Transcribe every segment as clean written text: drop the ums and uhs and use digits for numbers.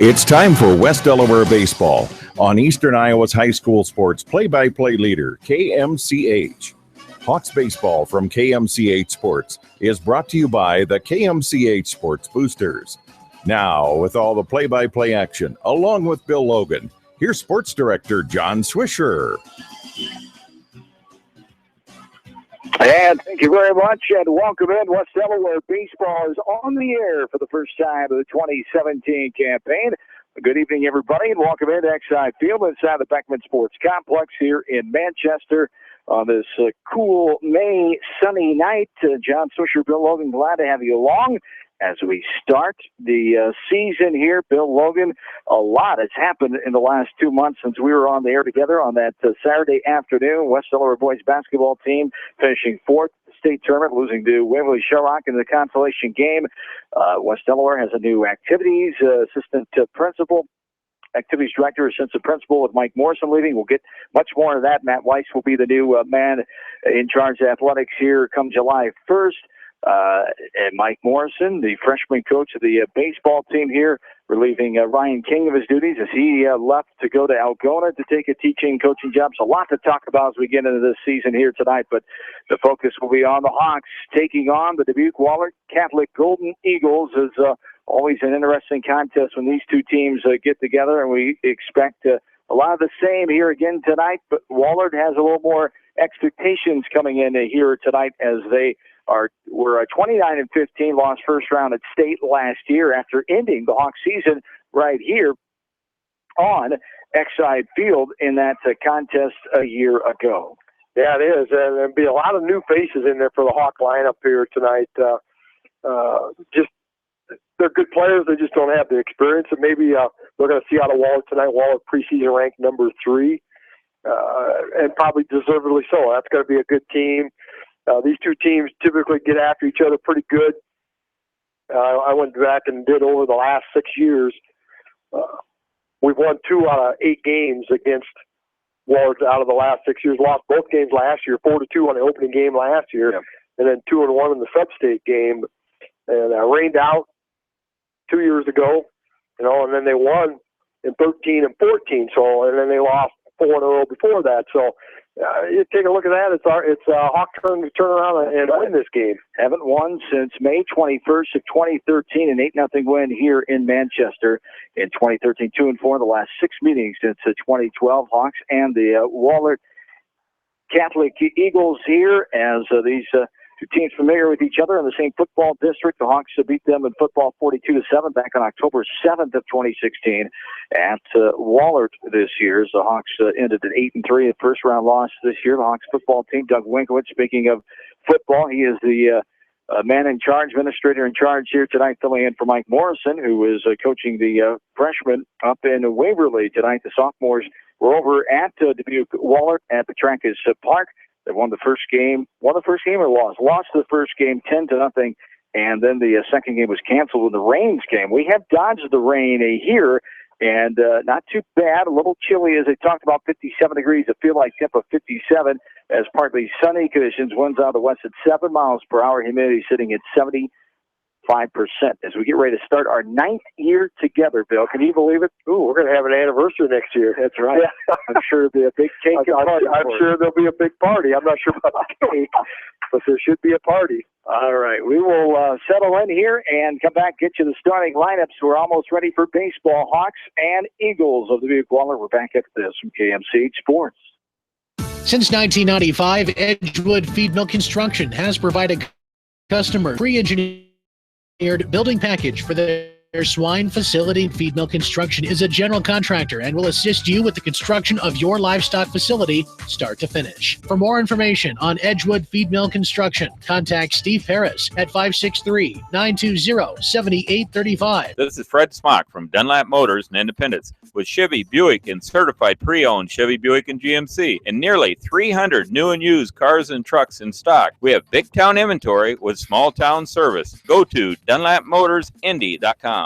It's time for West Delaware Baseball on Eastern Iowa's high school sports play-by-play leader, KMCH. Hawks Baseball from KMCH Sports is brought to you by the KMCH Sports Boosters. Now, with all the play-by-play action, along with Bill Logan, here's Sports Director John Swisher. And thank you very much, and welcome in. West Delaware Baseball is on the air for the first time of the 2017 campaign. Good evening, everybody, and welcome in to Exide Field inside the Beckman Sports Complex here in Manchester on this cool May sunny night. John Swisher, Bill Logan, glad to have you along as we start the season here. Bill Logan, a lot has happened in the last 2 months since we were on the air together on that Saturday afternoon. West Delaware boys basketball team finishing fourth state tournament, losing to Waverly Sherrock in the consolation game. West Delaware has a new activities assistant principal. Activities director, assistant principal with Mike Morrison leaving. We'll get much more of that. Matt Weiss will be the new man in charge of athletics here come July 1st. And Mike Morrison, the freshman coach of the baseball team here, relieving Ryan King of his duties as he left to go to Algona to take a teaching, coaching job. So a lot to talk about as we get into this season here tonight, but the focus will be on the Hawks taking on the Dubuque Wahlert Catholic Golden Eagles. Is always an interesting contest when these two teams get together, and we expect a lot of the same here again tonight, but Wahlert has a little more expectations coming in here tonight as they were 29-15, lost first round at state last year after ending the Hawk season right here on Exide Field in that contest a year ago. Yeah, it is, and there'll be a lot of new faces in there for the Hawk lineup here tonight. Just they're good players; they just don't have the experience. And maybe we're going to see out of Wahlert tonight. Wahlert preseason ranked number 3, and probably deservedly so. That's going to be a good team. These two teams typically get after each other pretty good. I went back and did over the last 6 years. We've won 2 out of 8 games against Wahlert out of the last 6 years. Lost both games last year, 4-2 on the opening game last year, yeah. And then 2-1 in the sub-state game. And rained out 2 years ago, and then they won in 13 and 14. So, and then they lost 4 in a row before that. So, you take a look at that. It's Hawk turn to turn around and win this game. Haven't won since May 21st of 2013, an 8-0 win here in Manchester in 2013. 2-4 the last 6 meetings since 2012. Hawks and the Wahlert Catholic Eagles here as these two teams familiar with each other in the same football district. The Hawks beat them in football 42-7 back on October 7th of 2016 at Wahlert this year. So the Hawks ended at 8-3, a first-round loss this year. The Hawks football team, Doug Winkowitz, speaking of football, he is the man in charge, administrator in charge here tonight, filling in for Mike Morrison, who is coaching the freshmen up in Waverly tonight. The sophomores were over at Dubuque Wahlert at the Trancas Park. They won the first game. Won the first game or lost? Lost the first game 10-0, and then the second game was canceled when the rains came. We have dodged the rain here, and not too bad. A little chilly, as they talked about, 57 degrees. A feel-like temp of 57 as partly sunny conditions. Winds out of the west at 7 miles per hour. Humidity sitting at 75% as we get ready to start our 9th year together, Bill. Can you believe it? Ooh, we're going to have an anniversary next year. That's right. Yeah. I'm sure there'll be a big cake and party. I'm sure there'll be a big party. I'm not sure about the cake, but there should be a party. All right. We will settle in here and come back, get you the starting lineups. We're almost ready for baseball. Hawks and Eagles of the Dubuque Wahlert. We're back after this from KMCH Sports. Since 1995, Edgewood Feed Mill Construction has provided customers pre-engineered building package for their swine facility. Feed Mill Construction is a general contractor and will assist you with the construction of your livestock facility start to finish. For more information on Edgewood Feed Mill Construction, contact Steve Harris at 563-920-7835. This is Fred Smock from Dunlap Motors and Independence with Chevy, Buick, and certified pre-owned Chevy, Buick, and GMC, and nearly 300 new and used cars and trucks in stock. We have big town inventory with small town service. Go to DunlapMotorsIndy.com.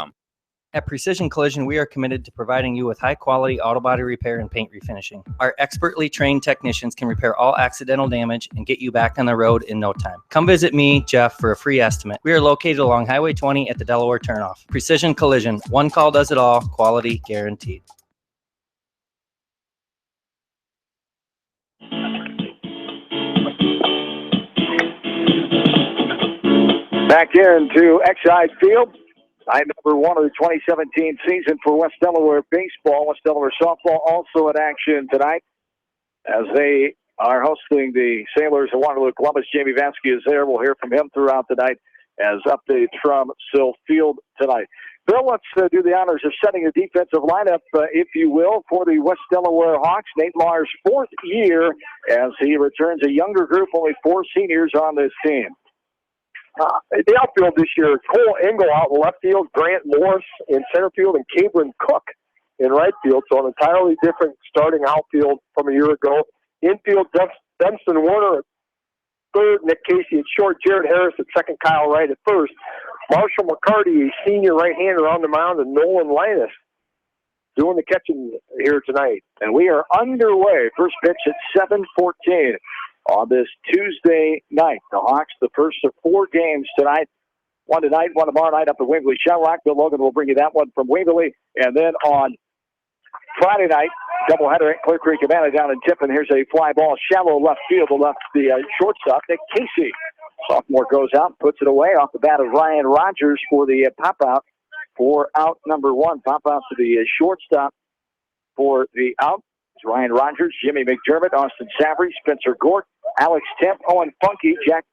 At Precision Collision, we are committed to providing you with high-quality auto body repair and paint refinishing. Our expertly trained technicians can repair all accidental damage and get you back on the road in no time. Come visit me, Jeff, for a free estimate. We are located along Highway 20 at the Delaware turnoff. Precision Collision, one call does it all, quality guaranteed. Back into Exide Field. Night number 1 of the 2017 season for West Delaware baseball. West Delaware softball also in action tonight as they are hosting the Sailors of Waterloo Columbus. Jamie Vansky is there. We'll hear from him throughout the night as updates from Sill Field tonight. Bill, let's do the honors of setting the defensive lineup, if you will, for the West Delaware Hawks. Nate Lahr's 4th year as he returns a younger group, only 4 seniors on this team. The outfield this year, Cole Engel out in left field, Grant Morris in center field, and Cabrin Cook in right field. So an entirely different starting outfield from a year ago. Infield, Dunstan Warner at third, Nick Casey at short, Jared Harris at second, Kyle Wright at first. Marshall McCarty, a senior right-hander on the mound, and Nolan Linus doing the catching here tonight. And we are underway. First pitch at 7:14. On this Tuesday night, the Hawks, the first of 4 games tonight. One tonight, one tomorrow night up at Waverly Shellrock. Bill Logan will bring you that one from Waverly. And then on Friday night, doubleheader at Clear Creek Cabana down in Tiffin. Here's a fly ball, shallow left field. The shortstop, Nick Casey. Sophomore goes out, puts it away off the bat of Ryan Rogers for the pop-out for out number 1. Pop-out to the shortstop for the out. Ryan Rogers, Jimmy McDermott, Austin Savory, Spencer Gort, Alex Temp, Owen Funky, Jack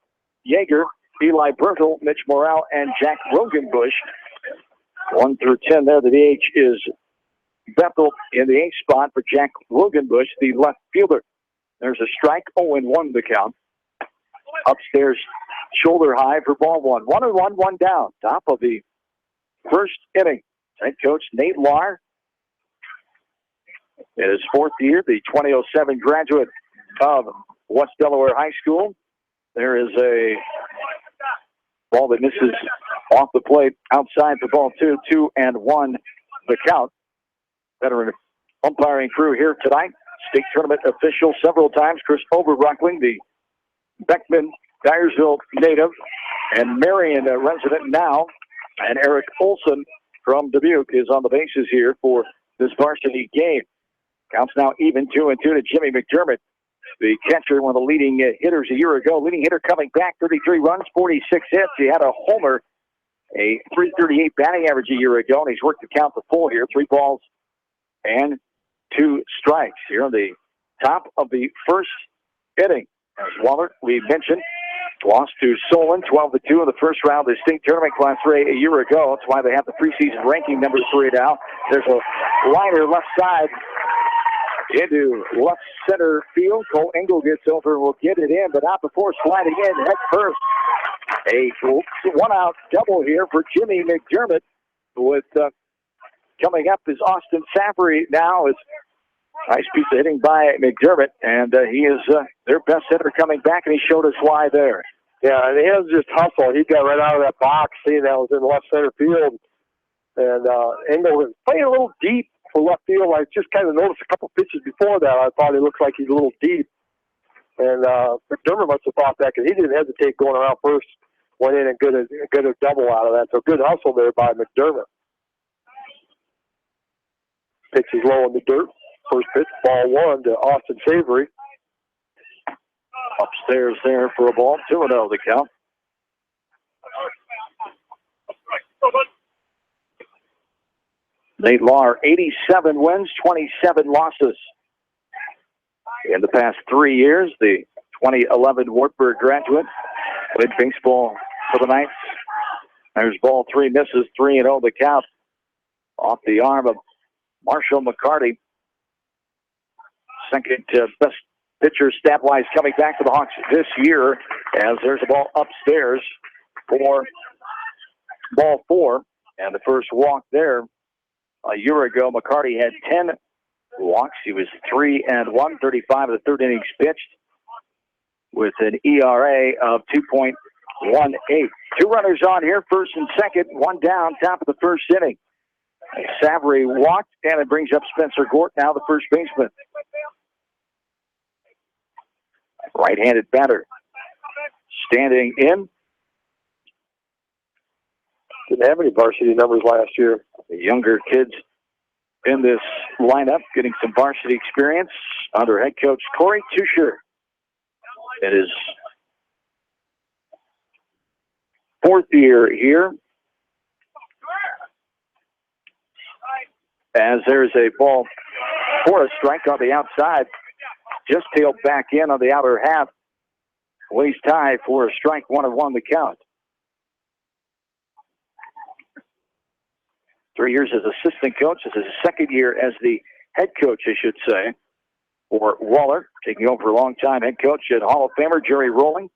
Yeager, Eli Bertel, Mitch Morrell, and Jack Rogenbush. 1 through 10 there. The DH is Bethel in the 8th spot for Jack Rogenbush, the left fielder. There's a strike, 0-1 the count. Upstairs, shoulder high for ball 1. 1-1, 1 down. Top of the first inning. Head coach Nate Lahr. In his 4th year, the 2007 graduate of West Delaware High School. There is a ball that misses off the plate outside for ball 2, 2-1 the count. Veteran umpiring crew here tonight. State tournament official several times. Chris Overruckling, the Beckman, Dyersville native, and Marion resident now. And Eric Olson from Dubuque is on the bases here for this varsity game. Counts now even 2-2 to Jimmy McDermott, the catcher, one of the leading hitters a year ago. Leading hitter coming back, 33 runs, 46 hits. He had a homer, a .338 batting average a year ago, and he's worked the count to full here. 3 balls and 2 strikes here on the top of the first inning. As Wahlert, we mentioned, lost to Solon 12-2 in the first round of the state tournament Class 3 a year ago. That's why they have the preseason ranking number 3 now. There's a liner left side into left center field. Cole Engel gets over and will get it in, but not before sliding in head first. A 1-out double here for Jimmy McDermott. With coming up is Austin Savory now. Is nice piece of hitting by McDermott, and he is their best hitter coming back, and he showed us why there. Yeah, and he has just hustle. He got right out of that box, seeing that was in left center field. And Engel was playing a little deep for left field. I just kind of noticed a couple pitches before that. I thought he looked like he's a little deep. And McDermott must have thought that because he didn't hesitate going around first, went in and got a double out of that. So good hustle there by McDermott. Pitch is low in the dirt. First pitch, ball 1 to Austin Savory. Upstairs there for a ball, 2-0 the count. Nate Lahr, 87 wins, 27 losses. In the past 3 years, the 2011 Wartburg graduate played baseball for the Knights. There's ball 3, misses, 3-0 the count. Off the arm of Marshall McCarty. Second best pitcher stat-wise coming back to the Hawks this year, as there's a ball upstairs for ball 4. And the first walk there a year ago, McCarty had 10 walks. He was 3-1, 35 of the third innings pitched with an ERA of 2.18. 2 runners on here, first and second, 1 down, top of the first inning. Savory walked, and it brings up Spencer Gort, now the first baseman. Right-handed batter. Standing in. Didn't have any varsity numbers last year. The younger kids in this lineup getting some varsity experience under head coach Corey Tusher. It is fourth year here. As there's a ball for a strike on the outside. Just tailed back in on the outer half. Waist high for a strike, 1-1 the count. 3 years as assistant coach. This is his second year as the head coach, I should say, for Wahlert. Taking over a long-time head coach at Hall of Famer Jerry Rowling.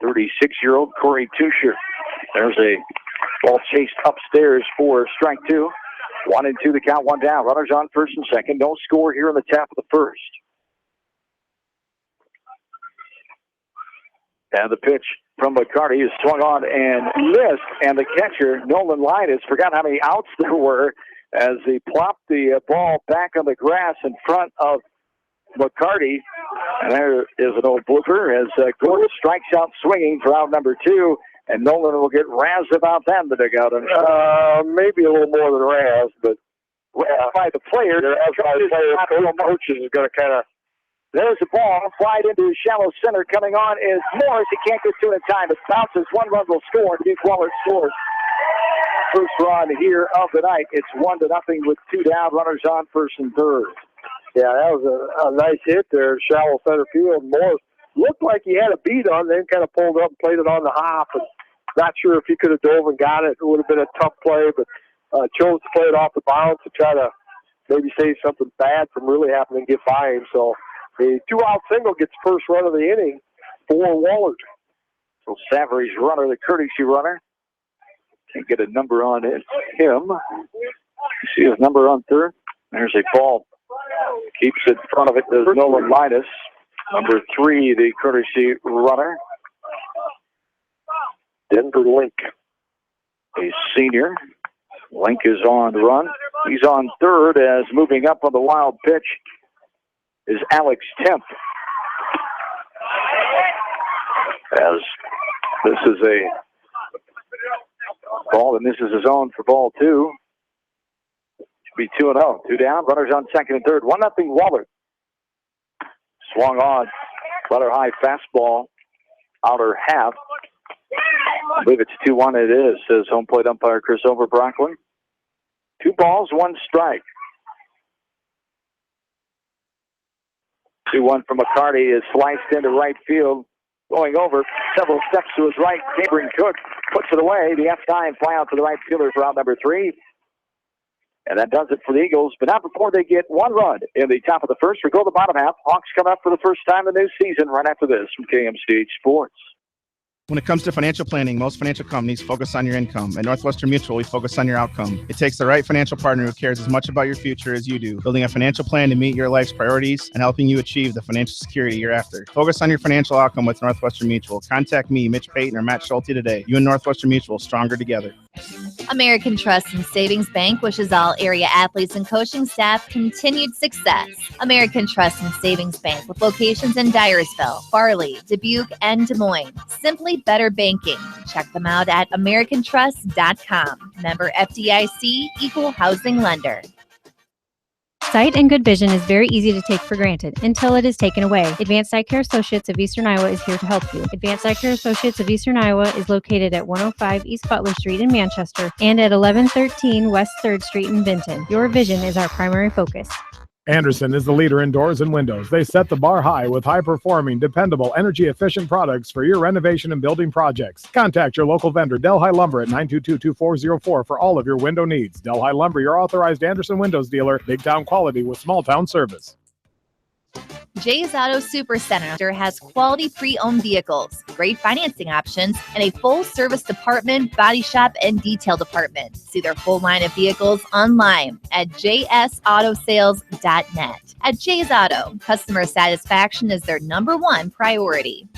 36-year-old Corey Tusher. There's a ball chased upstairs for strike two. 1-2 the count, one down. Runners on first and second. No score here in the top of the first. And the pitch from McCarty is swung on and missed. And the catcher, Nolan Linus, forgot how many outs there were as he plopped the ball back on the grass in front of McCarty. And there is an old blooper as Gordon strikes out swinging for out number two. And Nolan will get razzed about that in the dugout. Maybe a little more than razzed, but by the player. Coach is going to kind of. There's the ball, flied into shallow center. Coming on is Morris. He can't get to it in time. It bounces. One run will score. Duke Wahlert scores. First run here of the night. It's 1-0 with two down. Runners on first and third. Yeah, that was a nice hit there, shallow center field. Morris looked like he had a beat on, then kind of pulled up and played it on the hop. And not sure if he could have dove and got it. It would have been a tough play, but chose to play it off the bounce to try to maybe save something bad from really happening to get by him. So a two-out single gets first run of the inning for Wahlert. So Savory's runner, the courtesy runner, can't get a number on him. You see his number on third? There's a ball. Keeps it in front of it. There's Nolan Linus. Number 3, the courtesy runner. Denver Link. A senior. Link is on run. He's on third as moving up on the wild pitch is Alex Temp. As this is a ball, and this is his own for ball two. Should be 2-0. Two down. Runners on second and third. 1-0 Wahlert. Swung on. Letter high fastball. Outer half. I believe it's 2-1. It is, says home plate umpire Chris Overbrockland. 2 balls, 1 strike. 2-1 from McCarty is sliced into right field. Going over several steps to his right. Neighboring Cook puts it away. The F-time fly out to the right fielder for out number 3. And that does it for the Eagles, but not before they get 1 run in the top of the first. We go to the bottom half. Hawks come up for the first time in the new season right after this from KMCH Sports. When it comes to financial planning, most financial companies focus on your income. At Northwestern Mutual, we focus on your outcome. It takes the right financial partner who cares as much about your future as you do, building a financial plan to meet your life's priorities and helping you achieve the financial security you're after. Focus on your financial outcome with Northwestern Mutual. Contact me, Mitch Payton, or Matt Schulte today. You and Northwestern Mutual, stronger together. American Trust and Savings Bank wishes all area athletes and coaching staff continued success. American Trust and Savings Bank with locations in Dyersville, Farley, Dubuque, and Des Moines. Simply better banking. Check them out at americantrust.com. Member FDIC, equal housing lender. Sight and good vision is very easy to take for granted until it is taken away. Advanced Eye Care Associates of Eastern Iowa is here to help you. Advanced Eye Care Associates of Eastern Iowa is located at 105 East Butler Street in Manchester and at 1113 West 3rd Street in Vinton. Your vision is our primary focus. Anderson is the leader in doors and windows. They set the bar high with high-performing, dependable, energy-efficient products for your renovation and building projects. Contact your local vendor, Delhi Lumber, at 922-2404 for all of your window needs. Delhi Lumber, your authorized Anderson Windows dealer. Big town quality with small town service. Jay's Auto Supercenter has quality pre-owned vehicles, great financing options, and a full-service department, body shop, and detail department. See their full line of vehicles online at jsautosales.net. At Jay's Auto, customer satisfaction is their #1 priority.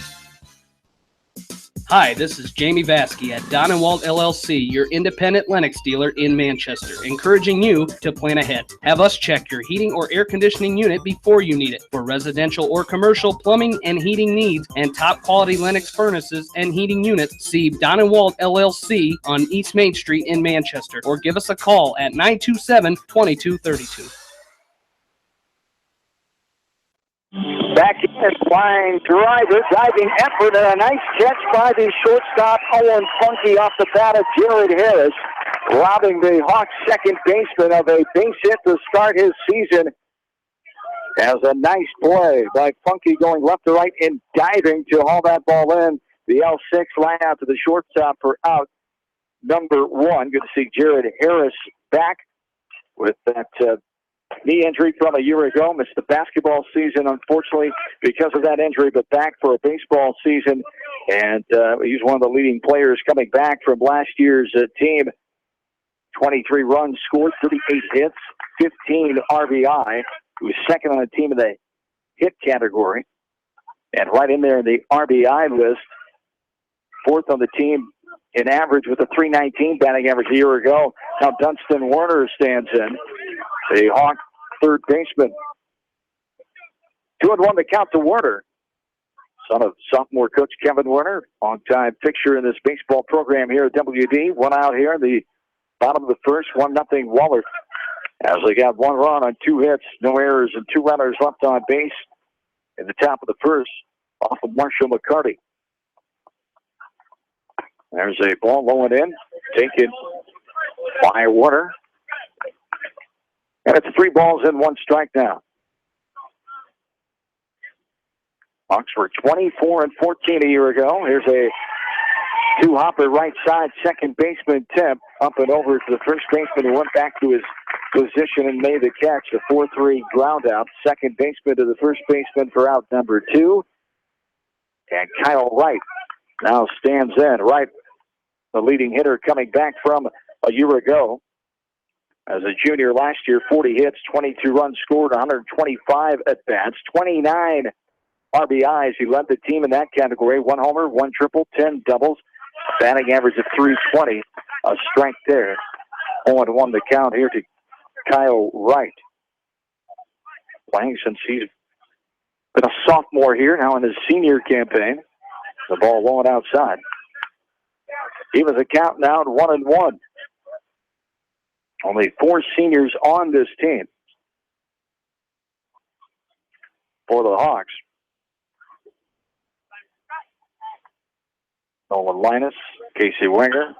Hi, this is Jamie Vasky at Don & Walt LLC, your independent Lennox dealer in Manchester, encouraging you to plan ahead. Have us check your heating or air conditioning unit before you need it. For residential or commercial plumbing and heating needs and top quality Lennox furnaces and heating units, see Don & Walt LLC on East Main Street in Manchester, or give us a call at 927-2232. Back in flying driver, diving effort, and a nice catch by the shortstop, Owen Funky, off the bat of Jared Harris, robbing the Hawks' second baseman of a base hit to start his season. As a nice play by Funky going left to right and diving to haul that ball in. The L6 line out to the shortstop for out number one. Good to see Jared Harris back with that knee injury from a year ago. Missed the basketball season, unfortunately, because of that injury, but back for a baseball season. And he's one of the leading players coming back from last year's team. 23 runs scored, 38 hits, 15 RBI. He was second on the team in the hit category. And right in there in the RBI list, fourth on the team in average with a .319 batting average a year ago. Now Dunstan Werner stands in. The Hawk third baseman. 2-1 the count to Werner. Son of sophomore coach Kevin Werner, long-time fixture in this baseball program here at WD. One out here in the bottom of the first, 1-0 Wahlert. As they got one run on two hits, no errors, and two runners left on base in the top of the first off of Marshall McCarty. There's a ball low and in, taken by Werner. And it's 3 balls and 1 strike now. Hawks were 24-14 a year ago. Here's a two-hopper right side second baseman Tim up and over to the first baseman who went back to his position and made the catch. A 4-3 ground out. Second baseman to the first baseman for out number 2. And Kyle Wright now stands in. Wright, the leading hitter coming back from a year ago. As a junior last year, 40 hits, 22 runs scored, 125 at-bats, 29 RBIs. He led the team in that category. 1 homer, 1 triple, 10 doubles, batting average of .320. A strike there. 0-1 the count here to Kyle Wright. Playing since he's been a sophomore here, now in his senior campaign. The ball low and outside. Even the count now at 1-1. Only 4 seniors on this team for the Hawks. Nolan Linus, Casey Winger.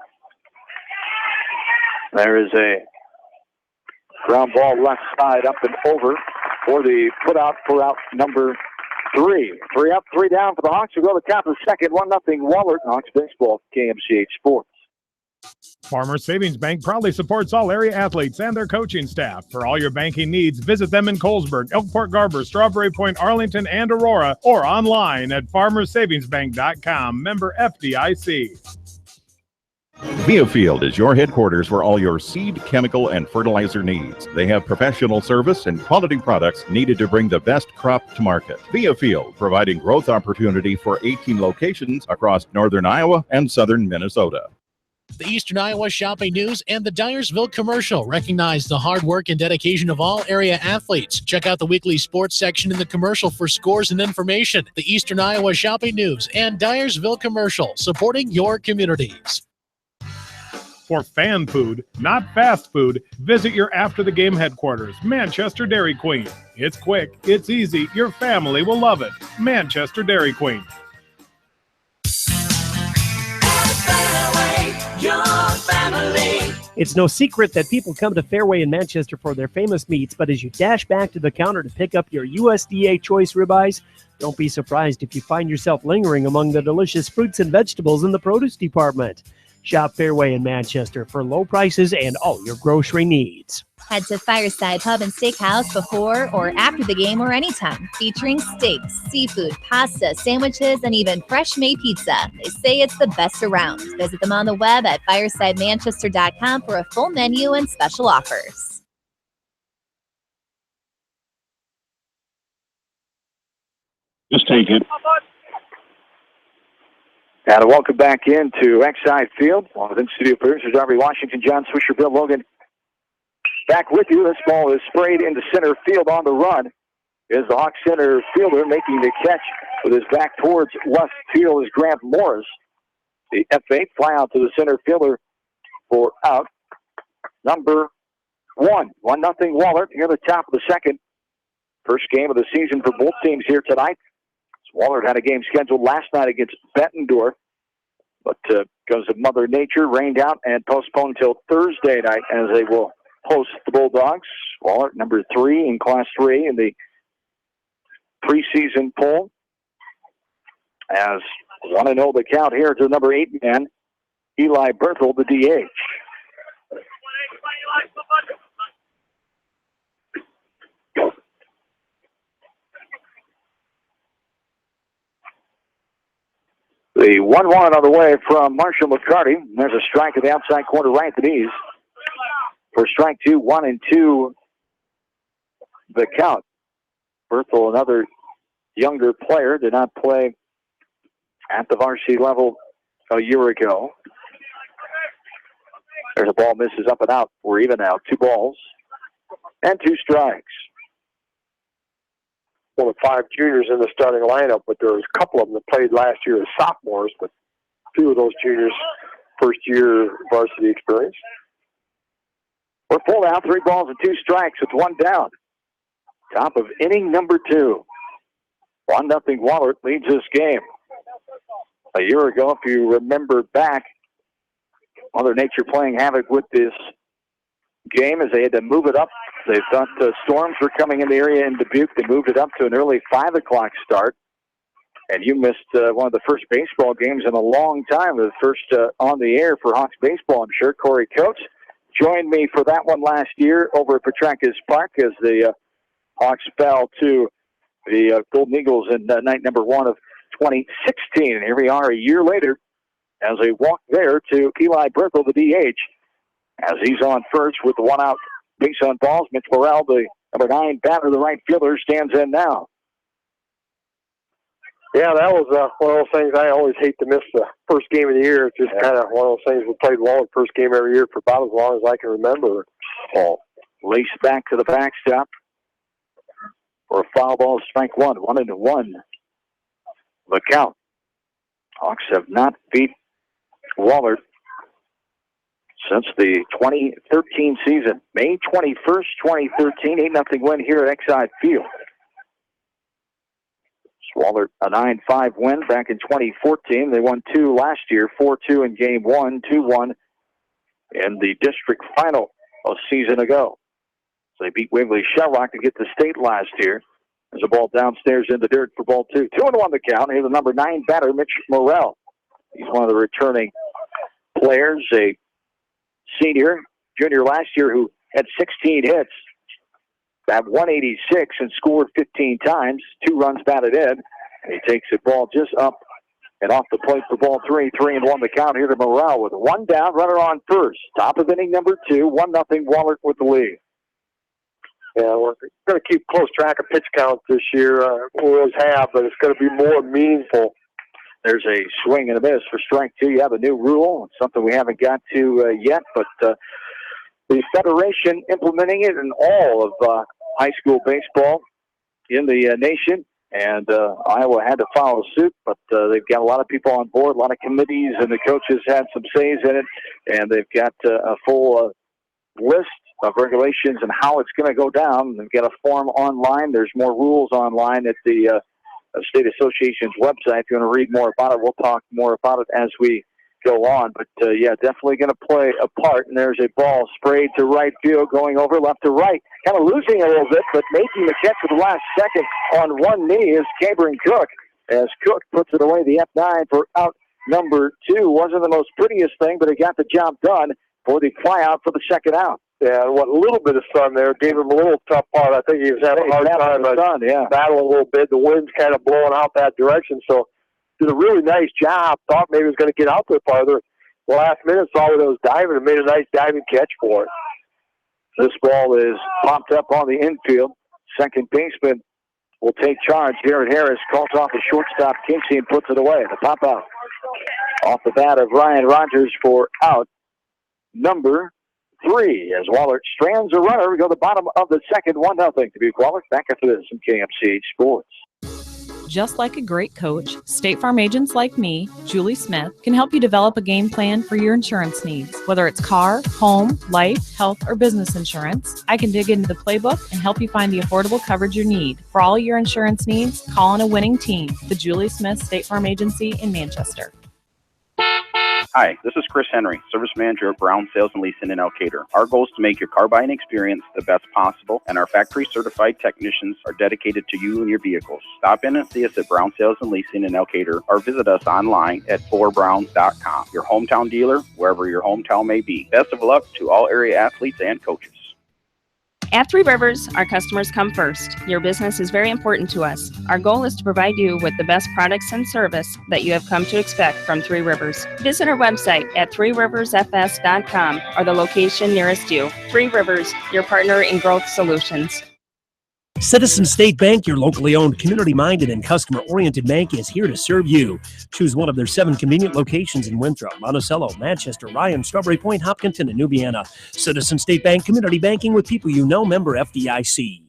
There is a ground ball left side up and over for the put out for out number 3. 3 up, 3 down for the Hawks. We go to the top of the second. 1-0 Wahlert. Hawks baseball, KMCH Sports. Farmers Savings Bank proudly supports all area athletes and their coaching staff. For all your banking needs, visit them in Colesburg, Elkport Garber, Strawberry Point, Arlington, and Aurora, or online at farmersavingsbank.com. Member FDIC. Viafield is your headquarters for all your seed, chemical, and fertilizer needs. They have professional service and quality products needed to bring the best crop to market. Viafield, providing growth opportunity for 18 locations across northern Iowa and southern Minnesota. The Eastern Iowa Shopping News and the Dyersville Commercial recognize the hard work and dedication of all area athletes. Check out the weekly sports section in the commercial for scores and information. The Eastern Iowa Shopping News and Dyersville Commercial, supporting your communities. For fan food, not fast food, visit your after-the-game headquarters, Manchester Dairy Queen. It's quick, it's easy, your family will love it. Manchester Dairy Queen. It's no secret that people come to Fairway in Manchester for their famous meats, but as you dash back to the counter to pick up your USDA choice ribeyes, don't be surprised if you find yourself lingering among the delicious fruits and vegetables in the produce department. Shop Fairway in Manchester for low prices and all your grocery needs. Head to Fireside Pub and Steakhouse before or after the game or anytime, featuring steaks, seafood, pasta, sandwiches, and even fresh-made pizza. They say it's the best around. Visit them on the web at firesidemanchester.com for a full menu and special offers. Just take it. And welcome back into Exide Field. Along with in-studio producers Darby Washington, John Swisher, Bill Logan. Back with you. This ball is sprayed into center field on the run. Is the Hawks center fielder making the catch with his back towards left field is Grant Morris. The F8 fly out to the center fielder for out number 1. 1-0 Wahlert near the top of the second. First game of the season for both teams here tonight. Wahlert had a game scheduled last night against Bettendorf, but because of Mother Nature, rained out and postponed until Thursday night as they will host the Bulldogs. Wahlert, number 3 in Class 3 in the preseason poll. As 1-0 the count here to number 8 man, Eli Berthel, the DH. The 1-1 on the way from Marshall McCarty. There's a strike at the outside corner right at the knees. For strike 2, 1-2 the count. Berthel, another younger player, did not play at the varsity level a year ago. There's a ball misses up and out. We're even now. 2 balls and 2 strikes. One of 5 juniors in the starting lineup, but there was a couple of them that played last year as sophomores, but 2 of those juniors first-year varsity experience. We're full out, 3 balls and 2 strikes with 1 down. Top of inning number 2. 1-0 Wahlert leads this game. A year ago, if you remember back, Mother Nature playing havoc with this game as they had to move it up. They thought storms were coming in the area in Dubuque. They moved it up to an early 5 o'clock start. And you missed one of the first baseball games in a long time, the first on the air for Hawks baseball, I'm sure. Corey Coates joined me for that one last year over at Petrakis Park as the Hawks fell to the Golden Eagles in night number 1 of 2016. And here we are a year later as they walk there to Eli Berthel, the DH, as he's on first with the 1 out. Base on balls. Mitch Morrell, the number 9 batter, the right fielder, stands in now. Yeah, that was one of those things. I always hate to miss the first game of the year. It's just kind of one of those things. We played Wahlert first game every year for about as long as I can remember. Ball laced back to the backstop for a foul ball, strike 1. 1-1. The count. Hawks have not beat Wahlert since the 2013 season. May 21st, 2013, 8-0 win here at Exide Field. Wahlert, a 9-5 win back in 2014. They won 2 last year, 4-2 in game 1, 2-1 in the district final a season ago. So they beat Waverly Shellrock to get to state last year. There's a ball downstairs in the dirt for ball 2. 2-1 the count. Here's the number 9 batter, Mitch Morrell. He's one of the returning players, a senior, junior last year who had 16 hits, at 186 and scored 15 times, 2 runs batted in. And he takes the ball just up and off the plate for ball 3. 3-1 the count here to Morrell with 1 down, runner on first. Top of inning number 2, 1-0 Wahlert with the lead. Yeah, we're going to keep close track of pitch count this year. We always have, but it's going to be more meaningful. There's a swing and a miss for strike 2. You have a new rule, something we haven't got to yet, but the Federation implementing it in all of high school baseball in the nation, and Iowa had to follow suit, but they've got a lot of people on board, a lot of committees, and the coaches had some says in it, and they've got a full list of regulations and how it's going to go down. They've got a form online. There's more rules online at the State Association's website. If you want to read more about it, we'll talk more about it as we go on. But, yeah, definitely going to play a part. And there's a ball sprayed to right field, going over left to right. Kind of losing a little bit, but making the catch for the last second on one knee is Cabron Cook. As Cook puts it away, the F9 for out number 2. Wasn't the most prettiest thing, but he got the job done for the flyout for the second out. Yeah, and what little bit of sun there gave him a little tough part. I think he was having a hard time battling a little bit. The wind's kind of blowing out that direction, so did a really nice job. Thought maybe he was going to get out there farther. The last minute saw that it was diving and made a nice diving catch for it. This ball is popped up on the infield. Second baseman will take charge. Garrett Harris calls off the shortstop Kinsey and puts it away. The pop out. off the bat of Ryan Rogers for out number 3 as Wahlert strands a runner. We go to the bottom of the second, 1-0 to Dubuque Wahlert. Back after this from KMCH Sports. Just like a great coach, State Farm agents like me, Julie Smith, can help you develop a game plan for your insurance needs. Whether it's car, home, life, health, or business insurance, I can dig into the playbook and help you find the affordable coverage you need. For all your insurance needs, call on a winning team. The Julie Smith State Farm Agency in Manchester. Hi, this is Chris Henry, Service Manager at Brown Sales and Leasing in Elkader. Our goal is to make your car buying experience the best possible, and our factory-certified technicians are dedicated to you and your vehicles. Stop in and see us at Brown Sales and Leasing in Elkader, or visit us online at 4browns.com. Your hometown dealer, wherever your hometown may be. Best of luck to all area athletes and coaches. At Three Rivers, our customers come first. Your business is very important to us. Our goal is to provide you with the best products and service that you have come to expect from Three Rivers. Visit our website at threeriversfs.com or the location nearest you. Three Rivers, your partner in growth solutions. Citizen State Bank, your locally owned, community-minded, and customer-oriented bank, is here to serve you. Choose one of their 7 convenient locations in Winthrop, Monticello, Manchester, Ryan, Strawberry Point, Hopkinton, and Nubiana. Citizen State Bank, community banking with people you know, member FDIC.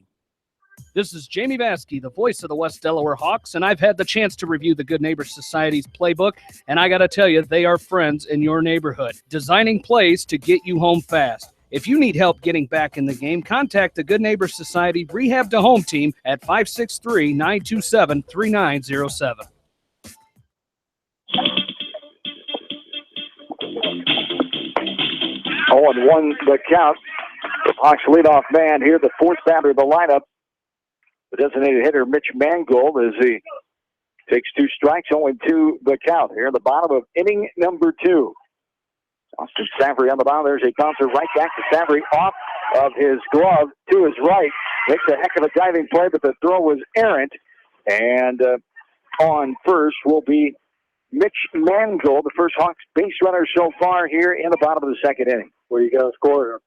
This is Jamie Baskey, the voice of the West Delaware Hawks, and I've had the chance to review the Good Neighbor Society's playbook, and I got to tell you, they are friends in your neighborhood, designing plays to get you home fast. If you need help getting back in the game, contact the Good Neighbor Society Rehab to Home team at 563-927-3907. 0-1 the count. Hawks leadoff man here, the 4th batter of the lineup. The designated hitter, Mitch Mangold, as he takes 2 strikes, 0-2 the count here in the bottom of inning number 2. Austin Savory on the mound. There's a bouncer right back to Savory off of his glove to his right. Makes a heck of a diving play, but the throw was errant. And on first will be Mitch Mangold, the first Hawks base runner so far here in the bottom of the second inning. What are you going to score?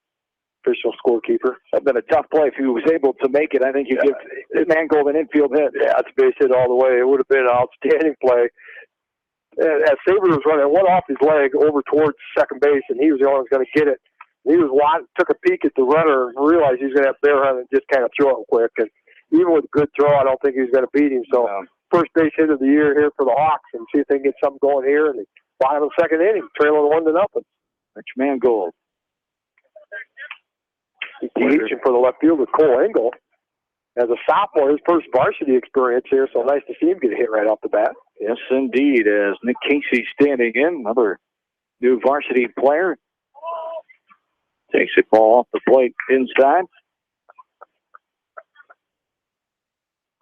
Official scorekeeper. That'd been a tough play if he was able to make it. I think you give Mangold an infield hit. Yeah, it's base hit all the way. It would have been an outstanding play. As Saber was running, went off his leg over towards second base, and he was the only one who was going to get it. He was took a peek at the runner and realized he was going to have bare run and just kind of throw it quick. And even with a good throw, I don't think he was going to beat him. So first base hit of the year here for the Hawks, and see if they can get something going here. And the bottom of the second inning, trailing 1-0. Mitch Mangold. He's reaching for the left fielder, Cole Engel. As a sophomore, his first varsity experience here, so nice to see him get a hit right off the bat. Yes, indeed, as Nick Casey standing in, another new varsity player. Takes the ball off the plate inside.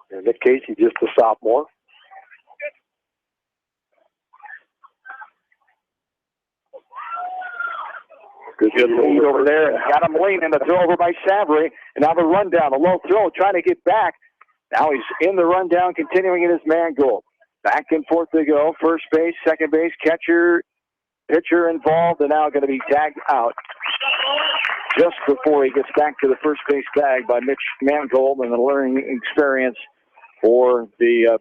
And Nick Casey, just a sophomore. Good lead over there. Got him leaning. The throw over by Savory. And now the rundown. A low throw trying to get back. Now he's in the rundown, continuing in his man goal. Back and forth they go. First base, second base, catcher, pitcher involved, and now going to be tagged out just before he gets back to the first base tag by Mitch Mangold, and a learning experience for the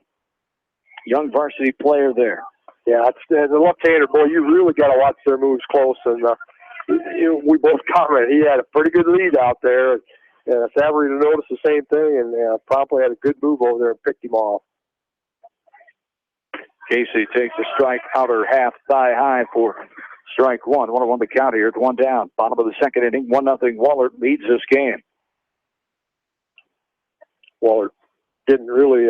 young varsity player there. Yeah, it's the left-hander, boy, you really got to watch their moves close. And we both commented he had a pretty good lead out there. And Savory noticed the same thing and promptly had a good move over there and picked him off. Casey takes a strike, outer half, thigh high for strike one. 1-1 the count here. It's 1 down. Bottom of the second inning. 1-0. Wahlert leads this game. Wahlert didn't really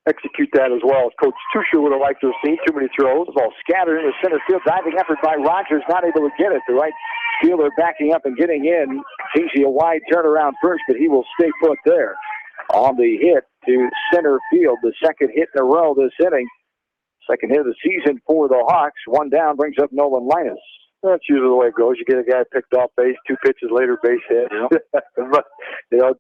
execute that as well as Coach Tusher would have liked to have seen. Too many throws. The ball scattered into center field. Diving effort by Rogers. Not able to get it. The right fielder backing up and getting in. Casey a wide turnaround first, but he will stay put there. On the hit to center field. The second hit in a row this inning. Second hit of the season for the Hawks. 1 down brings up Nolan Linus. That's usually the way it goes. You get a guy picked off base, 2 pitches later, base hit. Yep. But,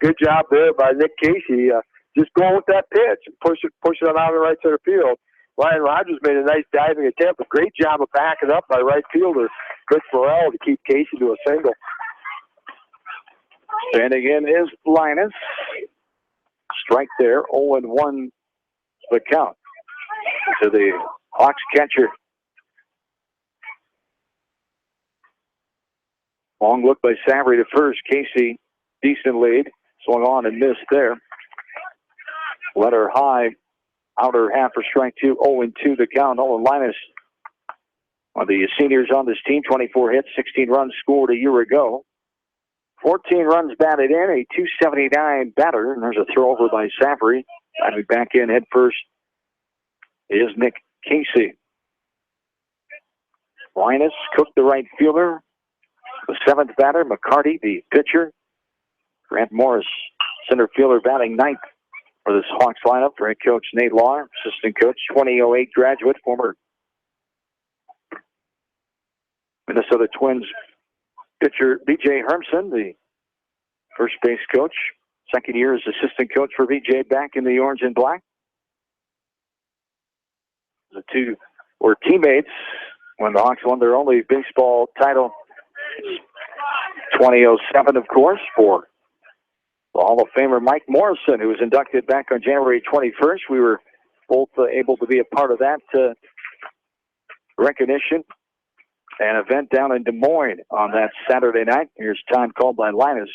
good job there by Nick Casey. Just going with that pitch and push it on out of the right center field. Ryan Rogers made a nice diving attempt. A great job of backing up by right fielder Chris Burrell to keep Casey to a single. Standing in is Linus. Strike there, 0-1 the count. To the Hawks catcher, Long look by Savory to first. Casey, decent lead. Swung on and missed there. Let her high. Outer half for strike two. 0-2 the count. Nolan Linus, one of the seniors on this team. 24 hits, 16 runs scored a year ago. 14 runs batted in, a 279 batter. And there's a throw over by Savory. Diving back in head first is Nick Casey. Linus, Cook, the right fielder. The seventh batter, McCarty, the pitcher. Grant Morris, center fielder, batting ninth for this Hawks lineup for head coach Nate Law, assistant coach, 2008 graduate, former Minnesota Twins pitcher B.J. Hermson, the first base coach. Second year as assistant coach for B.J. back in the orange and black. The two were teammates when the Hawks won their only baseball title. 2007, of course, for the Hall of Famer Mike Morrison, who was inducted back on January 21st. We were both able to be a part of that recognition and event down in Des Moines on that Saturday night. Here's time called by Linus.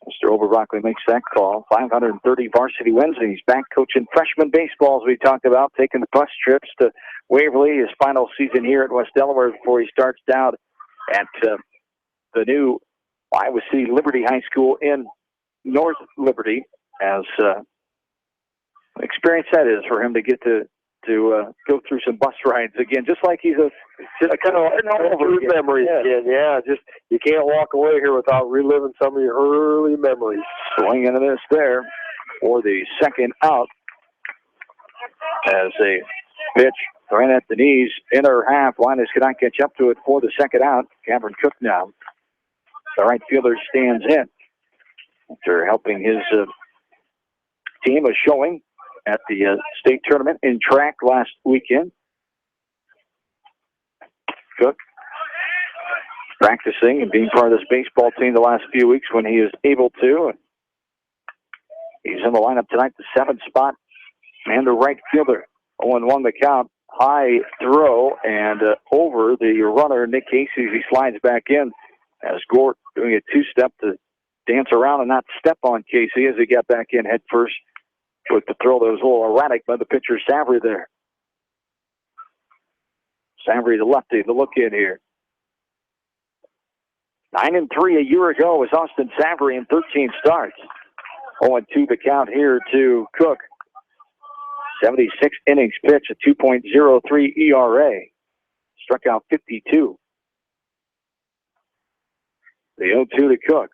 Mr. Oberbrockley makes that call. 530 varsity wins, and he's back coaching freshman baseball, as we talked about, taking the bus trips to Waverly, his final season here at West Delaware before he starts down at the new Iowa City Liberty High School in North Liberty, as experience that is for him to get to go through some bus rides again, just like he's just kind of memories again. Yeah, just you can't walk away here without reliving some of your early memories. Swing into this there for the second out as a pitch ran at the knees, inner half. Linus cannot catch up to it for the second out. Cameron Cook now. The right fielder stands in after helping his team a showing at the state tournament in track last weekend. Cook practicing and being part of this baseball team the last few weeks when he is able to. He's in the lineup tonight, the seventh spot, and the right fielder. 0-1 the count. High throw and over the runner, Nick Casey, as he slides back in. As Gort doing a two-step to dance around and not step on Casey as he got back in head first with the throw that was a little erratic by the pitcher Savory there. Savory, the lefty, the look in here. 9-3 a year ago was Austin Savory in 13 starts. 0-2 the count here to Cook. 76 innings pitched, a 2.03 ERA. Struck out 52. The 0-2 to Cook.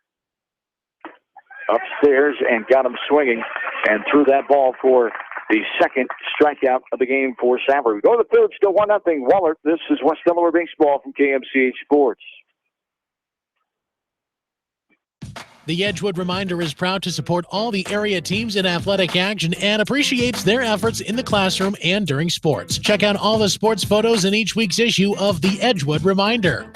Upstairs and got him swinging and threw that ball for the second strikeout of the game for Savory. We go to the third, still 1-0 Wahlert. This is West Delaware Baseball from KMCH Sports. The Edgewood Reminder is proud to support all the area teams in athletic action and appreciates their efforts in the classroom and during sports. Check out all the sports photos in each week's issue of the Edgewood Reminder.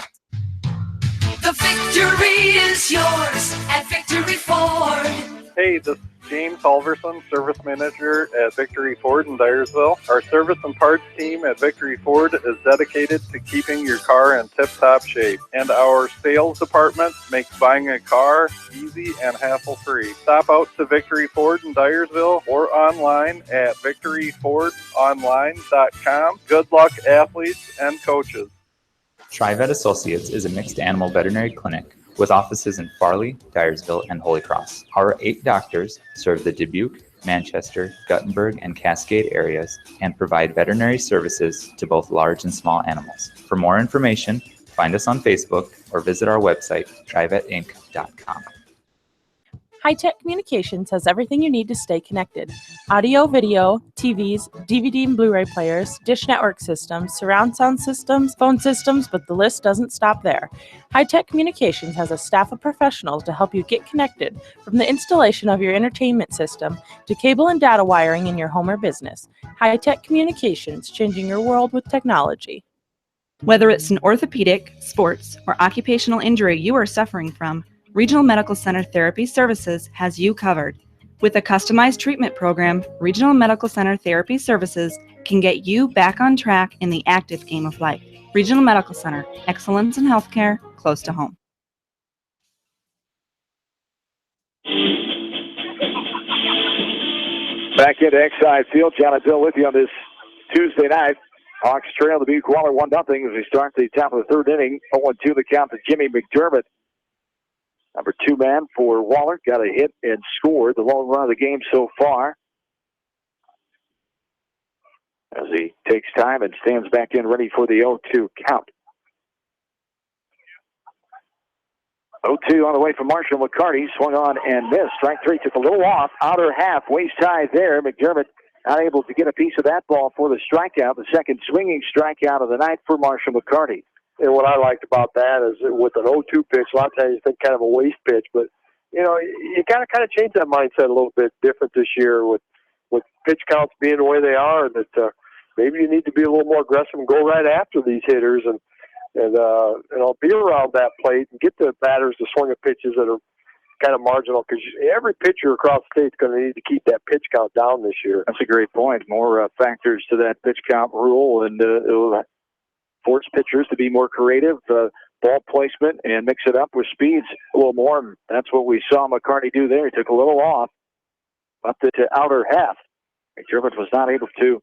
The victory is yours at Victory Ford. Hey, this is James Halverson, Service Manager at Victory Ford in Dyersville. Our service and parts team at Victory Ford is dedicated to keeping your car in tip-top shape. And our sales department makes buying a car easy and hassle-free. Stop out to Victory Ford in Dyersville or online at victoryfordonline.com. Good luck, athletes and coaches. TriVet Associates is a mixed animal veterinary clinic with offices in Farley, Dyersville, and Holy Cross. Our 8 doctors serve the Dubuque, Manchester, Guttenberg, and Cascade areas and provide veterinary services to both large and small animals. For more information, find us on Facebook or visit our website, trivetinc.com. High-Tech Communications has everything you need to stay connected. Audio, video, TVs, DVD and Blu-ray players, dish network systems, surround sound systems, phone systems, but the list doesn't stop there. High-Tech Communications has a staff of professionals to help you get connected, from the installation of your entertainment system to cable and data wiring in your home or business. High-Tech Communications, changing your world with technology. Whether it's an orthopedic, sports, or occupational injury you are suffering from, Regional Medical Center Therapy Services has you covered. With a customized treatment program, Regional Medical Center Therapy Services can get you back on track in the active game of life. Regional Medical Center, excellence in healthcare close to home. Back into Exide Field. John and Bill with you on this Tuesday night. Hawks trail the Dubuque Wahlert 1-0 as we start the top of the third inning. 0-2 the count to Jimmy McDermott. Number 2 man for Wahlert. Got a hit and scored the lone run of the game so far. As he takes time and stands back in ready for the 0-2 count. 0-2 on the way from Marshall McCarty. Swung on and missed. Strike 3 took a little off. Outer half, waist high there. McDermott not able to get a piece of that ball for the strikeout. The second swinging strikeout of the night for Marshall McCarty. And what I liked about that is that with an 0-2 pitch, a lot of times you think kind of a waste pitch, but you know, you got to kind of change that mindset a little bit different this year with pitch counts being the way they are, that maybe you need to be a little more aggressive and go right after these hitters and be around that plate and get the batters to swing at pitches that are kind of marginal, because every pitcher across the state is going to need to keep that pitch count down this year. That's a great point. More factors to that pitch count rule, and it'll force pitchers to be more creative, ball placement, and mix it up with speeds a little more. And that's what we saw McCarty do there. He took a little off, up to outer half. McDermott was not able to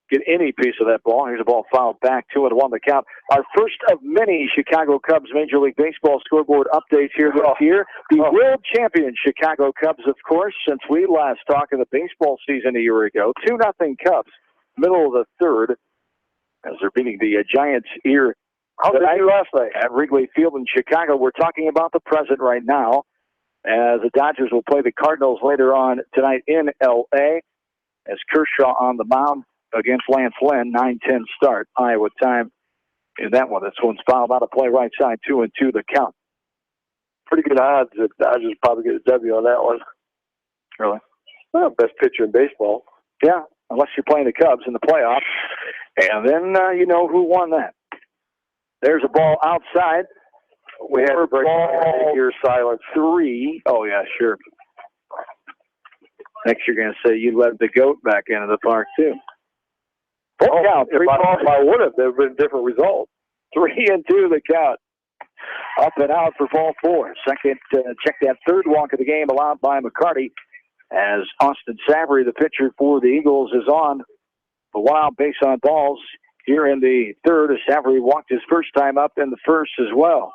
get any piece of that ball. Here's a ball fouled back, 2-1 the count. Our first of many Chicago Cubs Major League Baseball scoreboard updates here this year. The world champion Chicago Cubs, of course, since we last talked in the baseball season a year ago. 2-0 Cubs, middle of the third, as they're beating the Giants here. How did they do last night? At Wrigley Field in Chicago. We're talking about the present right now, as the Dodgers will play the Cardinals later on tonight in L.A. as Kershaw on the mound against Lance Lynn. 9:10 start. Iowa time in that one. This one's fouled out of play right side. 2-2 the count. Pretty good odds that Dodgers probably get a W on that one. Really? Well, best pitcher in baseball. Yeah, unless you're playing the Cubs in the playoffs. And then you know who won that. There's a ball outside. We had a ball here, silence 3. Oh, yeah, sure. Next you're going to say you let the GOAT back into the park, too. If I would have, there would have been a different result. 3-2 the count. Up and out for ball 4. Second, check that third walk of the game allowed by McCarty, as Austin Savory, the pitcher for the Eagles, is on the wild base on balls here in the third. As Savory walked his first time up in the first as well.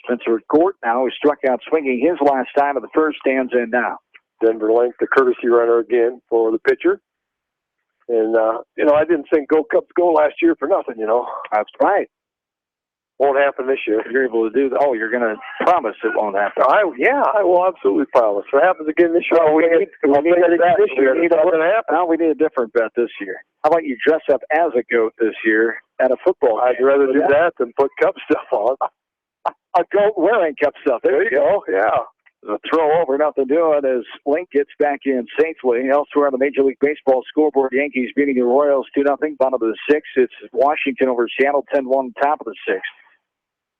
Spencer Gort now, who struck out swinging his last time of the first, stands in now. Denver linked the courtesy runner again for the pitcher. And, I didn't think Go Cubs go last year for nothing, That's right. Won't happen this year. If you're able to do that, you're going to promise it won't happen. I will absolutely promise. If it happens again this year, we need this year. We need a different bet this year. How about you dress up as a goat this year at a football game? I'd rather do that than put Cub stuff on. A goat wearing Cub stuff. There you go. Yeah. The throw over, nothing doing as Link gets back in safely. Elsewhere on the Major League Baseball scoreboard, Yankees beating the Royals 2-0, bottom of the 6th. It's Washington over Seattle 10-1, top of the 6th.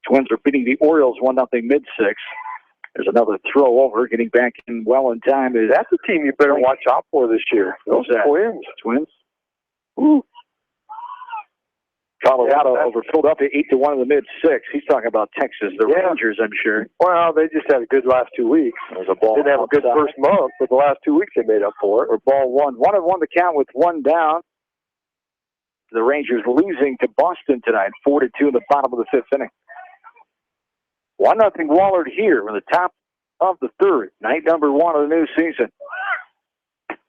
Twins are beating the Orioles 1-0 mid-6th. There's another throw over, getting back in well in time. That's a team you better watch out for this year. Those Twins. Ooh. Colorado over Philadelphia 8-1 in the mid-6th. He's talking about Texas, the Rangers, I'm sure. Well, they just had a good last 2 weeks. There's a ball. Didn't have a good first month, but the last 2 weeks they made up for it. Or ball 1. 1-1 the count with 1 down. The Rangers losing to Boston tonight, 4-2 in the bottom of the 5th inning. 1-0 Wahlert here in the top of the third. Night number 1 of the new season.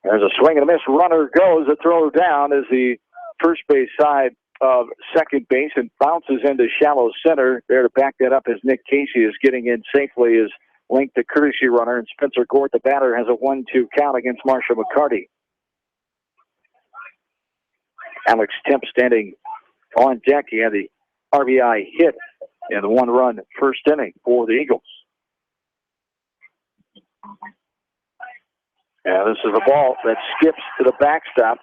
There's a swing and a miss. Runner goes. A throw down is the first base side of second base and bounces into shallow center. There to back that up as Nick Casey is getting in safely is Link, the courtesy runner, and Spencer Gort, the batter, has a 1-2 count against Marshall McCarty. Alex Temp standing on deck. He had the RBI hit in the 1-run first inning for the Eagles. Yeah, this is a ball that skips to the backstop,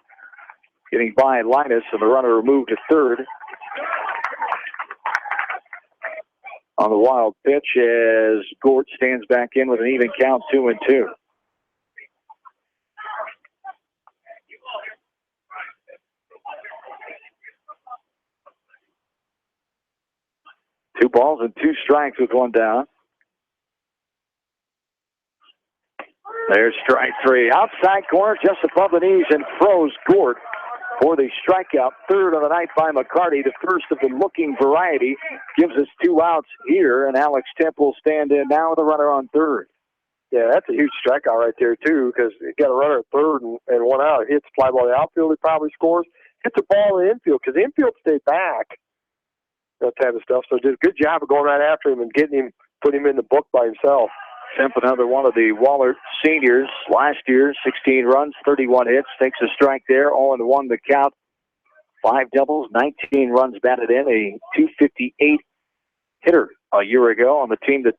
getting by Linus, and the runner moved to third. On the wild pitch as Gort stands back in with an even count, 2-2. Two balls and 2 strikes with 1 down. There's strike three. Outside corner, just above the knees, and throws Gord for the strikeout. Third of the night by McCarty, the first of the looking variety. Gives us 2 outs here, and Alex Temple stand in now with a runner on third. Yeah, that's a huge strikeout right there, too, because he got a runner at third and 1 out. It hits fly ball the outfield, he probably scores. Hits a ball in the infield, because the infield stayed back. That type of stuff. So did a good job of going right after him and getting him, putting him in the book by himself. Temp, another one of the Wahlert seniors. Last year, 16 runs, 31 hits. Takes a strike there, 0-1 the count. 5 doubles, 19 runs batted in. A .258 hitter a year ago on the team that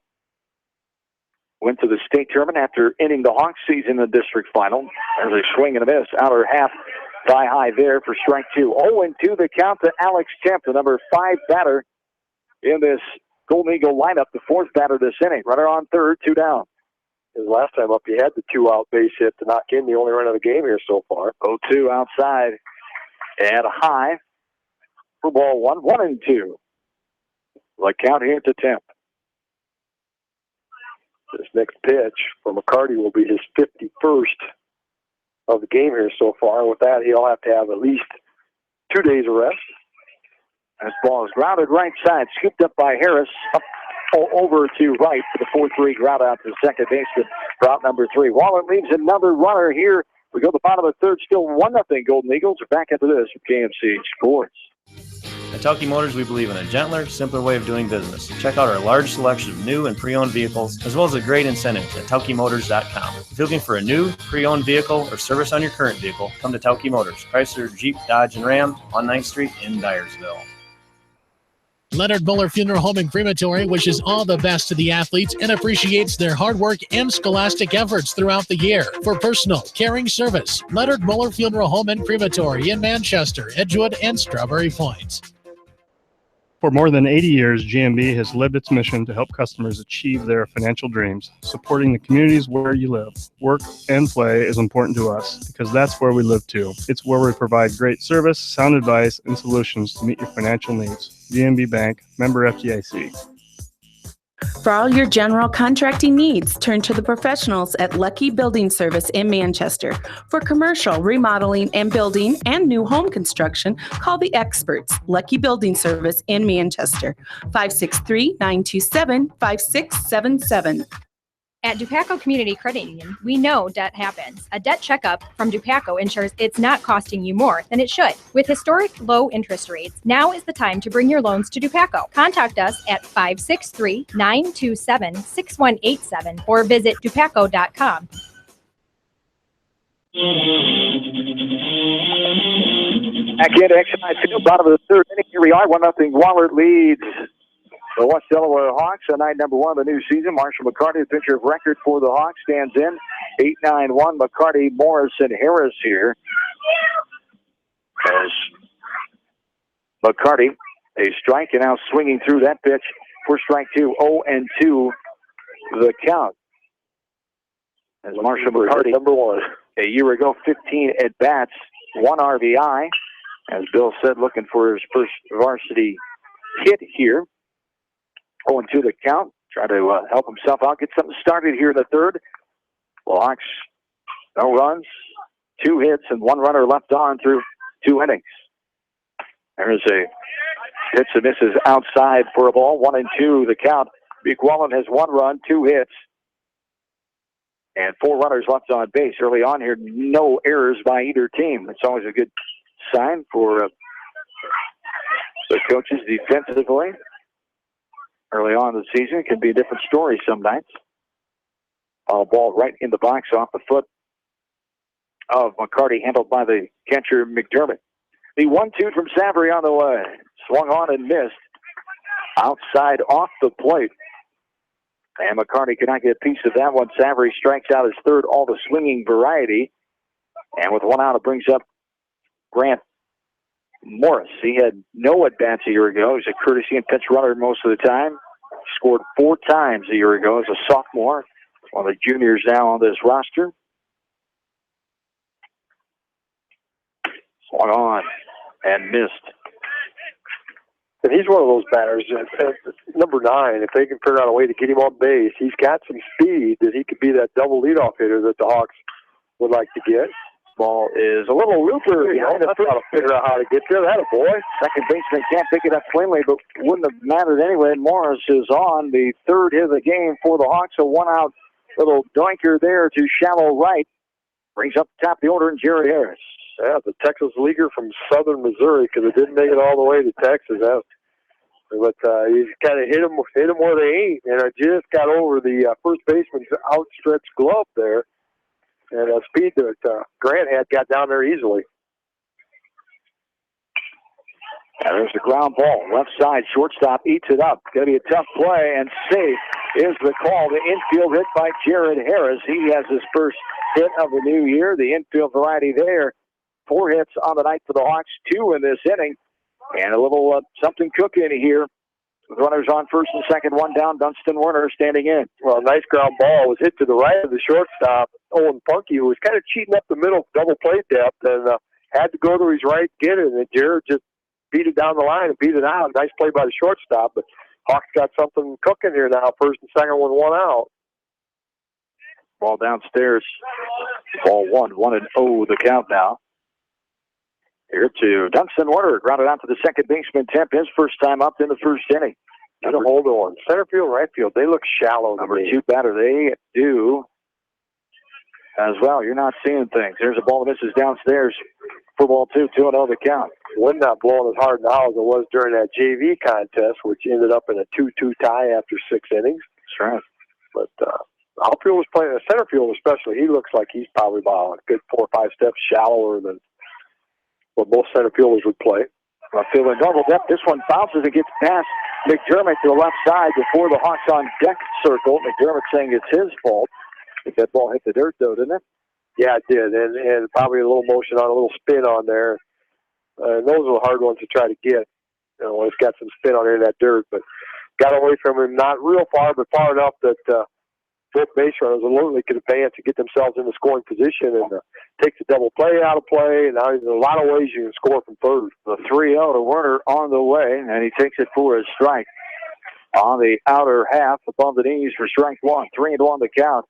went to the state tournament after ending the Hawks season in the district final. There's a swing and a miss. Outer half, thigh high there for strike 2. 0-2 the count to Alex Temp, the number 5 batter in this Golden Eagle lineup, the 4th batter this inning. Runner on third, 2 down. His last time up, he had the 2-out base hit to knock in the only run of the game here so far. 0-2 outside and a high for ball 1. 1-2. The count here to Temp. This next pitch for McCarty will be his 51st of the game here so far. With that, he'll have to have at least 2 days of rest. This ball is grounded right side, scooped up by Harris, up over to right for the 4-3 ground out to second baseman for out number 3. Wahlert leaves another runner here. We go to the bottom of the third, still 1-0 Golden Eagles. We're back into this from KMC Sports. At Telke Motors, we believe in a gentler, simpler way of doing business. Check out our large selection of new and pre-owned vehicles, as well as a great incentive at TelkeMotors.com. If you're looking for a new, pre-owned vehicle or service on your current vehicle, come to Telke Motors, Chrysler, Jeep, Dodge, and Ram on 9th Street in Dyersville. Leonard Muller Funeral Home and Crematory wishes all the best to the athletes and appreciates their hard work and scholastic efforts throughout the year. For personal, caring service, Leonard Muller Funeral Home and Crematory in Manchester, Edgewood, and Strawberry Point. For more than 80 years, GMB has lived its mission to help customers achieve their financial dreams. Supporting the communities where you live, work, and play is important to us because that's where we live too. It's where we provide great service, sound advice, and solutions to meet your financial needs. GMB Bank, member FDIC. For all your general contracting needs, turn to the professionals at Lucky Building Service in Manchester. For commercial, remodeling, and building and new home construction, call the experts, Lucky Building Service in Manchester, 563-927-5677. At Dupaco Community Credit Union, we know debt happens. A debt checkup from Dupaco ensures it's not costing you more than it should. With historic low interest rates, now is the time to bring your loans to Dupaco. Contact us at 563-927-6187 or visit dupaco.com. Back in exercise field, bottom of the third inning. Here we are, 1-0. Wahlert leads the West Delaware Hawks on night number 1 of the new season. Marshall McCarty, the pitcher of record for the Hawks, stands in. 8-9-1. McCarty, Morris, and Harris here. As McCarty, a strike, and now swinging through that pitch for strike 2. 0-2 the count. As Marshall McCarty, number 1. A year ago, 15 at-bats, 1 RBI. As Bill said, looking for his first varsity hit here. 0-2 the count. Try to help himself out, get something started here in the third. Well, Hawks, no runs, 2 hits, and 1 runner left on through 2 innings. There's a hits and misses outside for a ball. 1-2 the count. McWallen has 1 run, 2 hits, and 4 runners left on base. Early on here, no errors by either team. That's always a good sign for the coaches defensively. Early on in the season, it can be a different story some nights. Ball right in the box off the foot of McCarty, handled by the catcher McDermott. The 1-2 from Savory on the way. Swung on and missed. Outside off the plate. And McCarty cannot get a piece of that one. Savory strikes out his third, all the swinging variety. And with 1 out, it brings up Grant Morris. He had no at-bats a year ago. He's a courtesy and pinch runner most of the time. Scored 4 times a year ago as a sophomore. One of the juniors now on this roster. Swung on and missed. And he's one of those batters, number 9, if they can figure out a way to get him on base, he's got some speed that he could be that double leadoff hitter that the Hawks would like to get. Ball is a little looper behind the Got to figure out how to get there. That a boy. Second baseman can't pick it up cleanly, but wouldn't have mattered anyway. Morris is on the third hit of the game for the Hawks. A one-out little doinker there to shallow right. Brings up the top of the order, and Jared Harris. Yeah, the Texas leaguer from southern Missouri, because it didn't make it all the way to Texas. But you kind of hit them where they ain't, and I just got over the first baseman's outstretched glove there, and speed that Grant had got down there easily. And there's the ground ball. Left side, shortstop eats it up. Going to be a tough play, and safe is the call. The infield hit by Jared Harris. He has his first hit of the new year. The infield variety there. 4 hits on the night for the Hawks, 2 in this inning. And a little something cooking here. With runners on first and second, 1 down. Dunstan Werner standing in. Well, nice ground ball. Was hit to the right of the shortstop, Owen Funky, who was kind of cheating up the middle, double play depth, and had to go to his right, get it. And Jared just beat it down the line and beat it out. Nice play by the shortstop. But Hawks got something cooking here now. First and second with 1 out. Ball downstairs. Ball 1-0 the count now. Here to Dunstan Werner, grounded out to the second baseman. Temp his first time up in the first inning. Get a hold on. Center field, right field, they look shallow. Number 2 batter, they do as well. You're not seeing things. There's a ball that misses downstairs for ball 2, 2-0 the count. Wind not blowing as hard now as it was during that JV contest, which ended up in a 2-2 tie after 6 innings. That's right. But outfield was playing, center field especially, he looks like he's probably about a good 4 or 5 steps shallower than what most center fielders would play. Feeling normal depth. This one bounces and gets past McDermott to the left side before the Hawks on deck circle. McDermott saying it's his fault. I think that ball hit the dirt, though, didn't it? Yeah, it did, and probably a little motion on, a little spin on there. Those are the hard ones to try to get. You know, when it's got some spin on there in that dirt, but got away from him, not real far, but far enough that both base runners literally could advance to get themselves in the scoring position, and takes the double play out of play. And now there's a lot of ways you can score from third. The 3-0 to Werner on the way, and he takes it for a strike on the outer half above the knees for strike 1. 3-1 the count.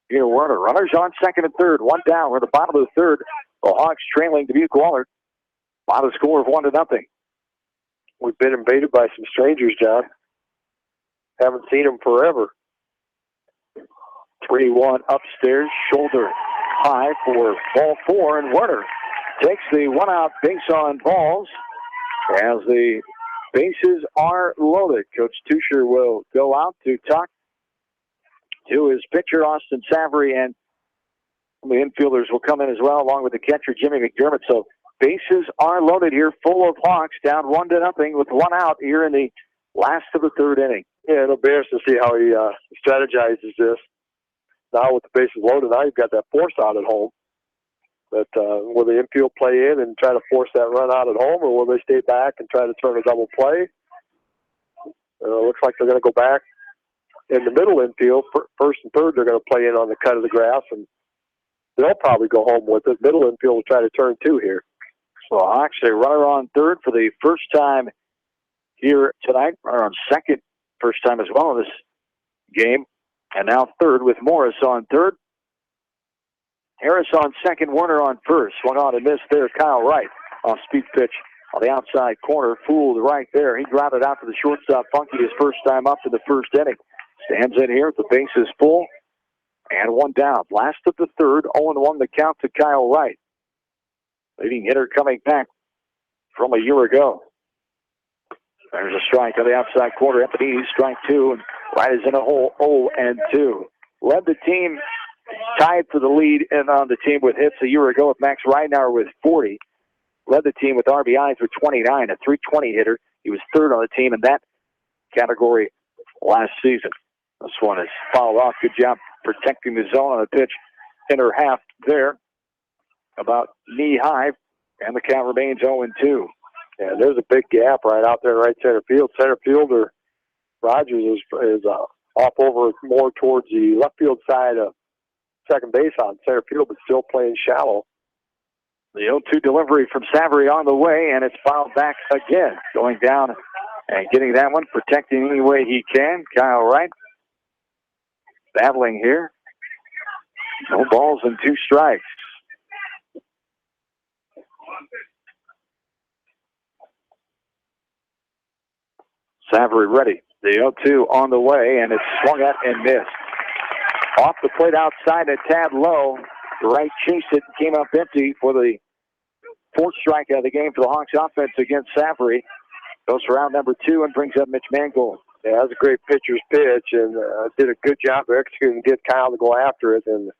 Here Werner, runners on second and third, 1 down. We're at the bottom of the third. The Hawks trailing Dubuque Wahlert. Bottom score of 1-0. We've been invaded by some strangers, John. Haven't seen them forever. 3-1 upstairs, shoulder high for ball 4, and Werner takes the 1-out base on balls as the bases are loaded. Coach Tusher will go out to talk to his pitcher, Austin Savory, and the infielders will come in as well, along with the catcher, Jimmy McDermott. So bases are loaded here, full of Hawks, down 1-0 with 1 out here in the last of the third inning. Yeah, it'll be interesting to see how he strategizes this. Now with the bases loaded, now you've got that force out at home. But will the infield play in and try to force that run out at home, or will they stay back and try to turn a double play? Looks like they're going to go back in the middle infield. First and third, they're going to play in on the cut of the grass, and they'll probably go home with it. Middle infield will try to turn 2 here. So Hawks, a runner on third for the first time here tonight, or on second, first time as well in this game. And now third with Morris on third. Harris on second, Werner on first. Swung on and missed there. Kyle Wright on speed pitch on the outside corner. Fooled right there. He grounded out to the shortstop. Funky his first time up in the first inning. Stands in here. The base is full. And 1 down. Last of the third. 0-1 the count to Kyle Wright. Leading hitter coming back from a year ago. There's a strike on the outside corner. Epinetti, strike 2. And Wright is in a hole, 0-2. Led the team, tied for the lead and on the team with hits a year ago with Max Ridenour with 40. Led the team with RBIs with 29, a .320 hitter. He was third on the team in that category last season. This one is fouled off. Good job protecting the zone on the pitch. Inner half there, about knee high, and the count remains 0-2. Yeah, there's a big gap right out there, right center field. Center fielder Rogers is off over more towards the left field side of second base on center field, but still playing shallow. The 0-2 delivery from Savory on the way, and it's fouled back again. Going down And getting that one, protecting any way he can. Kyle Wright battling here. No balls and 2 strikes. Savory ready. The 0-2 on the way, and it's swung at and missed. Off the plate outside, a tad low. Wright chased it, came up empty for the 4th strikeout of the game for the Hawks offense against Savory. Goes for round number 2 and brings up Mitch Mangold. Yeah, that was a great pitcher's pitch, and did a good job of executing to get Kyle to go after it, and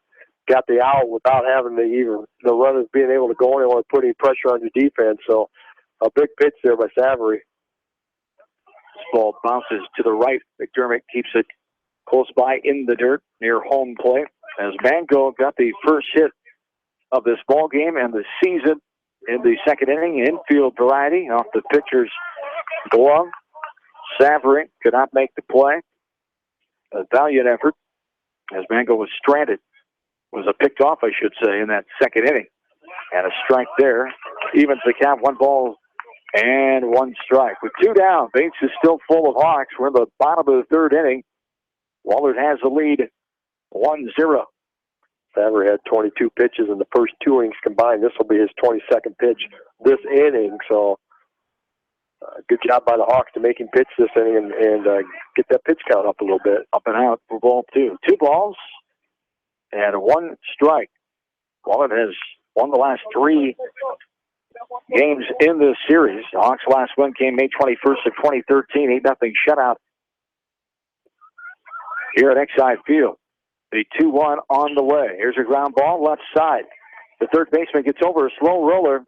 got the out without having to even the runners being able to go anywhere, put any pressure on your defense. So a big pitch there by Savory. This ball bounces to the right. McDermott keeps it close by in the dirt near home plate as Mangold got the first hit of this ball game and the season in the 2nd inning. Infield variety off the pitcher's glove. Savory could not make the play. A valiant effort as Mangold was stranded. Was a picked off, I should say, in that 2nd inning. And a strike there. Evens the count, 1 ball and 1 strike. With 2 down, base is still full of Hawks. We're in the bottom of the 3rd inning. Wahlert has the lead, 1-0. Savory had 22 pitches in the first 2 innings combined. This will be his 22nd pitch this inning. So good job by the Hawks to make him pitch this inning and get that pitch count up a little bit. Up and out for ball 2. 2 balls and 1 strike. Wahlert has won the last 3 games in this series. The Hawks' last win came May 21st of 2013, 8-0 shutout here at Exide Field. The 2-1 on the way. Here's a ground ball left side. The 3rd baseman gets over a slow roller.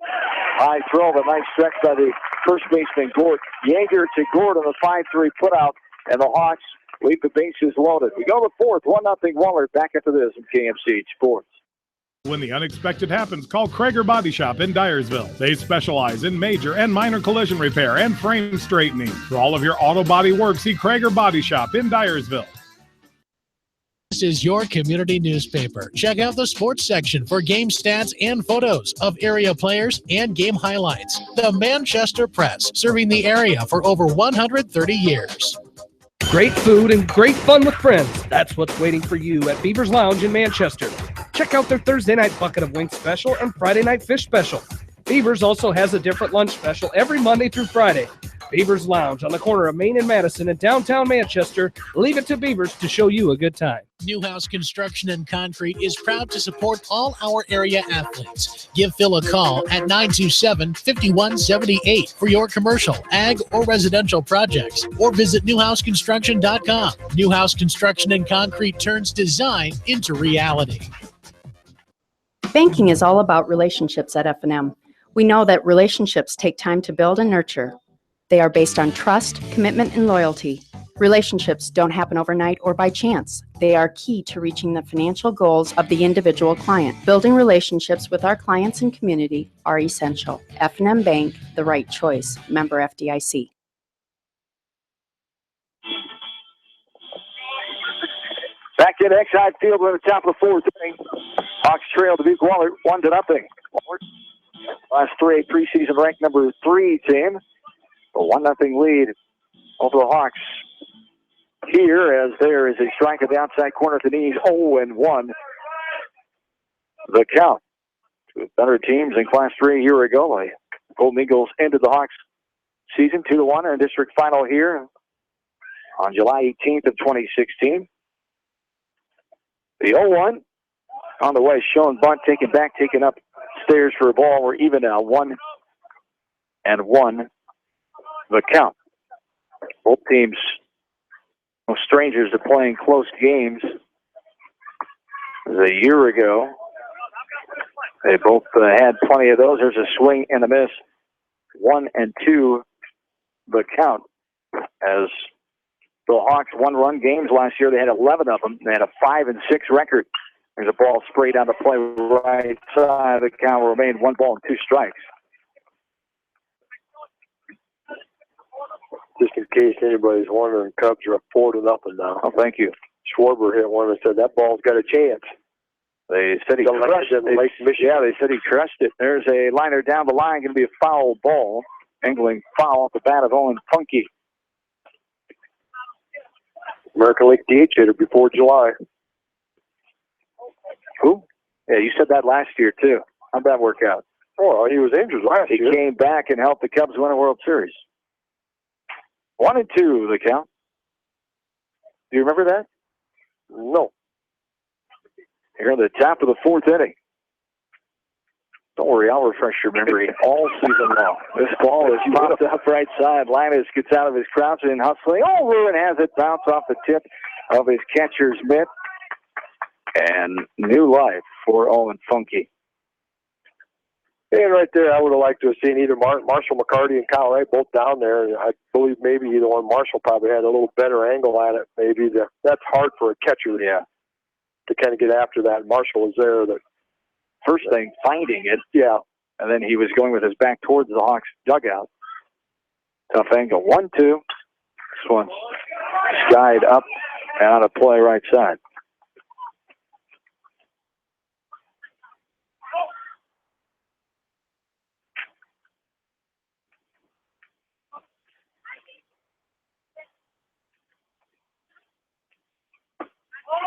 High throw, but nice stretch by the first baseman, Gord. Yeager to Gord on the 5-3 putout, and the Hawks leave the bases loaded. We go to the 4th, 1-0 Wahlert. Back after this in KMCH Sports. When the unexpected happens, call Krager Body Shop in Dyersville. They specialize in major and minor collision repair and frame straightening. For all of your auto body work, see Krager Body Shop in Dyersville. This is your community newspaper. Check out the sports section for game stats and photos of area players and game highlights. The Manchester Press, serving the area for over 130 years. Great food and great fun with friends. That's what's waiting for you at Beaver's Lounge in Manchester. Check out their Thursday night bucket of wings special and Friday night fish special. Beaver's also has a different lunch special every Monday through Friday. Beaver's Lounge on the corner of Main and Madison in downtown Manchester. Leave it to Beaver's to show you a good time. Newhouse Construction and Concrete is proud to support all our area athletes. Give Phil a call at 927-5178 for your commercial, ag, or residential projects, or visit newhouseconstruction.com. Newhouse Construction and Concrete turns design into reality. Banking is all about relationships at F&M. We know that relationships take time to build and nurture. They are based on trust, commitment, and loyalty. Relationships don't happen overnight or by chance. They are key to reaching the financial goals of the individual client. Building relationships with our clients and community are essential. F&M Bank, the right choice. Member FDIC. Back in Exide Field, we're at the top of the 4th inning. Hawks trail to beat Wahlert 1-0. Last 3 preseason ranked number 3 team. A 1-0 lead over the Hawks here as there is a strike at the outside corner at the knees, 0-1. The count. 2 better teams in Class 3 a year ago. The Golden Eagles ended the Hawks season 2-1 in a district final here on July 18th of 2016. The 0-1 on the way. Shown bunt taken back, taken up stairs for a ball. We're even now, 1-1. The count. Both teams no strangers to playing close games. A year ago, they both had plenty of those. There's a swing and a miss. 1-2 the count. As the Hawks 1-run games last year, they had 11 of them. They had a 5-6 record. There's a ball sprayed on the play right side. The count will remain 1 ball and 2 strikes. Just in case anybody's wondering, Cubs are up 4-0 now. Oh, thank you. Schwarber hit one and said that ball's got a chance. They said he crushed it. Yeah, they said he crushed it. There's a liner down the line, going to be a foul ball. Angling foul off the bat of Owen Funky. American League DH hitter before July. Who? Yeah, you said that last year, too. How'd that work out? Oh, he was injured last year. He came back and helped the Cubs win a World Series. 1-2, the count. Do you remember that? No. Here at the top of the fourth inning. Don't worry, I'll refresh your memory all season long. This ball is popped up right side. Linus gets out of his crouch and hustling. Oh, Ruin has it bounce off the tip of his catcher's mitt. And new life for Owen Funky. And right there, I would have liked to have seen either Marshall McCarty and Kyle Wright both down there. And I believe maybe either one. Marshall probably had a little better angle at it. Maybe that's hard for a catcher, to kind of get after that. Marshall was there. The first thing, finding it. Yeah. And then he was going with his back towards the Hawks dugout. Tough angle. 1-2. This one's skied up and out of play right side.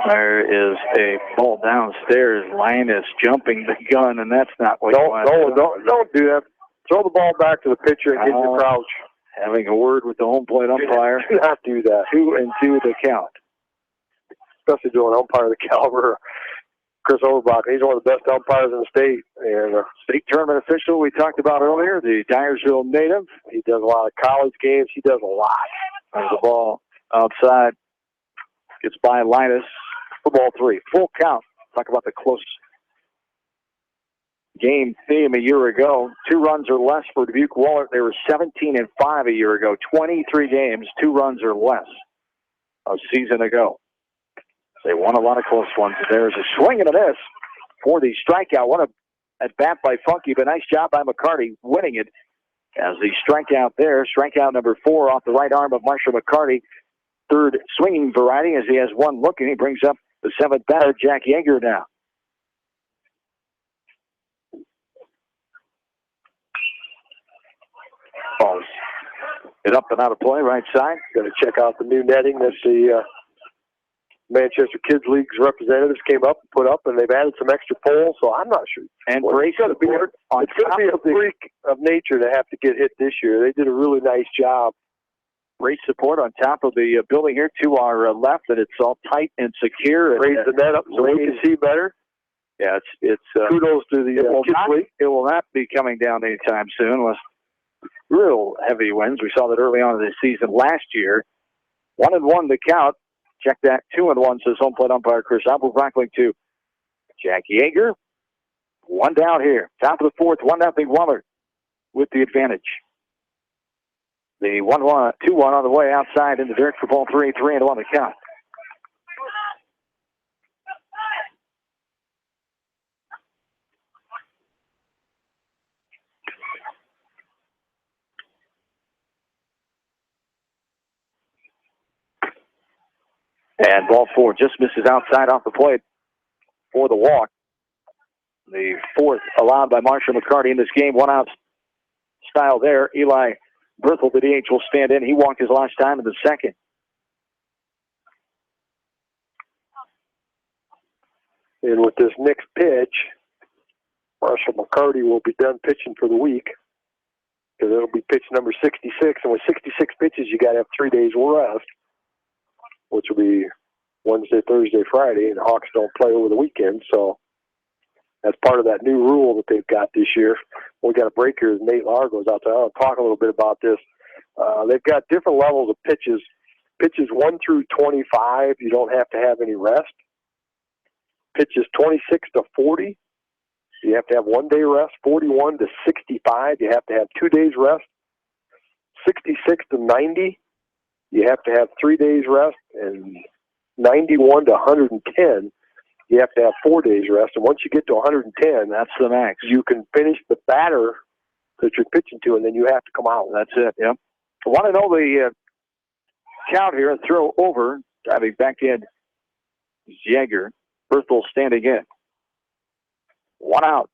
There is a ball downstairs. Linus jumping the gun, and that's not what you want. Don't do that. Throw the ball back to the pitcher and get in the crouch. Having a word with the home plate umpire. Do not do that. 2-2 the count. Especially doing umpire the caliber. Chris Overbach, he's one of the best umpires in the state. And state tournament official we talked about earlier, the Dyersville native. He does a lot of college games. He does a lot. There's the ball outside. Gets by Linus. For ball 3. Full count. Talk about the close game theme a year ago. 2 runs or less for Dubuque Wahlert. They were 17-5 a year ago. 23 games, 2 runs or less a season ago. They won a lot of close ones. There's a swing and a miss for the strikeout. What a at bat by Funky, but nice job by McCarty winning it as the strikeout there. Strikeout number 4 off the right arm of Marshall McCarty. Third swinging variety as he has one look, and he brings up the 7th batter, Jack Yeager, now. Balls it up and out of play, right side. Got to check out the new netting that the Manchester Kids League's representatives came up and put up, and they've added some extra poles, so I'm not sure. And it's going to be a freak of nature to have to get hit this year. They did a really nice job. Great support on top of the building here to our left, and it's all tight and secure. Raise the net up so we can see better. Yeah, it's kudos to the Kids League. It will not be coming down anytime soon unless real heavy winds. We saw that early on in the season last year. 1-1 the count. Check that. 2-1 says home plate umpire Chris Applebackling to Jack Yeager. 1 down here. Top of the 4th. 1-0 Wahlert with the advantage. The 1-1, 2-1 on the way outside in the dirt for ball 3, 3-1 the count. And ball 4 just misses outside off the plate for the walk. The 4th allowed by Marshall McCarty in this game. 1 out style there. Eli Berthel, the DH, will stand in. He walked his last time in the 2nd. And with this next pitch, Marshall McCarty will be done pitching for the week because it'll be pitch number 66. And with 66 pitches, you got to have 3 days rest, which will be Wednesday, Thursday, Friday, and the Hawks don't play over the weekend. So that's part of that new rule that they've got this year. We got a break here as Nate Largo's out there. I'll talk a little bit about this. They've got different levels of pitches. Pitches 1 through 25, you don't have to have any rest. Pitches 26 to 40, you have to have 1 day rest. 41 to 65, you have to have 2 days rest. 66 to 90, you have to have 3 days rest. And 91 to 110, you have to have 4 days rest. And once you get to 110, that's the max. You can finish the batter that you're pitching to, and then you have to come out. That's it, yeah. I want to know the count here and throw over. Driving back in, Yeager. Berthel standing in. 1 out.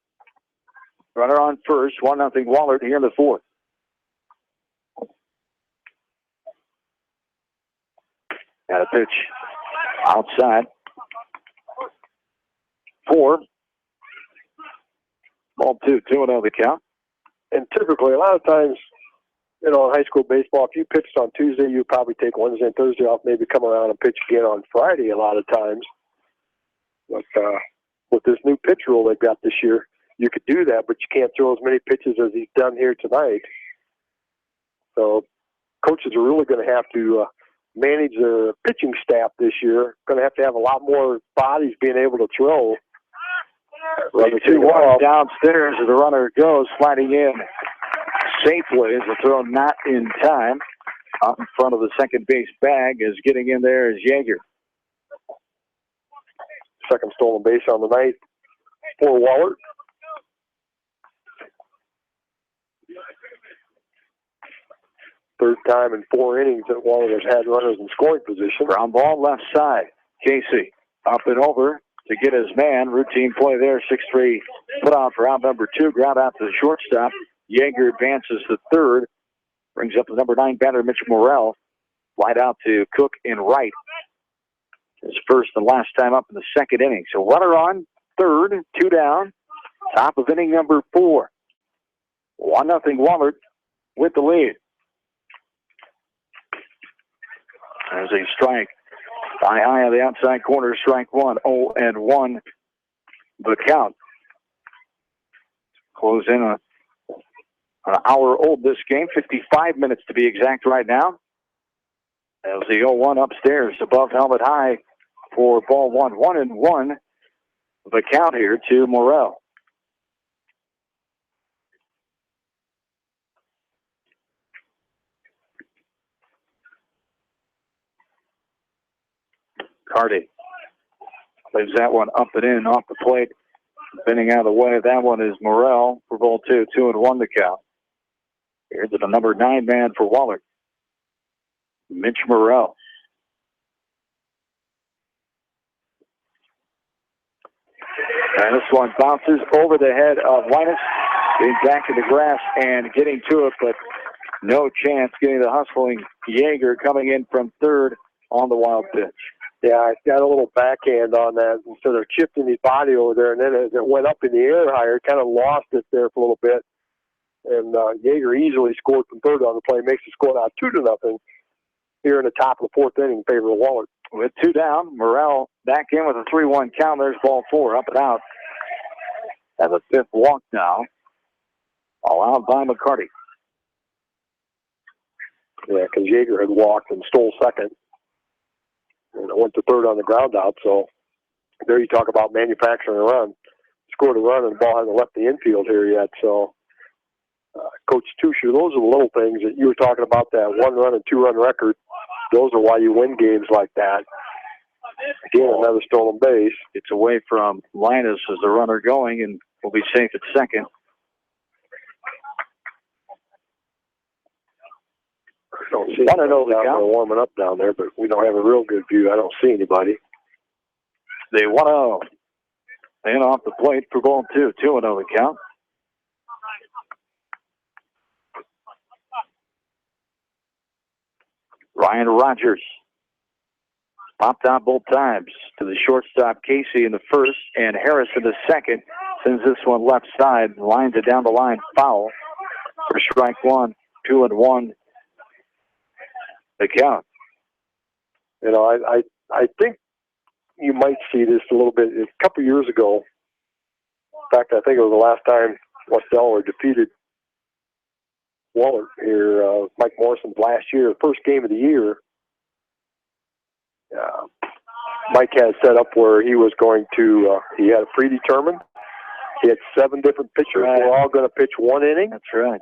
Runner on first. 1-0 Wahlert here in the 4th. Got a pitch outside. 4. Ball 2, 2-0 the count. And typically, a lot of times, in high school baseball, if you pitched on Tuesday, you probably take Wednesday and Thursday off, maybe come around and pitch again on Friday a lot of times. But with this new pitch rule they've got this year, you could do that, but you can't throw as many pitches as he's done here tonight. So coaches are really going to have to manage their pitching staff this year. Going to have a lot more bodies being able to throw. The 2-1 downstairs as the runner goes, sliding in safely as the throw not in time. Out in front of the second base bag is getting in there is Yeager. Second stolen base on the night for Wahlert. Third time in 4 innings that Wahlert has had runners in scoring position. Ground ball left side. Casey up and over to get his man. Routine play there. 6-3 put out for out number 2. Ground out to the shortstop. Yeager advances to third. Brings up the number 9 batter, Mitch Morrell. Flight out to Cook in right. His first and last time up in the second inning. So runner on third, 2 down. Top of inning number 4. 1-0 Wahlert with the lead. There's a strike. High on the outside corner, strike 1. 0-1 the count. Close in an hour old this game, 55 minutes to be exact right now. As the 0-1 upstairs above helmet high for ball 1. 1-1 the count here to Morrell. Carty leaves that one up and in off the plate. Bending out of the way, that one is Morrell for ball 2. 2-1 the count. Here's the number 9 man for Wahlert, Mitch Morrell. And this one bounces over the head of Linus, getting back in the grass and getting to it, but no chance getting the hustling Yeager coming in from third on the wild pitch. Yeah, it's got a little backhand on that. So they're shifting his body over there, and then as it went up in the air higher, kind of lost it there for a little bit. And Yeager easily scored from third on the play, makes the score now 2-0 here in the top of the 4th inning in favor of Wahlert. With 2 down, Morrell back in with a 3-1 count. There's ball 4, up and out. And the 5th walk now, allowed by McCarty. Yeah, because Yeager had walked and stole second. And it went to third on the ground out, so there you talk about manufacturing a run. Scored a run and the ball hasn't left the infield here yet, so Coach Tusher, those are the little things that you were talking about, that 1-run and 2-run record. Those are why you win games like that. Again, another stolen base. It's away from Linus as the runner going, and will be safe at second. I don't see anybody down there warming up down there, but we don't have a real good view. I don't see anybody. The 1-0. And off the plate for ball 2. 2-0 the count. Ryan Rogers popped out both times to the shortstop Casey in the first and Harris in the second. Sends this one left side, lines it down the line, foul for strike 1. 2-1 the count. You know, I think you might see this a little bit. A couple years ago, in fact, I think it was the last time West Delaware defeated Wahlert here, Mike Morrison's last year, first game of the year. Mike had set up where he was going to, he had a predetermined. He had 7 different pitchers. Right. We're all going to pitch 1 inning. That's right.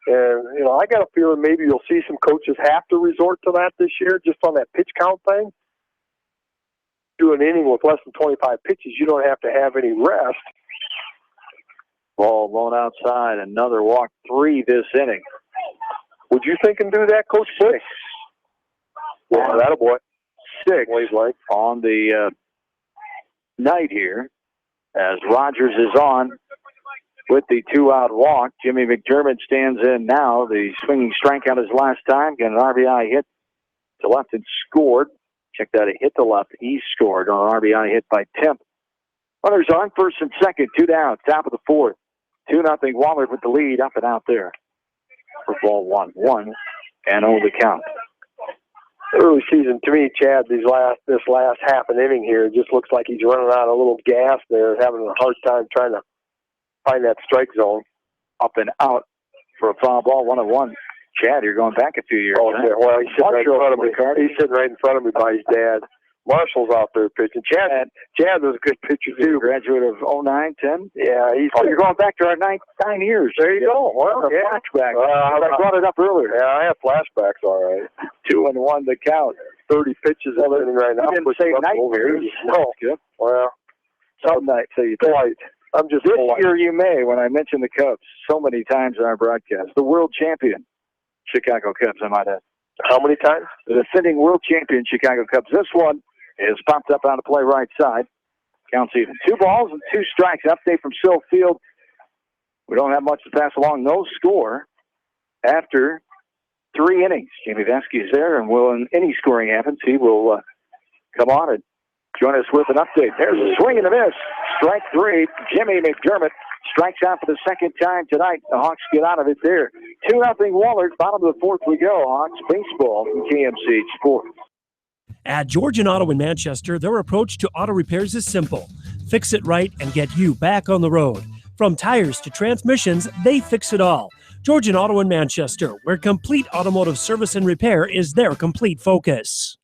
And, you know, I got a feeling maybe you'll see some coaches have to resort to that this year, just on that pitch count thing. Do an inning with less than 25 pitches, you don't have to have any rest. Ball blown outside, another walk, 3 this inning. Would you think and do that, Coach Blake? Yeah, that a boy. 6 on the night here as Rogers is on with the 2-out walk. Jimmy McDermott stands in now. The swinging strikeout his last time. Got an RBI hit to left and scored. Check that, a hit to left. He scored on an RBI hit by Tim. Runners on, first and second, 2 down, top of the fourth. 2-0 Wahlert with the lead, up and out there. For ball 1-1, and on the count. Early season, to me, Chad, this last half an inning here, it just looks like he's running out a little gas there, having a hard time trying to find that strike zone. Up and out for a foul ball, 1-1. Chad, you're going back a few years. Oh, yeah. Well, he's sitting right in front of me. He's sitting right in front of me by his dad. Marshall's out there pitching. Chad was a good pitcher, too. Graduate of 09, 10? Yeah. You're going back to our 9 years. There you go. Well, yeah. Flashback. I brought it up earlier. Yeah, I have flashbacks, all right. 2-1 the count. 30 pitches sitting right now. I didn't say nightmares. No. Well, some nights say you polite. I'm just this polite. year you may, when I mention the Cubs so many times in our broadcast, the world champion Chicago Cubs, I might add. How many times? The defending world champion Chicago Cubs. This one is popped up on the play right side. Counts even. 2 balls and 2 strikes. Update from Sill Field. We don't have much to pass along. No score after 3 innings. Jamie Vasky is there, and when any scoring happens, he will come on and join us with an update. There's a swing and a miss. Strike 3. Jimmy McDermott strikes out for the second time tonight. The Hawks get out of it there. 2-0 Wahlert. Bottom of the fourth we go. Hawks baseball from KMCH Sports. At Georgian Auto in Manchester, their approach to auto repairs is simple. Fix it right and get you back on the road. From tires to transmissions, they fix it all. Georgian Auto in Manchester, where complete automotive service and repair is their complete focus.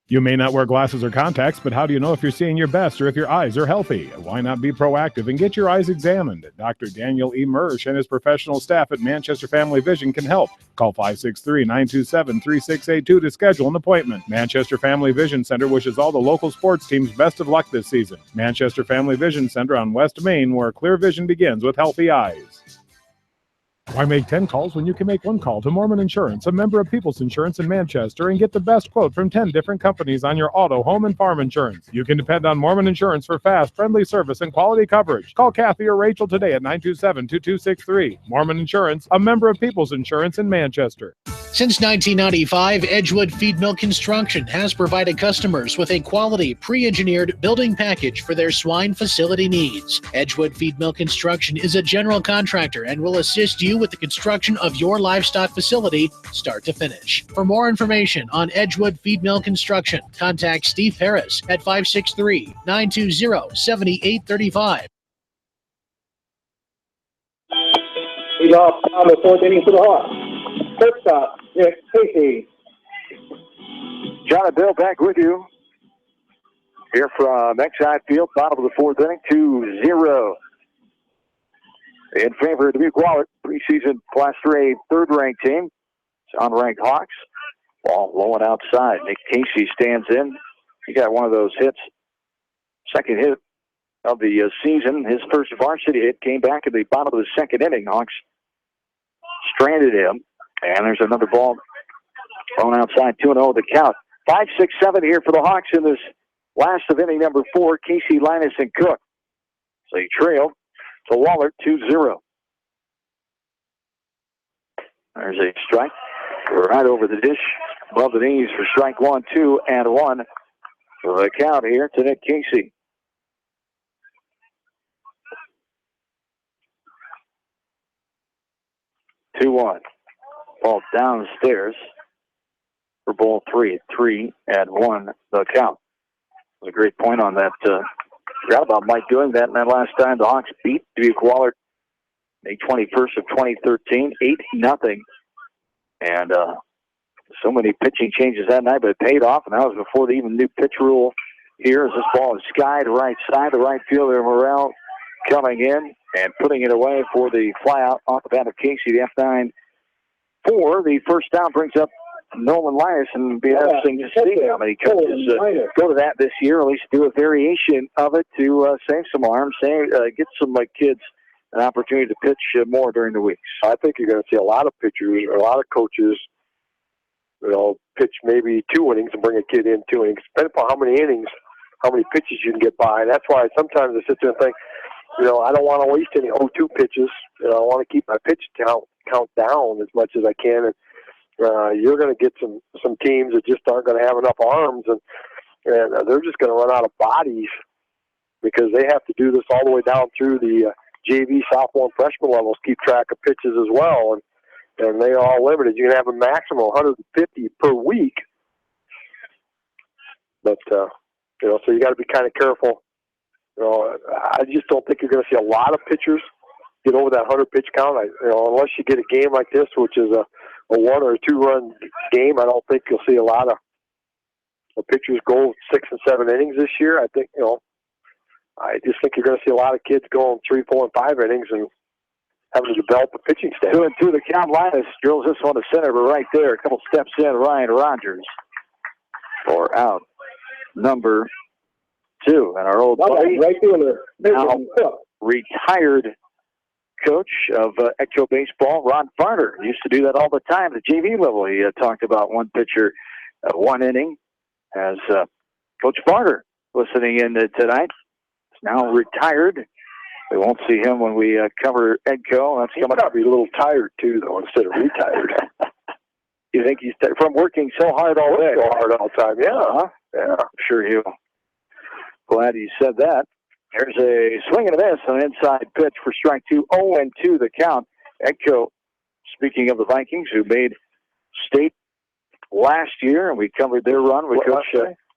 You may not wear glasses or contacts, but how do you know if you're seeing your best or if your eyes are healthy? Why not be proactive and get your eyes examined? Dr. Daniel E. Mersch and his professional staff at Manchester Family Vision can help. Call 563-927-3682 to schedule an appointment. Manchester Family Vision Center wishes all the local sports teams best of luck this season. Manchester Family Vision Center on West Main, where clear vision begins with healthy eyes. Why make 10 calls when you can make 1 call to Mormon Insurance, a member of People's Insurance in Manchester, and get the best quote from 10 different companies on your auto, home, and farm insurance? You can depend on Mormon Insurance for fast, friendly service and quality coverage. Call Kathy or Rachel today at 927-2263. Mormon Insurance, a member of People's Insurance in Manchester. Since 1995, Edgewood Feed Mill Construction has provided customers with a quality, pre-engineered building package for their swine facility needs. Edgewood Feed Mill Construction is a general contractor and will assist you with the construction of your livestock facility, start to finish. For more information on Edgewood Feed Mill Construction, contact Steve Harris at 563-920-7835. Lead off on the 4th inning for the Hawks. Shortstop, Nick Casey. John and Bill back with you here from Exide Field, bottom of the 4th inning, 2-0. In favor of Dubuque Wahlert, preseason Class 3A third-ranked team. It's unranked Hawks. Ball low and outside. Nick Casey stands in. He got one of those hits. Second hit of the season. His first varsity hit came back at the bottom of the 2nd inning. Hawks stranded him. And there's another ball thrown outside, 2-0 the count. 5-6-7 here for the Hawks in this last of inning number 4, Casey, Linus, and Cook. So he trailed to Wahlert 2-0. There's a strike right over the dish, above the knees for strike 1, 2, and 1 for the count here to Nick Casey. Two one. Ball downstairs for ball 3 at 3 and 1 the count. That was a great point on that. Forgot about Mike doing that in that last time. The Hawks beat Dubuque Wahlert May 21st of 2013, 8-0. And so many pitching changes that night, but it paid off, and that was before the even new pitch rule here as this ball is skied right side. The right fielder, Morrell, coming in and putting it away for the flyout off the bat of Casey, the F9. The first down brings up Nolan Linus, and be interesting to see how many coaches go to that this year, or at least do a variation of it to save some arms, get some kids an opportunity to pitch more during the weeks. I think you're going to see a lot of pitchers or a lot of coaches, pitch maybe 2 innings and bring a kid in 2 innings, depending upon how many innings, how many pitches you can get by. And that's why sometimes I sit there and think, I don't want to waste any 0-2 pitches. I want to keep my pitch count down as much as I can. And you're going to get some teams that just aren't going to have enough arms, and they're just going to run out of bodies because they have to do this all the way down through the JV, sophomore, and freshman levels, keep track of pitches as well, and they are all limited. You can have a maximum of 150 per week, but so you got to be kind of careful. I just don't think you're going to see a lot of pitchers get over that 100 pitch count. Unless you get a game like this, which is a 1 or 2 run game, I don't think you'll see a lot of pitchers go 6 and 7 innings this year. I think I just think you're going to see a lot of kids going 3, 4, and 5 innings and having to develop a pitching staff. 2-2 the count. Linus drills this one to center, but right there, a couple steps in, Ryan Rogers for out number 2. And our old buddy, now retired coach of Echo Baseball, Ron Farner, used to do that all the time at the JV level. He talked about one pitcher, 1 inning, as Coach Farner listening in tonight. He's now retired. We won't see him when we cover Edco. He's probably a little tired, too, though, instead of retired. You think he's from working so hard all day? So hard all the time, yeah. Yeah, I'm sure he'll. Glad you said that. There's a swing and a miss on an inside pitch for strike 2. 0-2 the count. Edco, speaking of the Vikings, who made state last year, and we covered their run with Coach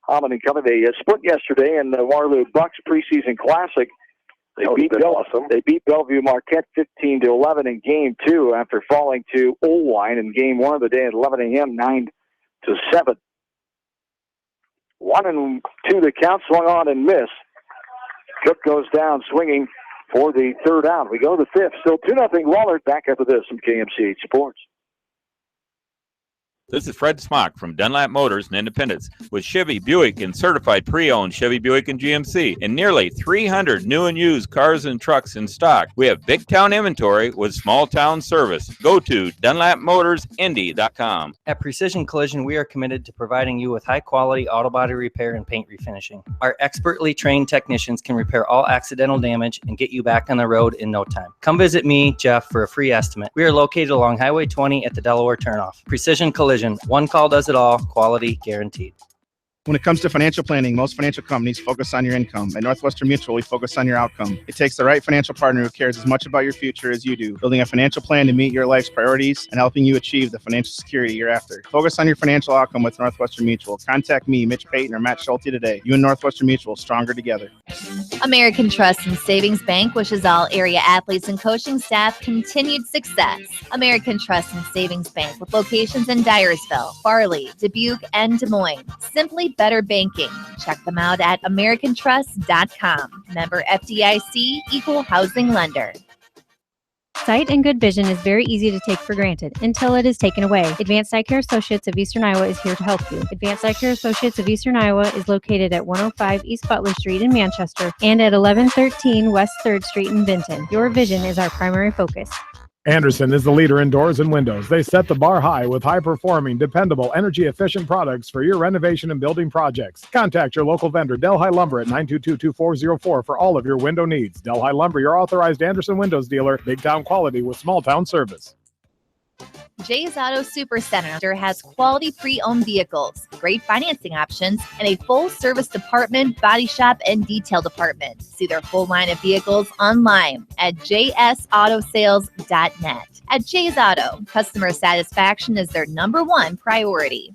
Hammond and company. They split yesterday in the Waterloo Bucks preseason classic. They beat Bellevue Marquette 15-11 in Game 2 after falling to Oldwine in Game 1 of the day at 11 a.m. 9-7. 1-2 the count, swung on and missed. Cook goes down swinging for the 3rd out. We go to the 5th. Still 2-0 Wahlert. Back after this from KMCH Sports. This is Fred Smock from Dunlap Motors in Independence with Chevy, Buick, and certified pre-owned Chevy, Buick, and GMC, and nearly 300 new and used cars and trucks in stock. We have big town inventory with small town service. Go to DunlapMotorsIndy.com. At Precision Collision, we are committed to providing you with high-quality auto body repair and paint refinishing. Our expertly trained technicians can repair all accidental damage and get you back on the road in no time. Come visit me, Jeff, for a free estimate. We are located along Highway 20 at the Delaware turnoff. Precision Collision. One call does it all. Quality guaranteed. When it comes to financial planning, most financial companies focus on your income. At Northwestern Mutual, we focus on your outcome. It takes the right financial partner who cares as much about your future as you do, building a financial plan to meet your life's priorities and helping you achieve the financial security you're after. Focus on your financial outcome with Northwestern Mutual. Contact me, Mitch Payton, or Matt Schulte today. You and Northwestern Mutual, stronger together. American Trust and Savings Bank wishes all area athletes and coaching staff continued success. American Trust and Savings Bank with locations in Dyersville, Farley, Dubuque, and Des Moines. Simply better banking. Check them out at AmericanTrust.com. Member FDIC, Equal Housing Lender. Sight and good vision is very easy to take for granted until it is taken away. Advanced Eye Care Associates of Eastern Iowa is here to help you. Advanced Eye Care Associates of Eastern Iowa is located at 105 East Butler Street in Manchester and at 1113 West 3rd Street in Vinton. Your vision is our primary focus. Anderson is the leader in doors and windows. They set the bar high with high-performing, dependable, energy-efficient products for your renovation and building projects. Contact your local vendor, Delhi Lumber, at 922-2404 for all of your window needs. Delhi Lumber, your authorized Anderson Windows dealer, big town quality with small town service. Jay's Auto Supercenter has quality pre-owned vehicles, great financing options, and a full-service department, body shop, and detail department. See their full line of vehicles online at jsautosales.net. At Jay's Auto, customer satisfaction is their #1 priority.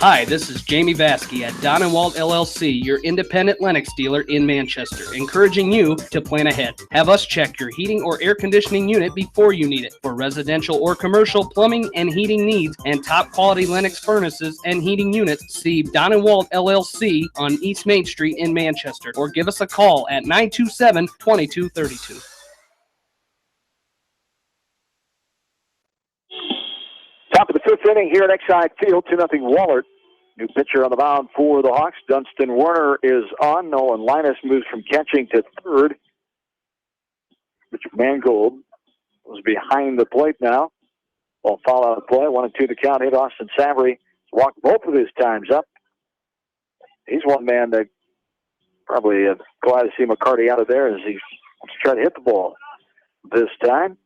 Hi, this is Jamie Vasky at Don & Walt LLC, your independent Lennox dealer in Manchester, encouraging you to plan ahead. Have us check your heating or air conditioning unit before you need it. For residential or commercial plumbing and heating needs and top quality Lennox furnaces and heating units, see Don & Walt LLC on East Main Street in Manchester, or give us a call at 927-2232. Top of the 5th inning here at Exide Field, 2-0 Wahlert. New pitcher on the mound for the Hawks. Dunstan Werner is on. Nolan Linus moves from catching to 3rd. Richard Mangold was behind the plate now. Ball foul out of play. 1-2 the count. Hit Austin Savory. Walked both of his times up. He's one man that probably glad to see McCarty out of there as he wants to try to hit the ball this time.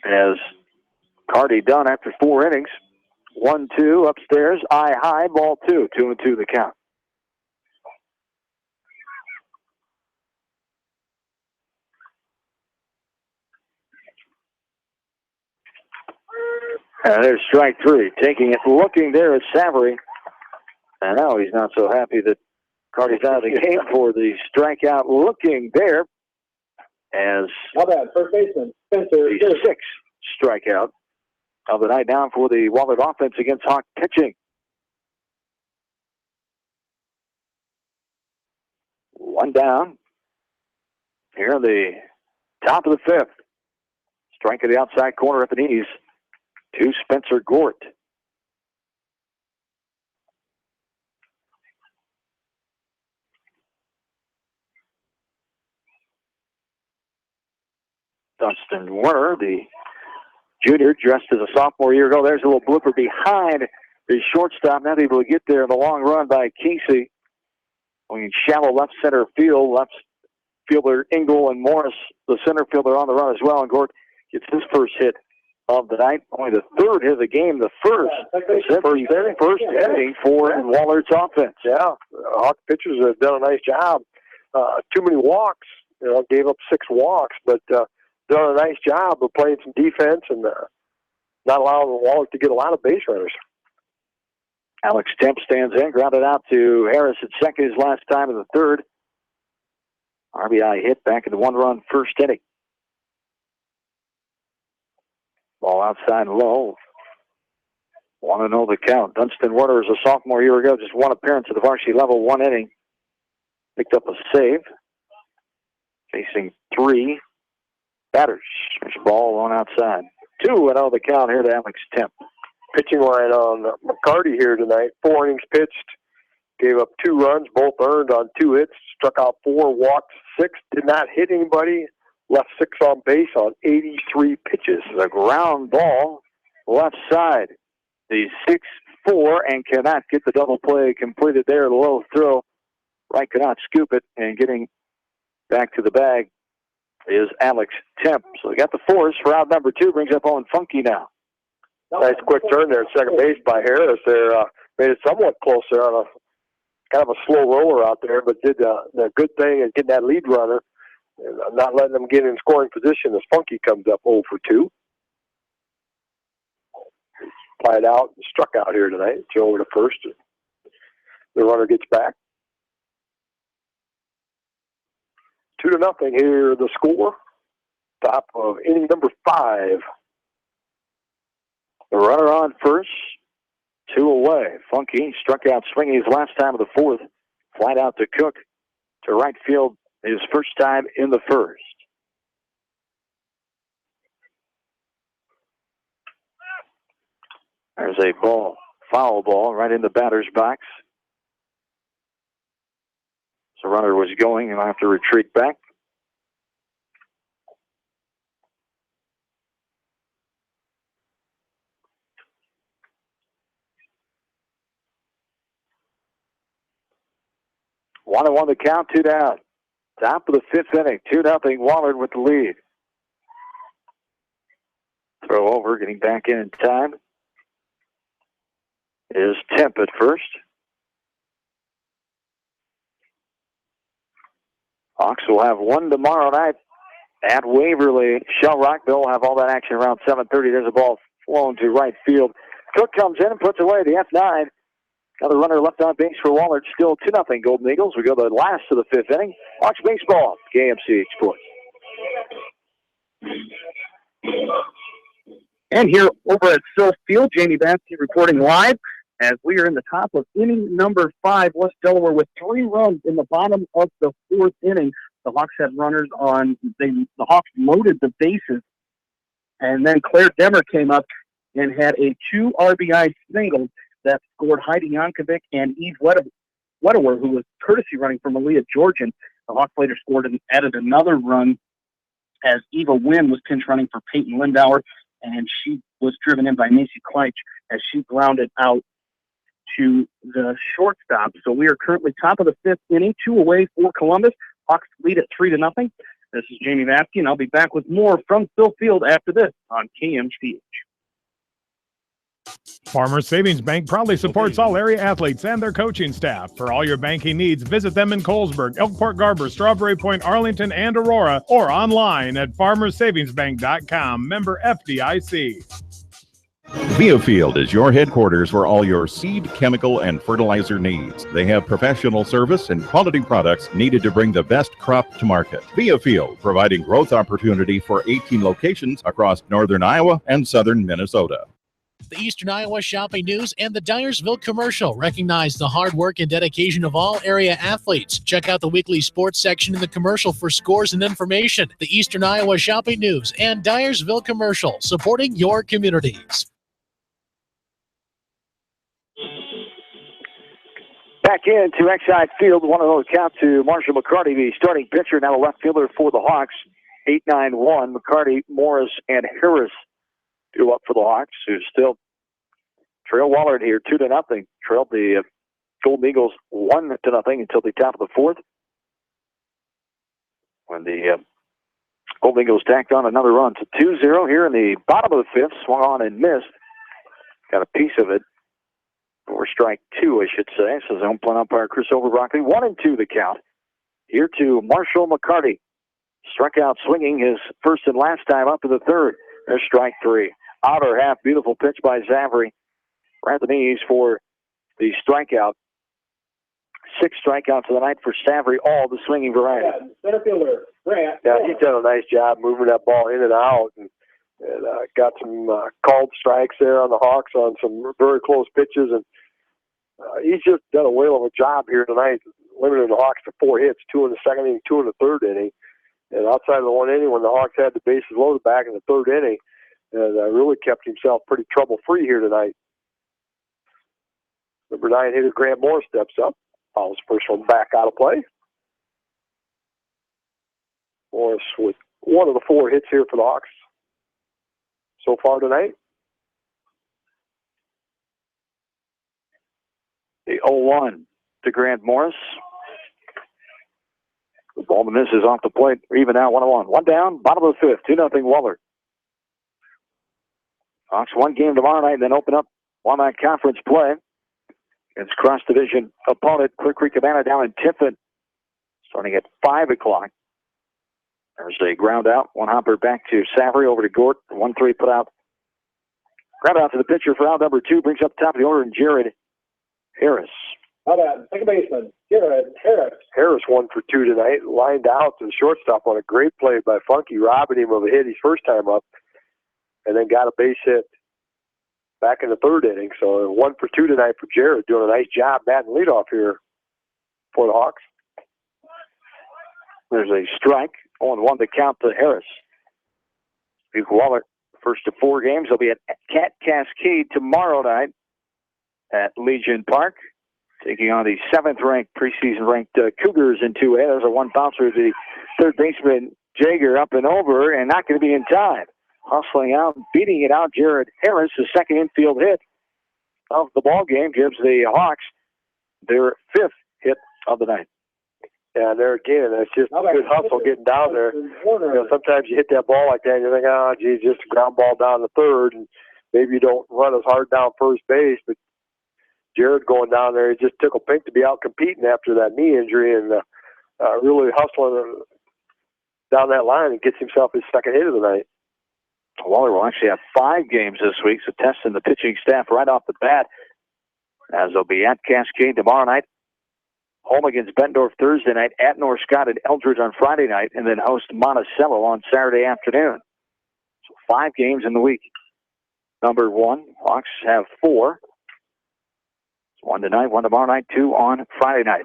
As Cardi done after 4 innings. 1-2 upstairs, eye high, ball 2. 2-2 the count. And there's strike 3. Taking it, looking there at Savory. And now he's not so happy that Cardi's out of the game for the strikeout. Looking there as how bad? First baseman Spencer. The 6th strikeout of the night down for the Wahlert offense against Hawk pitching. 1 down. Here in the top of the 5th. Strike at the outside corner at the knees to Spencer Gort. Dustin Werner, the junior, dressed as a sophomore a year ago. There's a little blooper behind the shortstop, not able to get there in the long run by Casey. Going shallow left center field, left fielder Engel and Morris, the center fielder, on the run as well. And Gort gets his first hit of the night. Only the 3rd hit of the game, the first inning for Wahlert's offense. Yeah, Hawk pitchers have done a nice job. Too many walks, gave up 6 walks, but done a nice job of playing some defense and not allowing Wahlert to get a lot of base runners. Alex Temp stands in, grounded out to Harris at second, his last time in the 3rd. RBI hit back in the 1-run first inning. Ball outside low. 1-0 the count. Dunstan Werner is a sophomore a year ago, just 1 appearance at the varsity level, 1 inning. Picked up a save. Facing 3 batters. There's a ball on outside. 2-0 the count here to Alex Temp. Pitching line on McCarty here tonight. 4 innings pitched. Gave up 2 runs, both earned on 2 hits. Struck out 4, walked 6. Did not hit anybody. Left 6 on base on 83 pitches. The ground ball, left side. The 6-4 and cannot get the double play completed there. The low throw. Right cannot scoop it, and getting back to the bag is Alex Temp. So they got the force for out number 2. Brings up Owen Funky now. Nice quick turn there at second base by Harris. There made it somewhat closer on a kind of a slow roller out there, but did the good thing is getting that lead runner and not letting them get in scoring position as Funky comes up 0 for 2. Applied out and struck out here tonight. Joe over to first. The runner gets back. 2-0 here, the score. Top of inning number 5. The runner on first, 2 away. Funky struck out swinging his last time of the 4th. Flight out to Cook to right field his first time in the 1st. There's a ball, foul ball, right in the batter's box. So runner was going and I have to retreat back. One and 1 the count, 2 down. Top of the 5th inning, 2-0. Wahlert with the lead. Throw over, getting back in time is Temp at first. Hawks will have 1 tomorrow night at Waverly. Shell Rock, they'll have all that action around 7:30. There's a ball flown to right field. Cook comes in and puts away the F9. Another runner left on base for Wahlert. Still 2-0 Golden Eagles. We go to the last of the 5th inning. Hawks baseball, KMCH Sports. And here over at Sill Field, Jamie Bansky reporting live as we are in the top of inning number 5. West Delaware with 3 runs in the bottom of the 4th inning. The Hawks had runners on. The Hawks loaded the bases. And then Claire Demmer came up and had a 2 RBI single that scored Heidi Yankovic and Eve Wedewer, who was courtesy running from Aaliyah Georgian. The Hawks later scored and added another run as Eva Wynn was pinch running for Peyton Lindauer, and she was driven in by Macy Kleitch as she grounded out to the shortstop. So we are currently top of the 5th inning, 2 away for Columbus. Hawks lead at 3-0. This is Jamie Vatsky, and I'll be back with more from Sill Field after this on KMCH. Farmers Savings Bank proudly supports all area athletes and their coaching staff. For all your banking needs, visit them in Colesburg, Elkport Garber, Strawberry Point, Arlington, and Aurora, or online at farmersavingsbank.com. Member FDIC. Viafield is your headquarters for all your seed, chemical, and fertilizer needs. They have professional service and quality products needed to bring the best crop to market. Viafield, providing growth opportunity for 18 locations across northern Iowa and southern Minnesota. The Eastern Iowa Shopping News and the Dyersville Commercial recognize the hard work and dedication of all area athletes. Check out the weekly sports section in the commercial for scores and information. The Eastern Iowa Shopping News and Dyersville Commercial, supporting your communities. Back into Exide Field, 1-0 count to Marshall McCarty, the starting pitcher, now the left fielder for the Hawks. 8-9-1, McCarty, Morris, and Harris due up for the Hawks, who still trail Wahlert here 2-0. Trailed the Golden Eagles 1-0 until the top of the fourth, when the Golden Eagles tacked on another run. So 2-0 here in the bottom of the fifth. Swung on and missed. Got a piece of it. Or strike two, I should say. So home plate umpire Chris Overbroccoli. 1-2 the count. Here to Marshall McCarty. Struck out swinging his first and last time up to the third. There's strike three. Outer half, beautiful pitch by Zavry. Right at the knees for the strikeout. 6 strikeouts of the night for Savary, all the swinging variety. Center fielder, Grant. Yeah, he's done a nice job moving that ball in and out, and got some called strikes there on the Hawks on some very close pitches, and he's just done a whale of a job here tonight, limiting the Hawks to 4 hits, 2 in the second inning, 2 in the third inning. And outside of the 1 inning, when the Hawks had the bases loaded back in the third inning, and really kept himself pretty trouble-free here tonight. Number 9 hitter Grant Moore steps up. Fouls first one back out of play. Morris with 1 of the 4 hits here for the Hawks so far tonight. The 0-1 to Grant Morris. The ball misses off the plate. Even now, 1-1. 1 down, bottom of the fifth. 2-0 Wahlert. Hawks 1 game tomorrow night, and then open up one-night conference play against cross-division opponent Clear Creek Cabana down in Tiffin, starting at 5 o'clock. There's a ground out. 1 hopper back to Savary, over to Gort. 1-3 put out. Ground out to the pitcher for out number 2. Brings up top of the order, and Jared Harris. How about second baseman, Jared Harris. Harris 1 for 2 tonight. Lined out to the shortstop on a great play by Funky, robbing him of a hit his first time up, and then got a base hit back in the third inning. So 1 for 2 tonight for Jared, doing a nice job batting leadoff here for the Hawks. There's a strike. 0-1 to count to Harris. Duke Wahlert, first of 4 games. They'll be at Cat Cascade tomorrow night at Legion Park, taking on the 7th-ranked, preseason-ranked Cougars in 2A. There's a 1 bouncer, the third baseman, Jager, up and over, and not going to be in time. Hustling out, beating it out, Jared Harris, the second infield hit of the ball game, gives the Hawks their 5th hit of the night. Yeah, and there again, it's just good hustle getting down there. Sometimes you hit that ball like that, and you think, oh, geez, just a ground ball down the third, and maybe you don't run as hard down first base, but Jared going down there, he just tickled pink to be out competing after that knee injury, and really hustling down that line, and gets himself his 2nd hit of the night. Wahlert will actually have 5 games this week, so testing the pitching staff right off the bat, as they'll be at Cascade tomorrow night, home against Bettendorf Thursday night, at North Scott and Eldridge on Friday night, and then host Monticello on Saturday afternoon. So 5 games in the week. Number 1, Hawks have 4. 1 tonight, 1 tomorrow night, 2 on Friday night.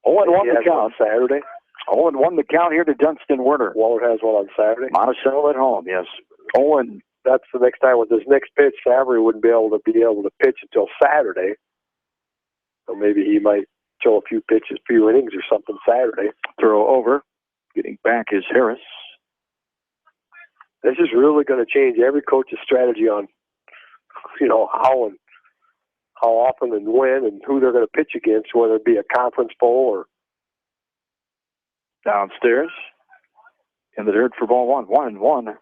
0-1 the count. Saturday. 0-1 the count here to Dunstan Werner. Wahlert has one on Saturday. Monticello at home, yes. Owen, that's the next time with this next pitch. Savary wouldn't be able to pitch until Saturday. So maybe he might show a few pitches, few innings or something Saturday. Throw over. Getting back is Harris. This is really going to change every coach's strategy on, how often and when and who they're going to pitch against, whether it be a conference bowl or downstairs in the dirt for ball 1. 1-1.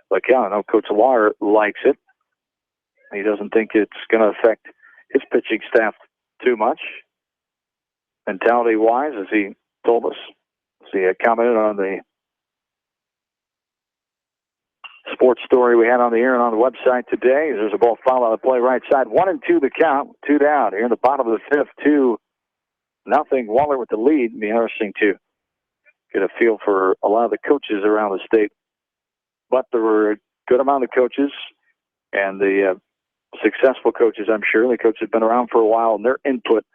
But yeah, I know Coach Wahlert likes it. He doesn't think it's going to affect his pitching staff too much, mentality-wise, as he told us. He commented on the sports story we had on the air and on the website today. There's a ball foul on the play right side. 1-2 the count, 2 down. Here in the bottom of the fifth, 2-0. Wahlert with the lead. It'd be interesting to get a feel for a lot of the coaches around the state. But there were a good amount of coaches and the successful coaches, I'm sure. The coaches have been around for a while, and their input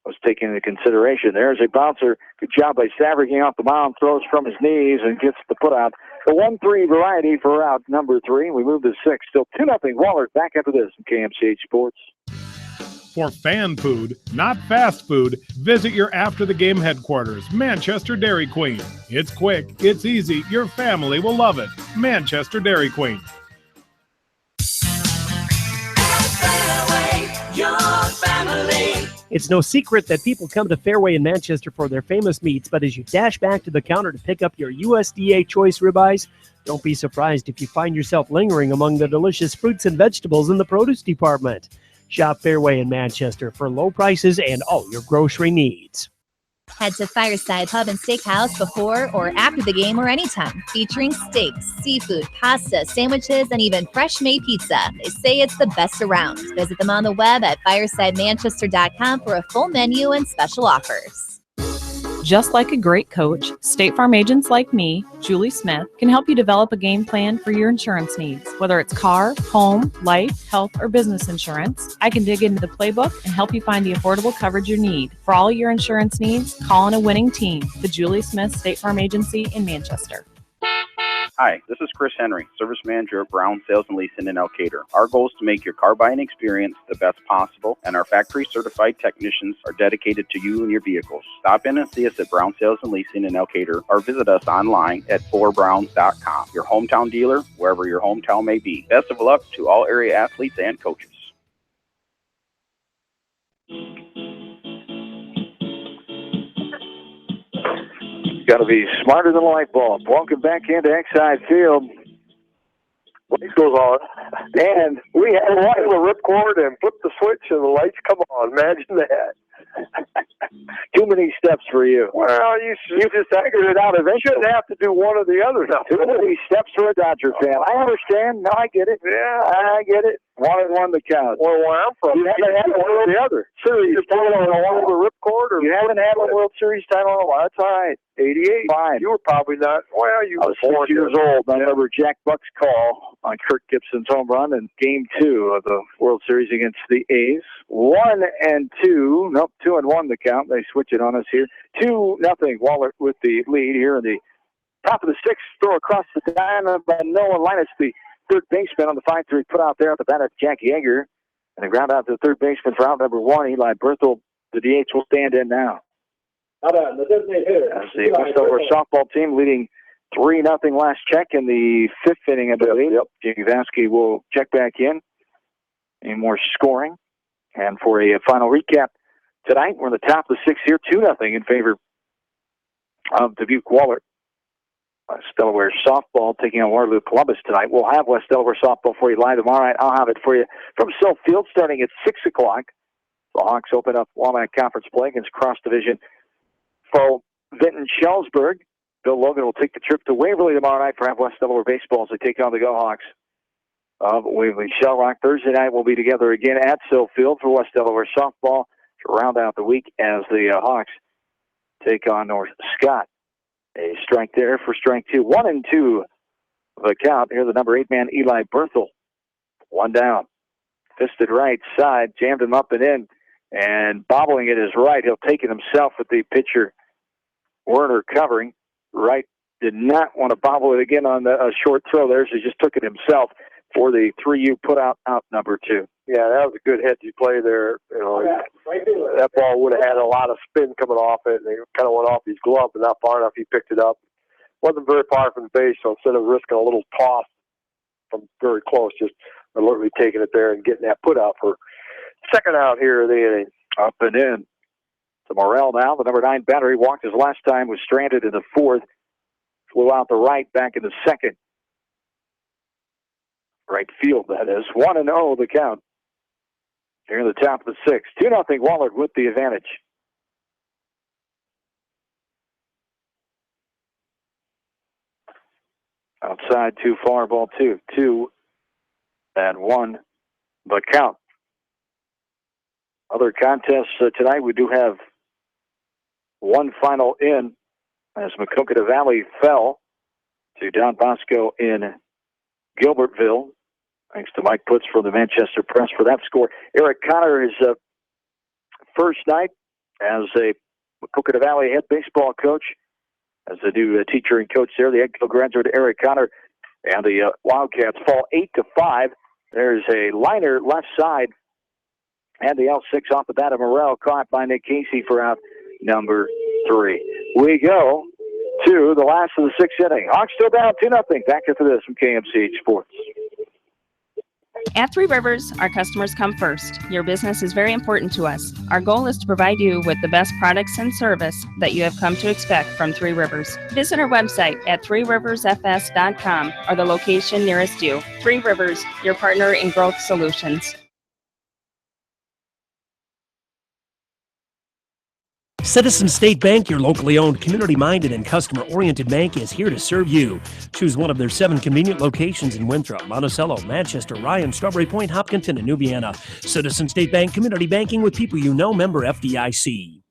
was taken into consideration. There's a bouncer. Good job by Savard getting off the mound, throws from his knees, and gets the put out. The 1-3 variety for out number 3. We move to 6. Still 2-0. Wahlert back after this in KMCH Sports. For fan food, not fast food, visit your after-the-game headquarters, Manchester Dairy Queen. It's quick, it's easy, your family will love it. Manchester Dairy Queen. Your family. It's no secret that people come to Fairway in Manchester for their famous meats, but as you dash back to the counter to pick up your USDA choice ribeyes, don't be surprised if you find yourself lingering among the delicious fruits and vegetables in the produce department. Shop Fairway in Manchester for low prices and all your grocery needs. Head to Fireside Pub and Steakhouse before or after the game or anytime, featuring steaks, seafood, pasta, sandwiches, and even fresh-made pizza. They say it's the best around. Visit them on the web at firesidemanchester.com for a full menu and special offers. Just like a great coach, State Farm agents like me, Julie Smith, can help you develop a game plan for your insurance needs. Whether it's car, home, life, health, or business insurance, I can dig into the playbook and help you find the affordable coverage you need. For all your insurance needs, call on a winning team. The Julie Smith State Farm Agency in Manchester. Hi, this is Chris Henry, Service Manager at Brown Sales and Leasing in Elkader. Our goal is to make your car buying experience the best possible, and our factory-certified technicians are dedicated to you and your vehicles. Stop in and see us at Brown Sales and Leasing in Elkader, or visit us online at 4browns.com. Your hometown dealer, wherever your hometown may be. Best of luck to all area athletes and coaches. Got to be smarter than a light bulb. Welcome back into Exide Field. Lights goes on, and we had to light the ripcord and flip the switch, and the lights come on. Imagine that. Too many steps for you. Well, you just figured it out. Eventually, you shouldn't have to do one or the other. Too many steps for a Dodger fan. I understand. No, I get it. Yeah, I get it. 1-1 the count. Well, where I'm from, you haven't had one or the other. Series title on one of the ripcord, or you haven't had a World Series title in a while. That's all right. 88. Fine. You were probably not. Well, you I was 6 years old. I remember Jack Buck's call on Kirk Gibson's home run in Game 2 of the World Series against the A's. 1-2. Nope, 2-1 the count. They switch it on us here. 2-0. Wahlert with the lead here in the top of the sixth. Throw across the diamond by Nolan Linus, the third baseman on the 5-3 put out there at the bat of Jack Yeager. And the ground out to the third baseman for out number 1, Eli Berthel. The DH will stand in now. The designated hitter. As the Westover softball team leading 3-0 last check in the fifth inning, I believe. Jamie Vasky will check back in. Any more scoring? And for a final recap tonight, we're in the top of the sixth here, 2-0 in favor of Dubuque Wahlert. West Delaware softball taking on Waterloo Columbus tonight. We'll have West Delaware softball for you live tomorrow night. I'll have it for you from Self Field starting at 6 o'clock. The Hawks open up Walnut Conference play against Cross Division foe Vinton Schellsburg. Bill Logan will take the trip to Waverly tomorrow night for West Delaware baseball as they take on the Go Hawks of Waverly Shell Rock. Thursday night we'll be together again at Self Field for West Delaware softball to round out the week as the Hawks take on North Scott. A strike there for strike 2. 1-2 the count. Here's the number 8 man, Eli Berthel. One down. Fisted right side. Jammed him up and in. And bobbling it is right. He'll take it himself with the pitcher, Werner, covering. Right did not want to bobble it again on a short throw there, so he just took it himself for the 3U put out number 2. Yeah, that was a good head you play there. You know, that ball would have had a lot of spin coming off it, and it kind of went off his glove, but not far enough. He picked it up. Wasn't very far from the base, so instead of risking a little toss from very close, just alertly taking it there and getting that put out for second out here in the inning. Up and in. To Morrell now, the number 9 batter. He walked his last time, was stranded in the 4th. Flew out the right back in the 2nd. Right field, that is. 1-0 the count. Here in the top of the sixth. 2-0 Wahlert with the advantage. Outside, too far, ball 2. 2-1 the count. Other contests tonight, we do have one final in as Maquoketa Valley fell to Don Bosco in Gilbertville. Thanks to Mike Putz from the Manchester Press for that score. Eric Connor is first night as a Maquoketa Valley head baseball coach, as the new teacher and coach there. The Edgehill graduate Eric Connor and the Wildcats fall 8-5. There's a liner left side, and the L6 off the bat of Morrell, caught by Nick Casey for out number 3. We go to the last of the sixth inning. Hawks still down 2-0. Back after this from KMCH Sports. At Three Rivers, our customers come first. Your business is very important to us. Our goal is to provide you with the best products and service that you have come to expect from Three Rivers. Visit our website at threeriversfs.com or the location nearest you. Three Rivers, your partner in growth solutions. Citizen State Bank, your locally owned, community-minded, and customer-oriented bank, is here to serve you. Choose one of their 7 convenient locations in Winthrop, Monticello, Manchester, Ryan, Strawberry Point, Hopkinton, and New Vienna. Citizen State Bank, community banking with people you know, member FDIC.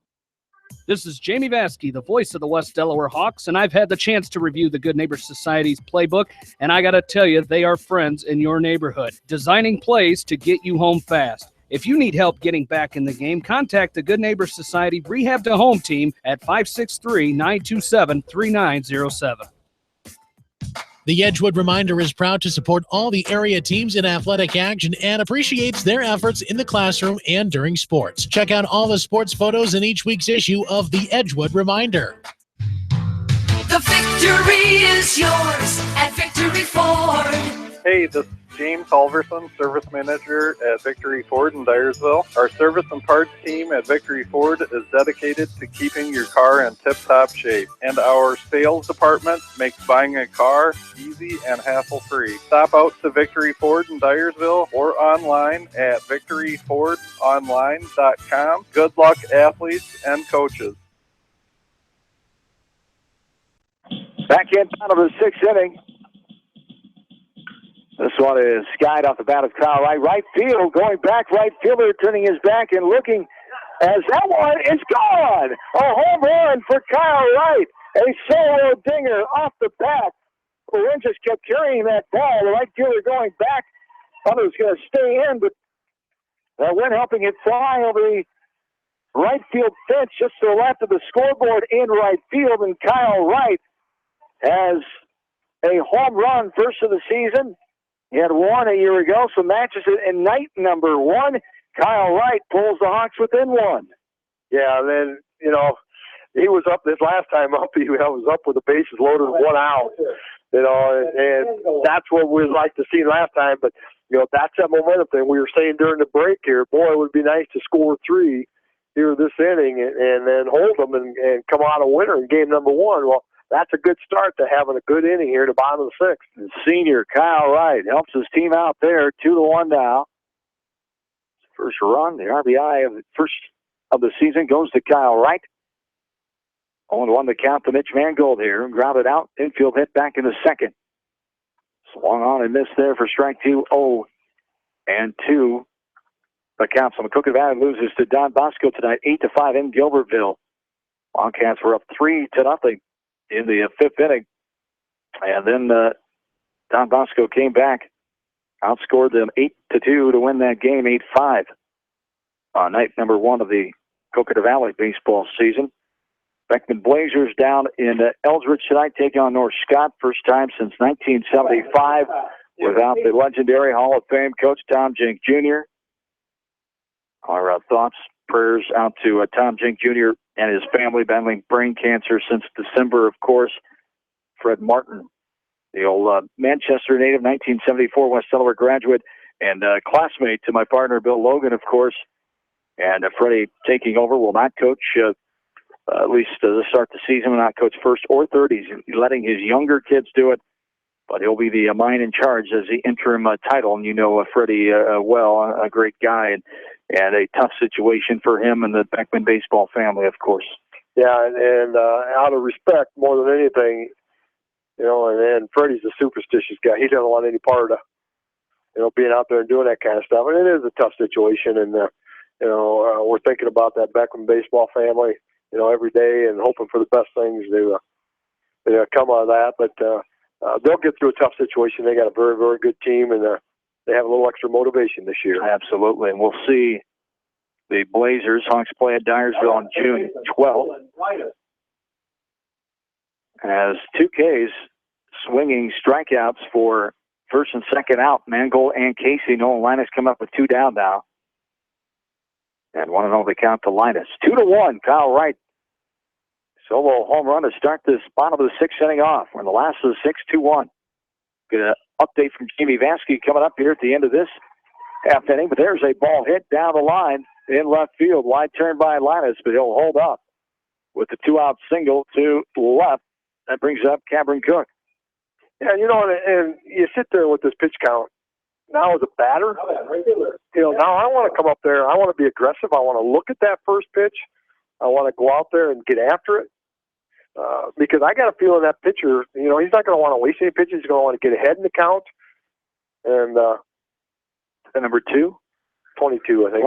This is Jamie Vaskey, the voice of the West Delaware Hawks, and I've had the chance to review the Good Neighbor Society's playbook, and I got to tell you, they are friends in your neighborhood, designing plays to get you home fast. If you need help getting back in the game, contact the Good Neighbor Society Rehab to Home team at 563-927-3907. The Edgewood Reminder is proud to support all the area teams in athletic action and appreciates their efforts in the classroom and during sports. Check out all the sports photos in each week's issue of the Edgewood Reminder. The victory is yours at Victory Ford. Hey, this is James Halverson, Service Manager at Victory Ford in Dyersville. Our service and parts team at Victory Ford is dedicated to keeping your car in tip-top shape. And our sales department makes buying a car easy and hassle-free. Stop out to Victory Ford in Dyersville or online at victoryfordonline.com. Good luck, athletes and coaches. Back in out of the sixth inning. This one is skied off the bat of Kyle Wright. Right field, going back, right fielder turning his back and looking as that one is gone. A home run for Kyle Wright. A solo dinger off the bat. Lynn just kept carrying that ball. The right fielder going back. Thought it was going to stay in, but Wynn helping it fly over the right field fence just to the left of the scoreboard in right field. And Kyle Wright has a home run, first of the season. He had one a year ago, so matches it in night number 1. Kyle Wright pulls the Hawks within 1. Yeah, and then, he was up this last time up. He was up with the bases loaded, 1 out. And that's what we'd like to see last time. But, that's that momentum thing. We were saying during the break here, boy, it would be nice to score 3 here this inning and then hold them and come out a winner in game number 1. Well, that's a good start to having a good inning here at the bottom of the sixth. And senior Kyle Wright helps his team out there, 2-1 now. First run, the RBI of the first of the season goes to Kyle Wright. 0-1 the count to Mitch Mangold here. Grounded out, infield hit back in the second. Swung on and missed there for strike 2, 0-2. The count. So Maquoketa Valley loses to Don Bosco tonight, 8-5 in Gilbertville. Wildcats were up 3-0. In the fifth inning. And then Don Bosco came back, outscored them 8-2 to win that game, 8-5. Night number 1 of the Maquoketa Valley baseball season. Beckman Blazers down in Eldridge tonight, taking on North Scott. First time since 1975 without the legendary Hall of Fame coach Tom Jink Jr. Our thoughts, prayers out to Tom Jink Jr. and his family, battling brain cancer since December, of course. Fred Martin, the old Manchester native, 1974 West Delaware graduate and classmate to my partner, Bill Logan, of course. And Freddie taking over, will not coach, at least to start the season, will not coach first or third. He's letting his younger kids do it. But he'll be the mind in charge as the interim title. And you know Freddie well, a great guy, and a tough situation for him and the Beckman baseball family, of course. Yeah, and out of respect more than anything, you know, and Freddie's a superstitious guy. He doesn't want any part of, you know, being out there and doing that kind of stuff. And it is a tough situation, and you know, we're thinking about that Beckman baseball family, you know, every day, and hoping for the best things to come out of that. But they'll get through a tough situation. They got a very, very good team, and they have a little extra motivation this year. Absolutely, and we'll see the Blazers. Hawks play at Dyersville on June 12th. As 2Ks swinging strikeouts for first and second out. Mangold and Casey. Nolan Linus come up with 2 down now. And 1-0 the count to Linus. 2-1, Kyle Wright. Solo home run to start this bottom of the 6th inning off. We're in the last of the 6th, 2-1. Get an update from Jamie Vasky coming up here at the end of this half inning. But there's a ball hit down the line in left field. Wide turn by Linus, but he'll hold up with the 2-out single to left. That brings up Cameron Cook. Yeah, you know, and you sit there with this pitch count. Now as a batter, you know, now I want to come up there. I want to be aggressive. I want to look at that first pitch. I want to go out there and get after it. Because I got a feeling that pitcher, you know, he's not going to want to waste any pitches. He's going to want to get ahead in the count. And number 2? 22, I think.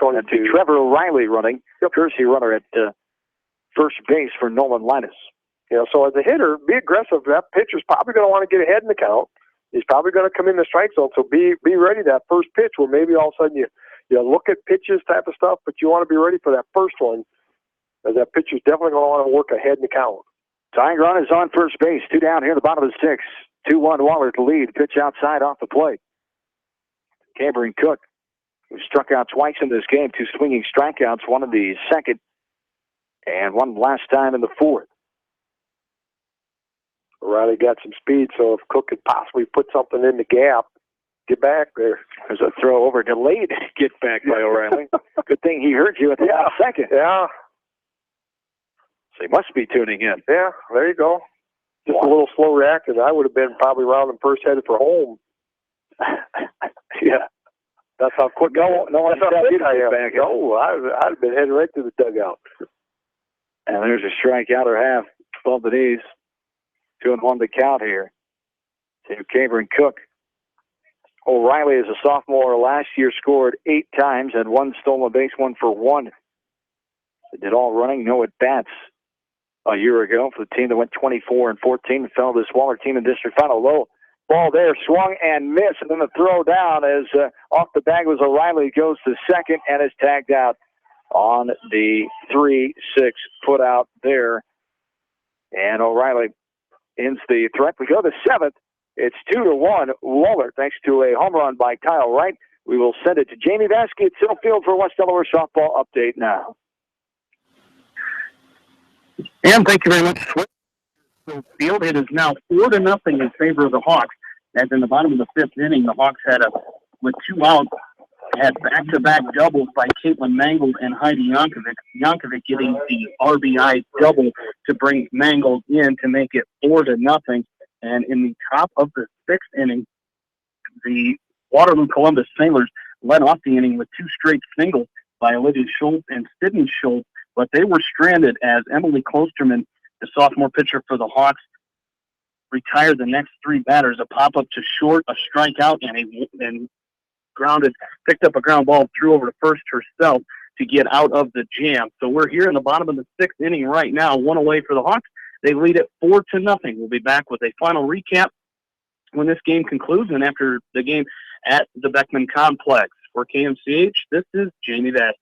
22. Trevor O'Reilly running. Courtesy runner at first base for Nolan Linus. You know, so as a hitter, be aggressive. That pitcher's probably going to want to get ahead in the count. He's probably going to come in the strike zone. So be ready that first pitch where maybe all of a sudden you look at pitches type of stuff, but you want to be ready for that first one, as that pitcher's definitely going to want to work ahead in the count. Tying run is on first base. 2 down here at the bottom of the 6th. 2-1 Wahlert to lead. Pitch outside off the plate. Cameron Cook, who struck out twice in this game, 2 swinging strikeouts, one in the second and one last time in the 4th. O'Reilly got some speed, so if Cook could possibly put something in the gap, get back there. There's a throw over, delayed get back by O'Reilly. Good thing he heard you at the last second. Yeah. So he must be tuning in. Yeah, there you go. Just a little slow reacting. I would have been probably rounding first, headed for home. Yeah. That's how quick no one I am. Back no, I'd have been heading right to the dugout. And there's a strikeout or half above the knees. 2-1 the count here to Cameron Cook. O'Reilly, as a sophomore last year, scored 8 times and 1 stolen base, 1 for 1. They did all running, no at-bats a year ago for the team that went 24-14 and fell to this Wahlert team in district final. Low ball there, swung and missed, and then the throw down as off the bag was O'Reilly, goes to second and is tagged out on the 3-6 put out there. And O'Reilly ends the threat. We go to 7th. It's 2-1 Wahlert, thanks to a home run by Kyle Wright. We will send it to Jamie Vasky at Sill Field for West Delaware softball update now. And thank you very much. Field. It is now 4-0 in favor of the Hawks. As in the bottom of the 5th inning, the Hawks with 2 outs, had back-to-back doubles by Caitlin Mangold and Heidi Yankovic. Yankovic getting the RBI double to bring Mangold in to make it 4-0. And in the top of the 6th inning, the Waterloo Columbus Sailors led off the inning with 2 straight singles by Olivia Schultz and Sydney Schultz, but they were stranded as Emily Klosterman, the sophomore pitcher for the Hawks, retired the next 3 batters. A pop-up to short, a strikeout, and picked up a ground ball, threw over to first herself to get out of the jam. So we're here in the bottom of the 6th inning right now, 1 away for the Hawks. They lead it 4-0. We'll be back with a final recap when this game concludes and after the game at the Beckman Complex. For KMCH, this is Jamie Vass.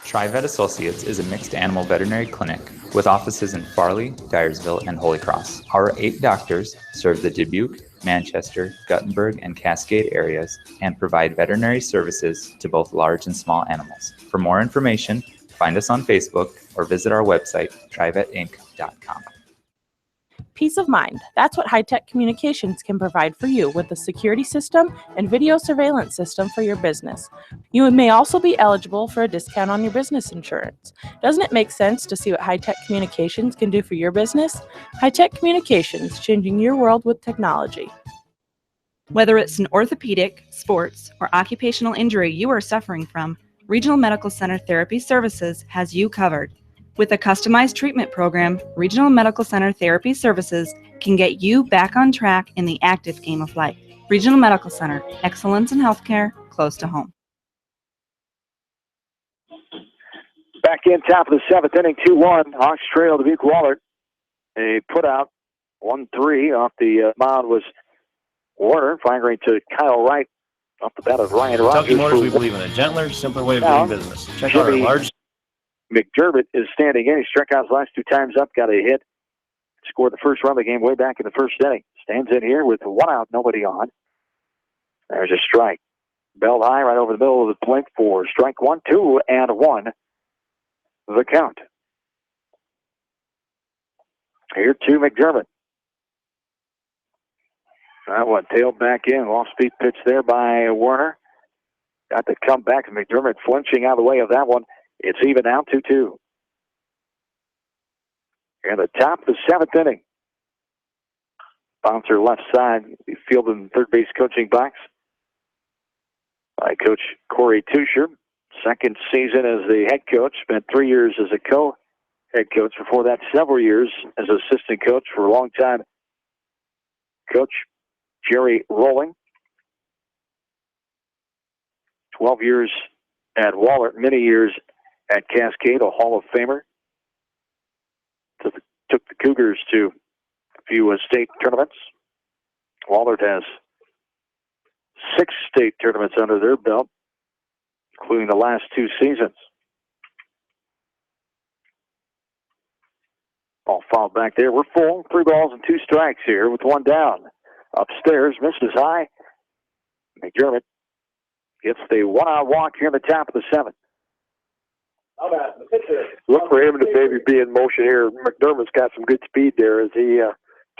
TriVet Associates is a mixed animal veterinary clinic with offices in Farley, Dyersville, and Holy Cross. Our 8 doctors serve the Dubuque, Manchester, Guttenberg, and Cascade areas and provide veterinary services to both large and small animals. For more information, find us on Facebook or visit our website, trivetinc.com. Peace of mind. That's what high-tech communications can provide for you with a security system and video surveillance system for your business. You may also be eligible for a discount on your business insurance. Doesn't it make sense to see what high-tech communications can do for your business? High-tech communications, changing your world with technology. Whether it's an orthopedic, sports, or occupational injury you are suffering from, Regional Medical Center Therapy Services has you covered. With a customized treatment program, Regional Medical Center Therapy Services can get you back on track in the active game of life. Regional Medical Center, excellence in healthcare, close to home. Back in, top of the 7th inning, 2-1. Hawks trail Dubuque Wahlert. A put out 1-3 off the mound was Warner, firing to Kyle Wright off the bat of Ryan Rogers. Kentucky Motors, we believe in a gentler, simpler way of doing business. Check out our large. McDermott is standing in. He struck out his last 2 times up, got a hit, scored the first run of the game way back in the first inning. Stands in here with 1 out, nobody on. There's a strike. Belled high right over the middle of the plate for strike 1, 2, and 1. The count. Here to McDermott. That one tailed back in. Off-speed pitch there by Warner. Got the comeback. McDermott flinching out of the way of that one. It's even now 2-2. In the top of the 7th inning. Bouncer left side. Fielded in third base coaching box by Coach Corey Tusher. Second season as the head coach. Spent 3 years as a co-head coach. Before that, several years as assistant coach for a long time. Coach Jerry Rowling. 12 years at Wahlert, many years at Cascade, a Hall of Famer. Took the Cougars to a few state tournaments. Wahlert has 6 state tournaments under their belt, including the last 2 seasons. Ball fouled back there. We're full. 3 balls and 2 strikes here with 1 down. Upstairs, misses high. McDermott gets the 1-out walk here in the top of the 7th. Look for him to maybe be in motion here. McDermott's got some good speed there as he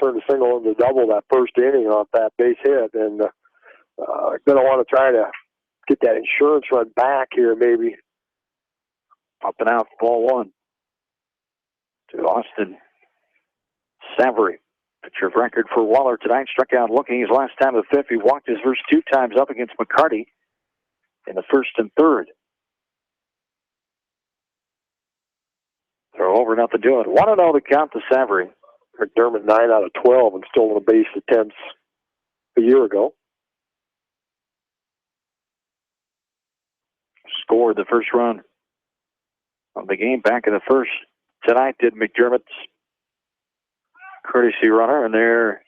turned a single into double that first inning off that base hit. And going to want to try to get that insurance run back here maybe. Up and out, ball 1 to Austin Savory. Pitcher of record for Wahlert tonight. Struck out looking his last time of the 5th. He walked his first 2 times up against McCarty in the 1st and 3rd. Throw over, nothing doing. 1-0 to count to Savory. McDermott 9 out of 12 and stolen a base attempts a year ago. Scored the first run of the game back in the 1st. Tonight did McDermott's courtesy runner, and there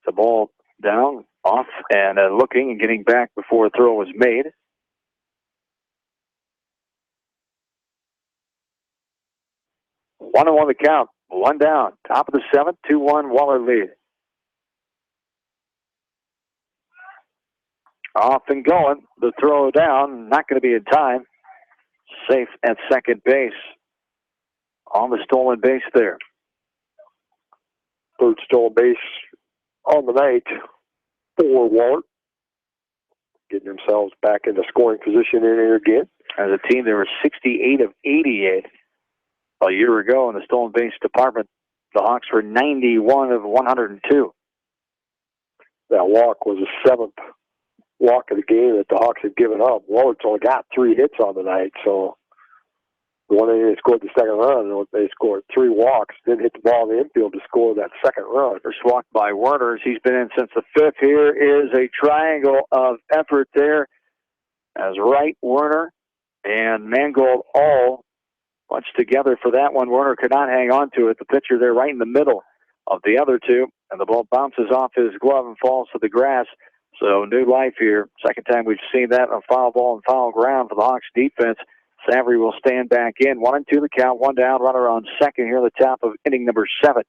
the ball down, off, and looking and getting back before a throw was made. One and 1 the count. 1 down. Top of the 7th, 2-1 Wahlert lead. Off and going. The throw down, not going to be in time. Safe at second base. On the stolen base there. 3rd stolen base on the night for Wahlert. Getting themselves back into scoring position in here again. As a team, they were 68 of 88 a year ago in the stolen base department. The Hawks were 91 of 102. That walk was the 7th walk of the game that the Hawks had given up. Wallert's only got 3 hits on the night, so the one they scored the second run, they scored 3 walks, then hit the ball in the infield to score that second run. First walk by Werner. He's been in since the 5th. Here is a triangle of effort there as Wright, Werner, and Mangold all bunched together for that one. Werner could not hang on to it. The pitcher there right in the middle of the other 2, and the ball bounces off his glove and falls to the grass. So new life here. Second time we've seen that on foul ball and foul ground for the Hawks defense. Savory will stand back in. 1-2 the count. 1 down. Runner on second here at the top of inning number 7.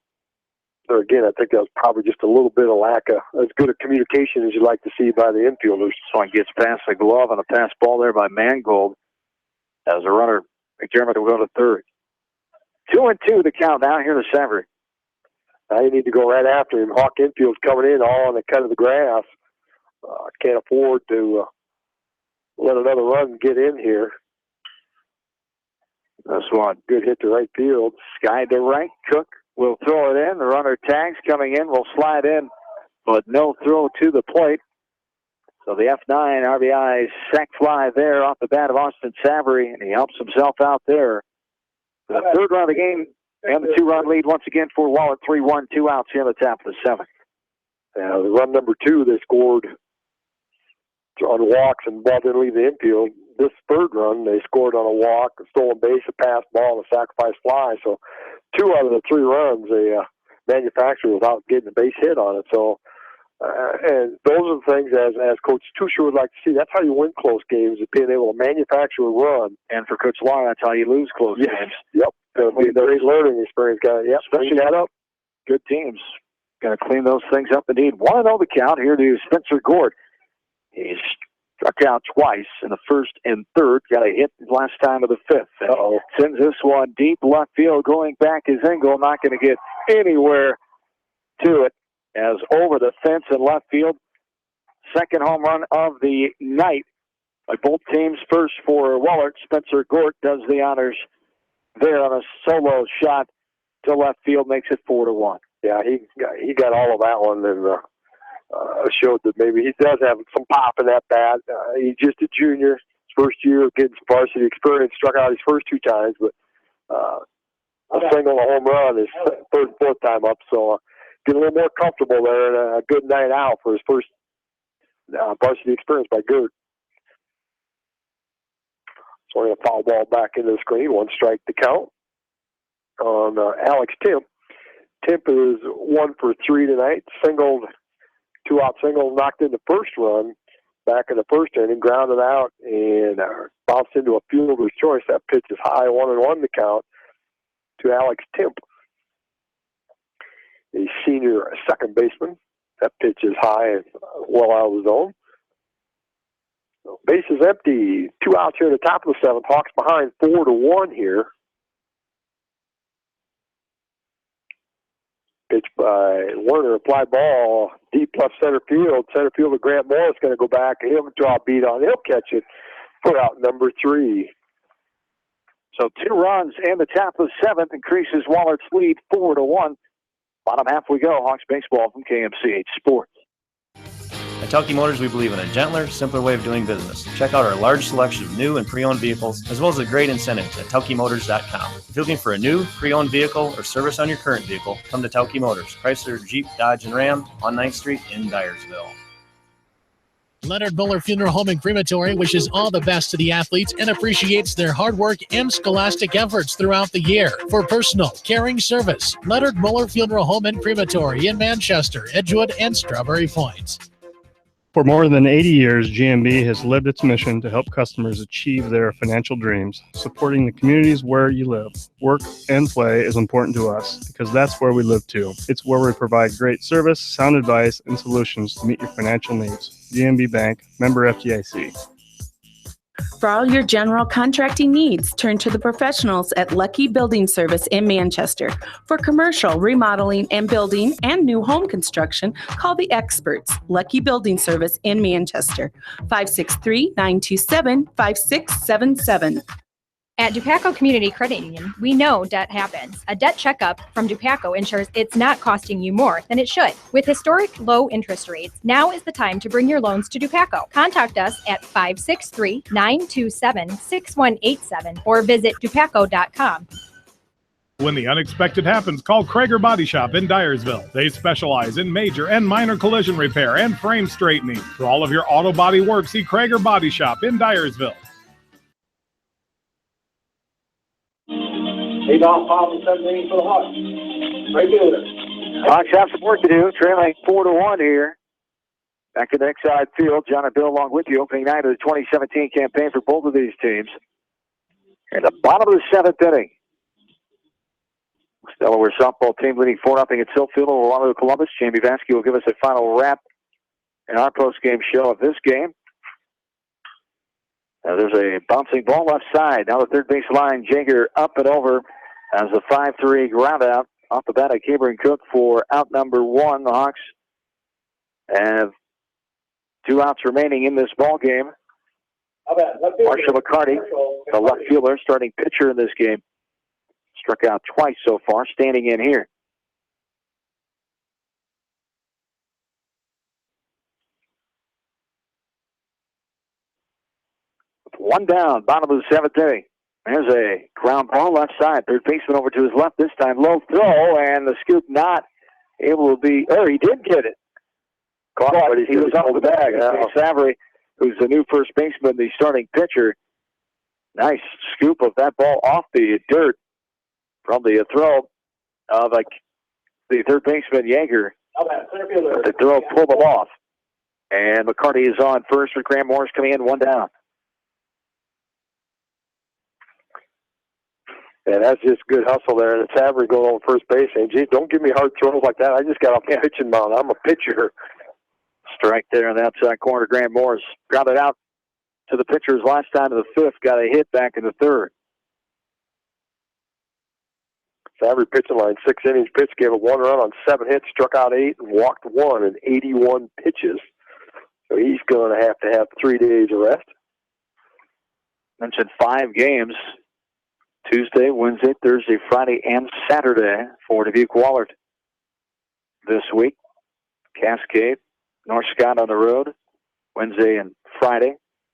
So again, I think that was probably just a little bit of lack of as good a communication as you'd like to see by the infielders. So he gets past the glove on a pass ball there by Mangold. As a runner, McDermott will go to 3rd. 2-2 the count now here to Savory. Now you need to go right after him. Hawk infield's coming in all on the cut of the grass. Can't afford to let another run get in here. That's one. Good hit to right field. Sky to right. Cook will throw it in. The runner tags coming in, will slide in, but no throw to the plate. So the F9 RBI sac fly there off the bat of Austin Savory, and he helps himself out there. The third run of the game and the 2-run lead once again for Wahlert. 3-1, 2 outs here in the top of the 7th. The run number 2 they scored on walks and ball didn't leave the infield. This third run they scored on a walk, a stolen base, a pass ball, and a sacrifice fly. So 2 out of the 3 runs they manufactured without getting a base hit on it. So and those are the things as Coach Tusher would like to see. That's how you win close games, is being able to manufacture a run. And for Coach Long, that's how you lose close games. Yep. It'll be a great learning experience, guys. Yep. Especially that up. Good teams. Got to clean those things up indeed. 1-0 the count here to Spencer Gord. He's struck out twice in the first and third. Got a hit last time of the 5th. Sends this one deep left field. Going back is Engel. Not going to get anywhere to it. As over the fence in left field. Second home run of the night by both teams. First for Wahlert. Spencer Gort does the honors there on a solo shot to left field. Makes it 4-1. Yeah, he got all of that one and showed that maybe he does have some pop in that bat. He's just a junior. His first year of getting some varsity experience. Struck out his first 2 times, but a single and a home run is third and fourth time up. So get a little more comfortable there and a good night out for his first varsity experience by Gert. So we're going to foul ball back into the screen. 1 strike to count on Alex Timp. Timp is 1 for 3 tonight. Singled, 2-out single, knocked in the first run back in the first inning, grounded out and bounced into a fielder's choice. That pitch is high, 1-1 to count to Alex Timp. A senior second baseman. That pitch is high and well out of the zone. So base is empty. 2 outs here at the top of the 7th. Hawks behind 4-1 here. Pitch by Werner, a fly ball, deep left center field. Center fielder Grant Morris going to go back and he'll draw a beat on. He'll catch it for out number 3. So 2 runs in the top of the 7th increases Wallert's lead 4-1. Bottom half we go. Hawks baseball from KMCH Sports. At Telke Motors, we believe in a gentler, simpler way of doing business. Check out our large selection of new and pre-owned vehicles, as well as the great incentives at TelkeMotors.com. If you're looking for a new, pre-owned vehicle or service on your current vehicle, come to Telke Motors, Chrysler, Jeep, Dodge, and Ram on 9th Street in Dyersville. Leonard Muller Funeral Home and Crematory wishes all the best to the athletes and appreciates their hard work and scholastic efforts throughout the year. For personal, caring service, Leonard Muller Funeral Home and Crematory in Manchester, Edgewood, and Strawberry Points. For more than 80 years, GMB has lived its mission to help customers achieve their financial dreams. Supporting the communities where you live, work, and play is important to us because that's where we live too. It's where we provide great service, sound advice, and solutions to meet your financial needs. GMB Bank, member FDIC. For all your general contracting needs, turn to the professionals at Lucky Building Service in Manchester. For commercial, remodeling, and building and new home construction, call the experts. Lucky Building Service in Manchester. 563-927-5677. At Dupaco Community Credit Union, we know debt happens. A debt checkup from Dupaco ensures it's not costing you more than it should. With historic low interest rates, now is the time to bring your loans to Dupaco. Contact us at 563-927-6187 or visit dupaco.com. When the unexpected happens, call Krager Body Shop in Dyersville. They specialize in major and minor collision repair and frame straightening. For all of your auto body work, see Krager Body Shop in Dyersville. 8 off, 5 and 17 for the Hawks. Right fielder. Hawks have some work to do, trailing 4-1 here. Back to the next side field. John and Bill along with you. Opening night of the 2017 campaign for both of these teams. At the bottom of the 7th inning. Delaware softball team leading 4-0 at Silfield over Waterloo Columbus. Jamie Vansky will give us a final wrap in our post-game show of this game. There's a bouncing ball left side. Now the third base line, Jager up and over as the 5-3 ground out. off the bat of Cameron Cook for out number 1. The Hawks have 2 outs remaining in this ball game. Marshall McCarty, the left fielder, starting pitcher in this game. Struck out twice so far, standing in here. One down, bottom of the 7th inning. There's a ground ball left side. Third baseman over to his left this time. Low throw, and the scoop not able to be. Oh, he did get it. Caught, but he was off the bag. Savory, who's the new first baseman, the starting pitcher. Nice scoop of that ball off the dirt from the throw of the third baseman, Yeager. The throw pulled him off. And McCarty is on first with Graham Morris coming in, 1 down. And that's just good hustle there. And Savory going on first base saying, gee, don't give me hard throws like that. I just got off my pitching mound. I'm a pitcher. Strike there on the outside corner. Graham Morris grounded out to the pitcher's last time in the 5th. Got a hit back in the 3rd. Savory pitching line, 6 innings pitch, gave up 1 run on 7 hits, struck out 8, and walked 1 in 81 pitches. So he's going to have 3 days of rest. Mentioned 5 games. Tuesday, Wednesday, Thursday, Friday, and Saturday for Dubuque Wahlert this week. Cascade, North Scott on the road, Wednesday and Friday.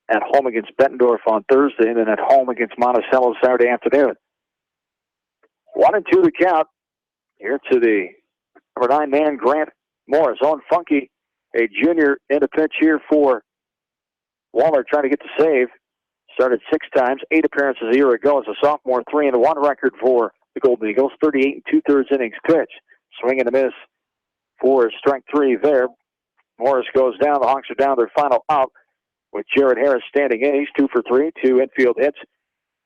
At home against Bettendorf on Thursday, and then at home against Monticello Saturday afternoon. 1-2 the count. Here to the number 9 man, Grant Morris. On Funky, a junior in the pitch here for Wahlert, trying to get the save. Started 6 times, 8 appearances a year ago as a sophomore, 3-1 record for the Golden Eagles. 38 2/3 innings pitch. Swing and a miss for strike 3 there. Morris goes down. The Hawks are down their final out with Jared Harris standing in. He's 2 for 3, 2 infield hits,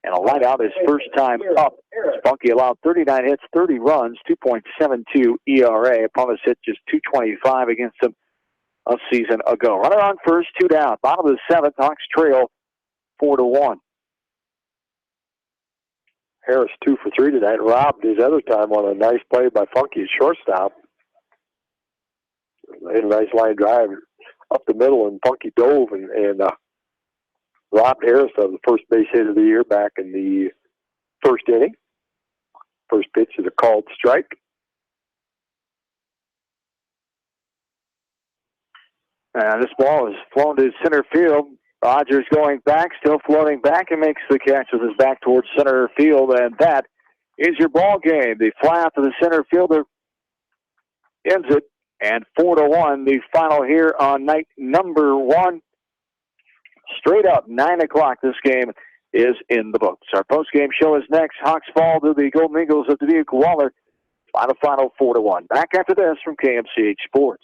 and a line out his first time up. Spunky allowed 39 hits, 30 runs, 2.72 ERA. Upon his hit, just 225 against him a season ago. Runner on first, 2 down. Bottom of the 7th, Hawks trail 4-1. Harris 2 for 3 tonight. Robbed his other time on a nice play by Funky's shortstop. They had a nice line drive up the middle, and Funky dove and robbed Harris of the first base hit of the year back in the 1st inning. First pitch is a called strike. And this ball is flown to center field. Rogers going back, still floating back, and makes the catch with his back towards center field, and that is your ball game. The fly out to the center fielder ends it, and 4-1, the final here on night number 1. Straight up, 9 o'clock, this game is in the books. Our post-game show is next. Hawks fall to the Golden Eagles of Dubuque Wahlert. Final 4-1. Back after this from KMCH Sports.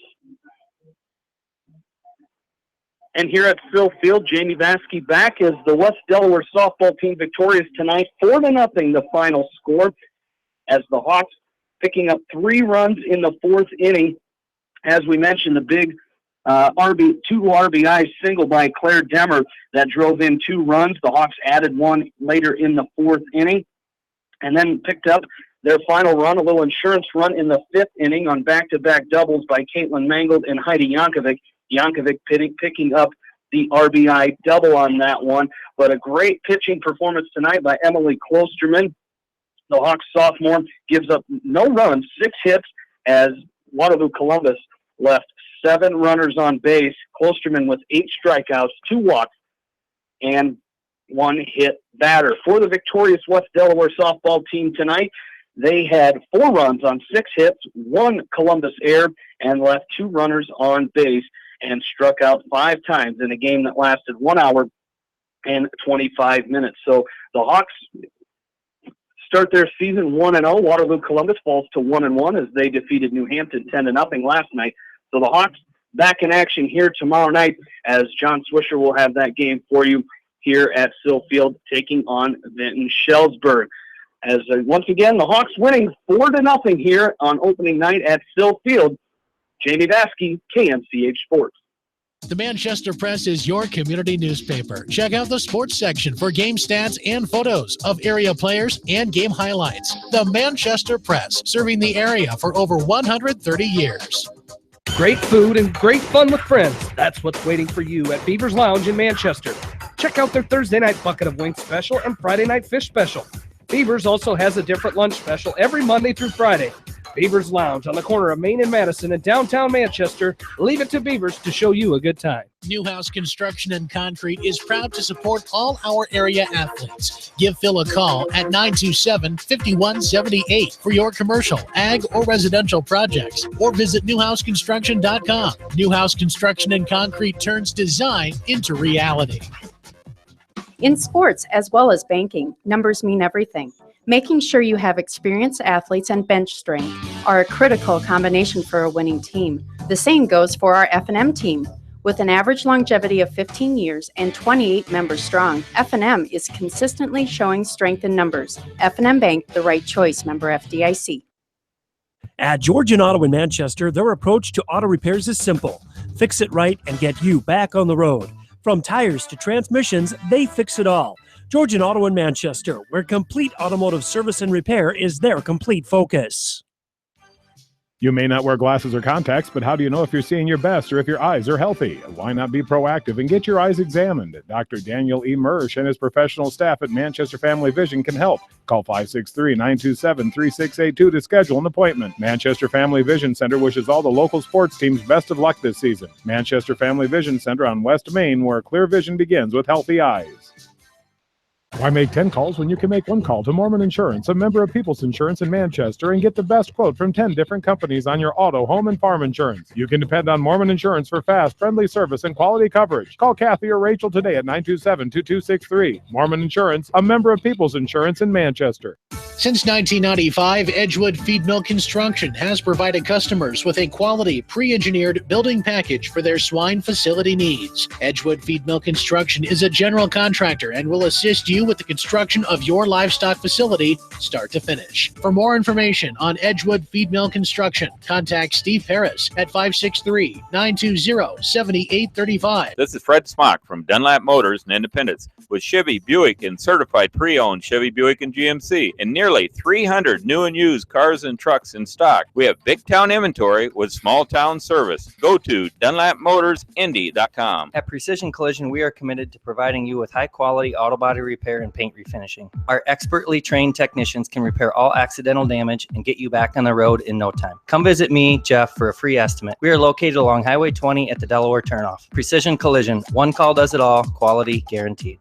And here at Phil Field, Jamie Vasky back as the West Delaware softball team victorious tonight, 4-0 the final score, as the Hawks picking up 3 runs in the 4th inning. As we mentioned, the big 2 RBI single by Claire Demmer that drove in 2 runs. The Hawks added 1 later in the 4th inning, and then picked up their final run, a little insurance run in the 5th inning on back-to-back doubles by Caitlin Mangold and Heidi Yankovic. Yankovic picking up the RBI double on that one. But a great pitching performance tonight by Emily Klosterman. The Hawks sophomore gives up no runs, 6 hits, as Waterloo Columbus left 7 runners on base. Klosterman with 8 strikeouts, 2 walks, and 1 hit batter. For the victorious West Delaware softball team tonight, they had 4 runs on 6 hits, 1 Columbus error, and left 2 runners on base, and struck out 5 times in a game that lasted 1 hour and 25 minutes. So the Hawks start their season 1-0. Waterloo Columbus falls to 1-1 as they defeated New Hampton 10-0 last night. So the Hawks back in action here tomorrow night, as John Swisher will have that game for you here at Sill Field, taking on Vinton Shellsburg. As once again, the Hawks winning 4-0 here on opening night at Sill Field. Jamie Vasky, KMCH Sports. The Manchester Press is your community newspaper. Check out the sports section for game stats and photos of area players and game highlights. The Manchester Press, serving the area for over 130 years. Great food and great fun with friends. That's what's waiting for you at Beaver's Lounge in Manchester. Check out their Thursday night bucket of wings special and Friday night fish special. Beaver's also has a different lunch special every Monday through Friday. Beaver's Lounge on the corner of Main and Madison in downtown Manchester. Leave it to Beaver's to show you a good time. Newhouse Construction and Concrete is proud to support all our area athletes. Give Phil a call at 927-5178 for your commercial, ag, or residential projects, or visit newhouseconstruction.com. Newhouse Construction and Concrete turns design into reality. In sports, as well as banking, numbers mean everything. Making sure you have experienced athletes and bench strength are a critical combination for a winning team. The same goes for our F&M team. With an average longevity of 15 years and 28 members strong, F&M is consistently showing strength in numbers. F&M Bank, the right choice, member FDIC. At Georgian Auto in Manchester, their approach to auto repairs is simple. Fix it right and get you back on the road. From tires to transmissions, they fix it all. Georgian Auto in Manchester, where complete automotive service and repair is their complete focus. You may not wear glasses or contacts, but how do you know if you're seeing your best or if your eyes are healthy? Why not be proactive and get your eyes examined? Dr. Daniel E. Mersch and his professional staff at Manchester Family Vision can help. Call 563-927-3682 to schedule an appointment. Manchester Family Vision Center wishes all the local sports teams best of luck this season. Manchester Family Vision Center on West Main, where clear vision begins with healthy eyes. Why make 10 calls when you can make one call to Mormon Insurance, a member of People's Insurance in Manchester, and get the best quote from 10 different companies on your auto, home, and farm insurance? You can depend on Mormon Insurance for fast, friendly service and quality coverage. Call Kathy or Rachel today at 927-2263. Mormon Insurance, a member of People's Insurance in Manchester. Since 1995, Edgewood Feed Mill Construction has provided customers with a quality, pre-engineered building package for their swine facility needs. Edgewood Feed Mill Construction is a general contractor and will assist you with the construction of your livestock facility, start to finish. For more information on Edgewood Feed Mill Construction, contact Steve Harris at 563-920-7835. This is Fred Smock from Dunlap Motors and Independence with Chevy, Buick, and certified pre-owned Chevy, Buick, and GMC, and nearly 300 new and used cars and trucks in stock. We have big town inventory with small town service. Go to DunlapMotorsIndy.com. At Precision Collision, we are committed to providing you with high-quality auto body repair and paint refinishing. Our expertly trained technicians can repair all accidental damage and get you back on the road in no time. Come visit me, Jeff, for a free estimate. We are located along Highway 20 at the Delaware turnoff. Precision Collision, one call does it all, quality guaranteed.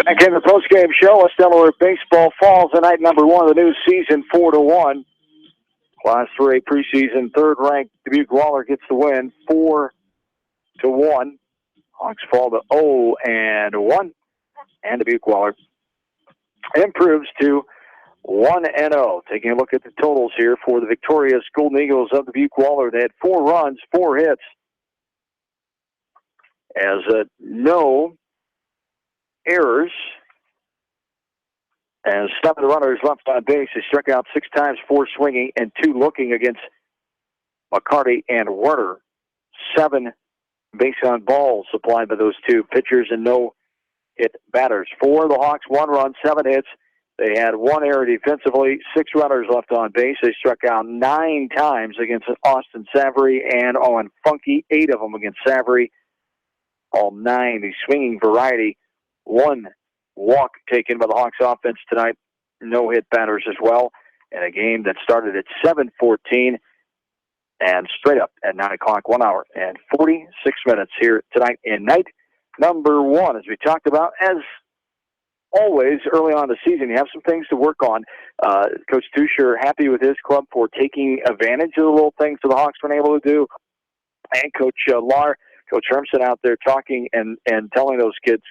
Back in the postgame show, West Delaware baseball falls tonight, number one of the new season, 4-1. Class 3 preseason third-ranked Dubuque Wahlert gets the win, 4-1. Hawks fall to 0-1, and Dubuque Wahlert improves to 1-0. Taking a look at the totals here for the victorious Golden Eagles of Dubuque Wahlert. They had 4 runs, 4 hits, as no errors, and 7 runners left on base. They struck out 6 times, 4 swinging and 2 looking against McCarty and Werner. 7 base on balls supplied by those 2 pitchers and no hit batters. For the Hawks, 1 run, 7 hits. They had 1 error defensively, 6 runners left on base. They struck out 9 times against Austin Savory and Owen Funky, 8 of them against Savory. All 9, the swinging variety. 1 walk taken by the Hawks offense tonight. No hit batters as well. And a game that started at 7:14 and straight up at 9 o'clock, 1 hour and 46 minutes here tonight in night number 1. As we talked about, as always, early on in the season, you have some things to work on. Coach Tusher happy with his club for taking advantage of the little things that the Hawks were able to do. And Coach Lahr, Coach Hermson out there talking and telling those kids,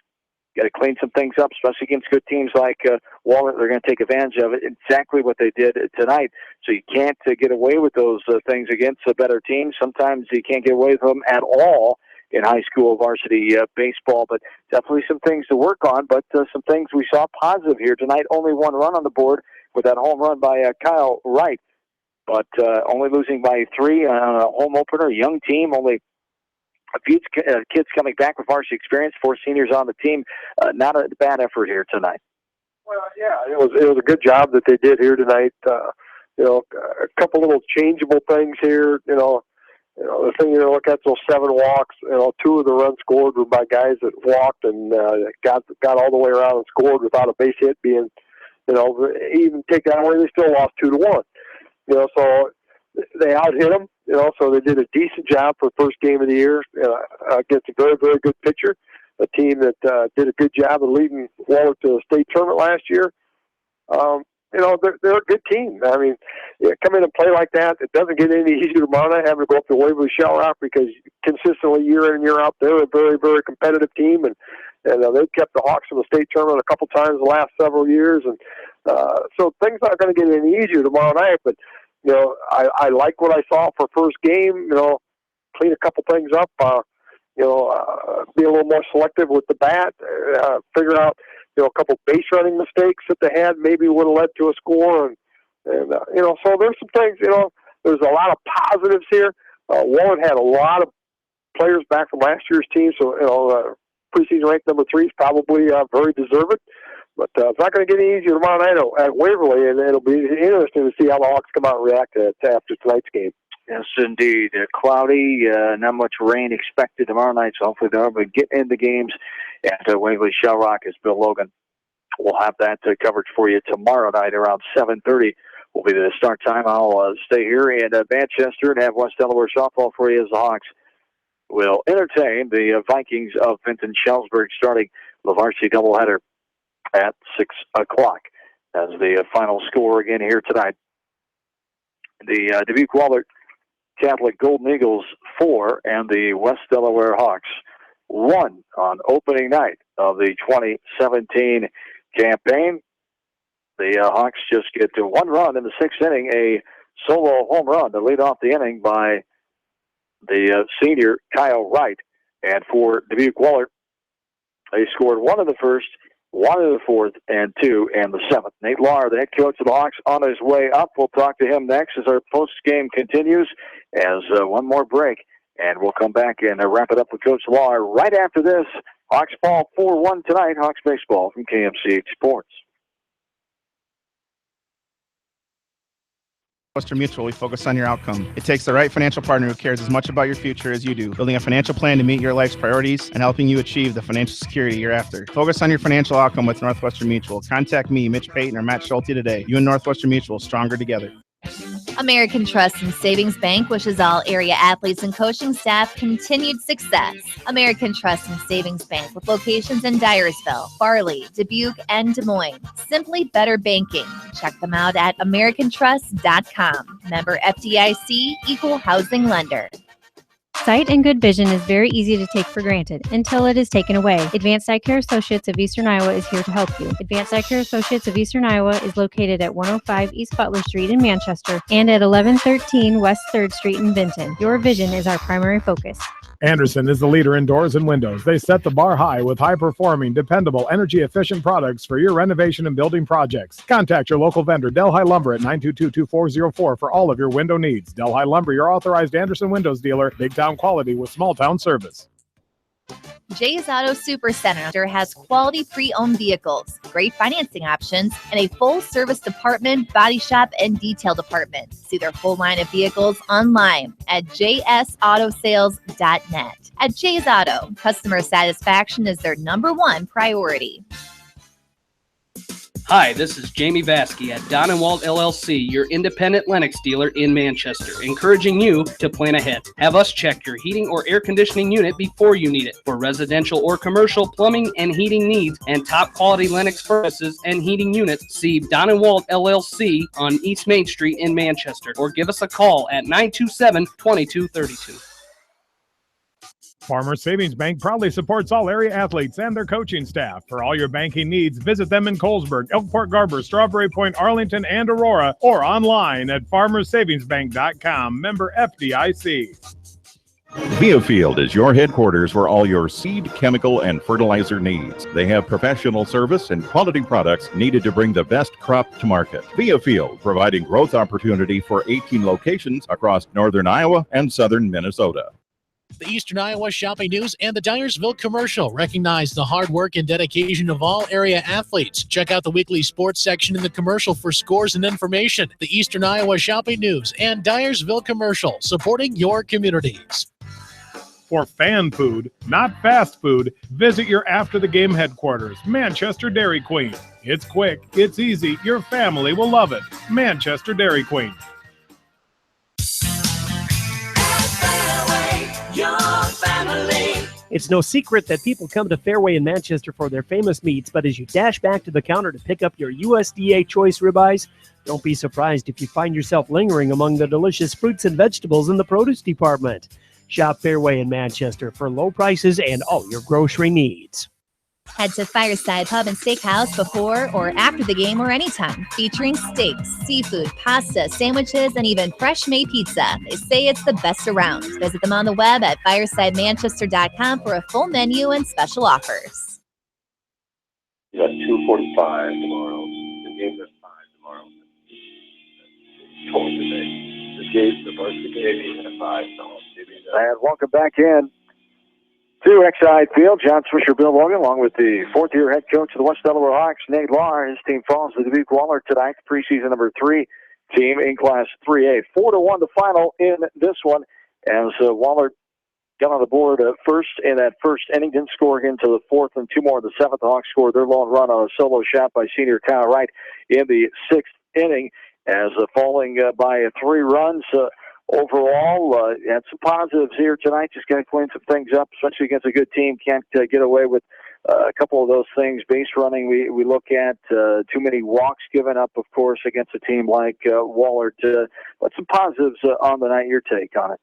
got to clean some things up, especially against good teams like Wahlert. They're going to take advantage of it. Exactly what they did tonight. So you can't get away with those things against a better team. Sometimes you can't get away with them at all in high school varsity baseball. But definitely some things to work on. But some things we saw positive here tonight. Only 1 run on the board with that home run by Kyle Wright. but only losing by 3 on a home opener. Young team, only a few kids coming back with varsity experience, 4 seniors on the team. Not a bad effort here tonight. Well, yeah, it was a good job that they did here tonight. A couple little changeable things here. The thing you look at, those 7 walks. 2 of the runs scored were by guys that walked and got all the way around and scored without a base hit being. Even take that away, they still lost 2-1. So they out hit them. So they did a decent job for the first game of the year against a very, very good pitcher, a team that did a good job of leading Wahlert to the state tournament last year. They're a good team. I mean, come in and play like that, it doesn't get any easier tomorrow night having to go up to Waverly Shell Rock because consistently year in and year out, they're a very, very competitive team, and they've kept the Hawks in the state tournament a couple times the last several years, and so things aren't going to get any easier tomorrow night. But I like what I saw for first game. Clean a couple things up. Be a little more selective with the bat. Figure out a couple base running mistakes that they had maybe would have led to a score, and so there's some things. There's a lot of positives here. Wahlert had a lot of players back from last year's team, so preseason ranked number 3 is probably very deserved. But it's not going to get any easier tomorrow night at Waverly, and it'll be interesting to see how the Hawks come out and react to after tonight's game. Yes, indeed. Cloudy, not much rain expected tomorrow night, so hopefully they'll be getting into games at Waverly Shell Rock as Bill Logan. We'll have that coverage for you tomorrow night around 7:30. Will be the start time. I'll stay here in Manchester and have West Delaware softball for you as the Hawks will entertain the Vikings of Vinton Shellsburg starting the varsity doubleheader at 6 o'clock as the final score again here tonight. The Dubuque Wahlert Catholic Golden Eagles 4 and the West Delaware Hawks 1 on opening night of the 2017 campaign. The Hawks just get to 1 run in the 6th inning, a solo home run to lead off the inning by the senior Kyle Wright. And for Dubuque Wahlert, they scored 1 in the 1st, 1 in the 4th, and 2 in the 7th. Nate Lahr, the head coach of the Hawks, on his way up. We'll talk to him next as our post-game continues as one more break. And we'll come back and wrap it up with Coach Lahr right after this. Hawks ball 4-1 tonight. Hawks baseball from KMCH Sports. Western Mutual, we focus on your outcome. It takes the right financial partner who cares as much about your future as you do, building a financial plan to meet your life's priorities and helping you achieve the financial security you're after. Focus on your financial outcome with Northwestern Mutual. Contact me, Mitch Payton, or Matt Schulte today. You and Northwestern Mutual, stronger together. American Trust and Savings Bank wishes all area athletes and coaching staff continued success. American Trust and Savings Bank with locations in Dyersville, Farley, Dubuque, and Des Moines. Simply better banking. Check them out at americantrust.com. Member FDIC, equal housing lender. Sight and good vision is very easy to take for granted until it is taken away. Advanced Eye Care Associates of Eastern Iowa is here to help you. Advanced Eye Care Associates of Eastern Iowa is located at 105 East Butler Street in Manchester and at 1113 West 3rd Street in Vinton. Your vision is our primary focus. Anderson is the leader in doors and windows. They set the bar high with high-performing, dependable, energy-efficient products for your renovation and building projects. Contact your local vendor, Delhi Lumber, at 922-2404 for all of your window needs. Delhi Lumber, your authorized Anderson Windows dealer, big-town quality with small-town service. Jay's Auto Supercenter has quality pre-owned vehicles, great financing options, and a full-service department, body shop, and detail department. See their full line of vehicles online at jsautosales.net. At Jay's Auto, customer satisfaction is their #1 priority. Hi, this is Jamie Vaskey at Don & Walt LLC, your independent Lennox dealer in Manchester, encouraging you to plan ahead. Have us check your heating or air conditioning unit before you need it. For residential or commercial plumbing and heating needs and top quality Lennox furnaces and heating units, see Don & Walt LLC on East Main Street in Manchester, or give us a call at 927-2232. Farmers Savings Bank proudly supports all area athletes and their coaching staff. For all your banking needs, visit them in Colesburg, Elkport Garber, Strawberry Point, Arlington, and Aurora, or online at farmersavingsbank.com. Member FDIC. Viafield is your headquarters for all your seed, chemical, and fertilizer needs. They have professional service and quality products needed to bring the best crop to market. Viafield, providing growth opportunity for 18 locations across northern Iowa and southern Minnesota. The Eastern Iowa Shopping News and the Dyersville Commercial recognize the hard work and dedication of all area athletes. Check out the weekly sports section in the commercial for scores and information. The Eastern Iowa Shopping News and Dyersville Commercial, supporting your communities. For fan food, not fast food, visit your after-the-game headquarters, Manchester Dairy Queen. It's quick, it's easy, your family will love it. Manchester Dairy Queen. Your family. It's no secret that people come to Fairway in Manchester for their famous meats, but as you dash back to the counter to pick up your USDA choice ribeyes, don't be surprised if you find yourself lingering among the delicious fruits and vegetables in the produce department. Shop Fairway in Manchester for low prices and all your grocery needs. Head to Fireside Pub and Steakhouse before or after the game or anytime, featuring steaks, seafood, pasta, sandwiches, and even fresh-made pizza. They say it's the best around. Visit them on the web at firesidemanchester.com for a full menu and special offers. You got 2:45 tomorrow. The game's at 5 tomorrow. Told today. The varsity game is at 5. And welcome back in to Exide Field. John Swisher, Bill Logan, along with the fourth-year head coach of the West Delaware Hawks, Nate Lahr. His team falls to Dubuque Wahlert tonight, preseason number 3 team in Class 3A. 4-1 the final in this one, as Wahlert got on the board first in that first inning, didn't score again until the fourth, and 2 more in the seventh. The Hawks scored their lone run on a solo shot by senior Kyle Wright in the sixth inning, as falling by 3 runs. Overall, had some positives here tonight. Just got to clean some things up, especially against a good team. Can't get away with a couple of those things. Base running, we look at too many walks given up, of course, against a team like Wahlert. But some positives on the night. Your take on it?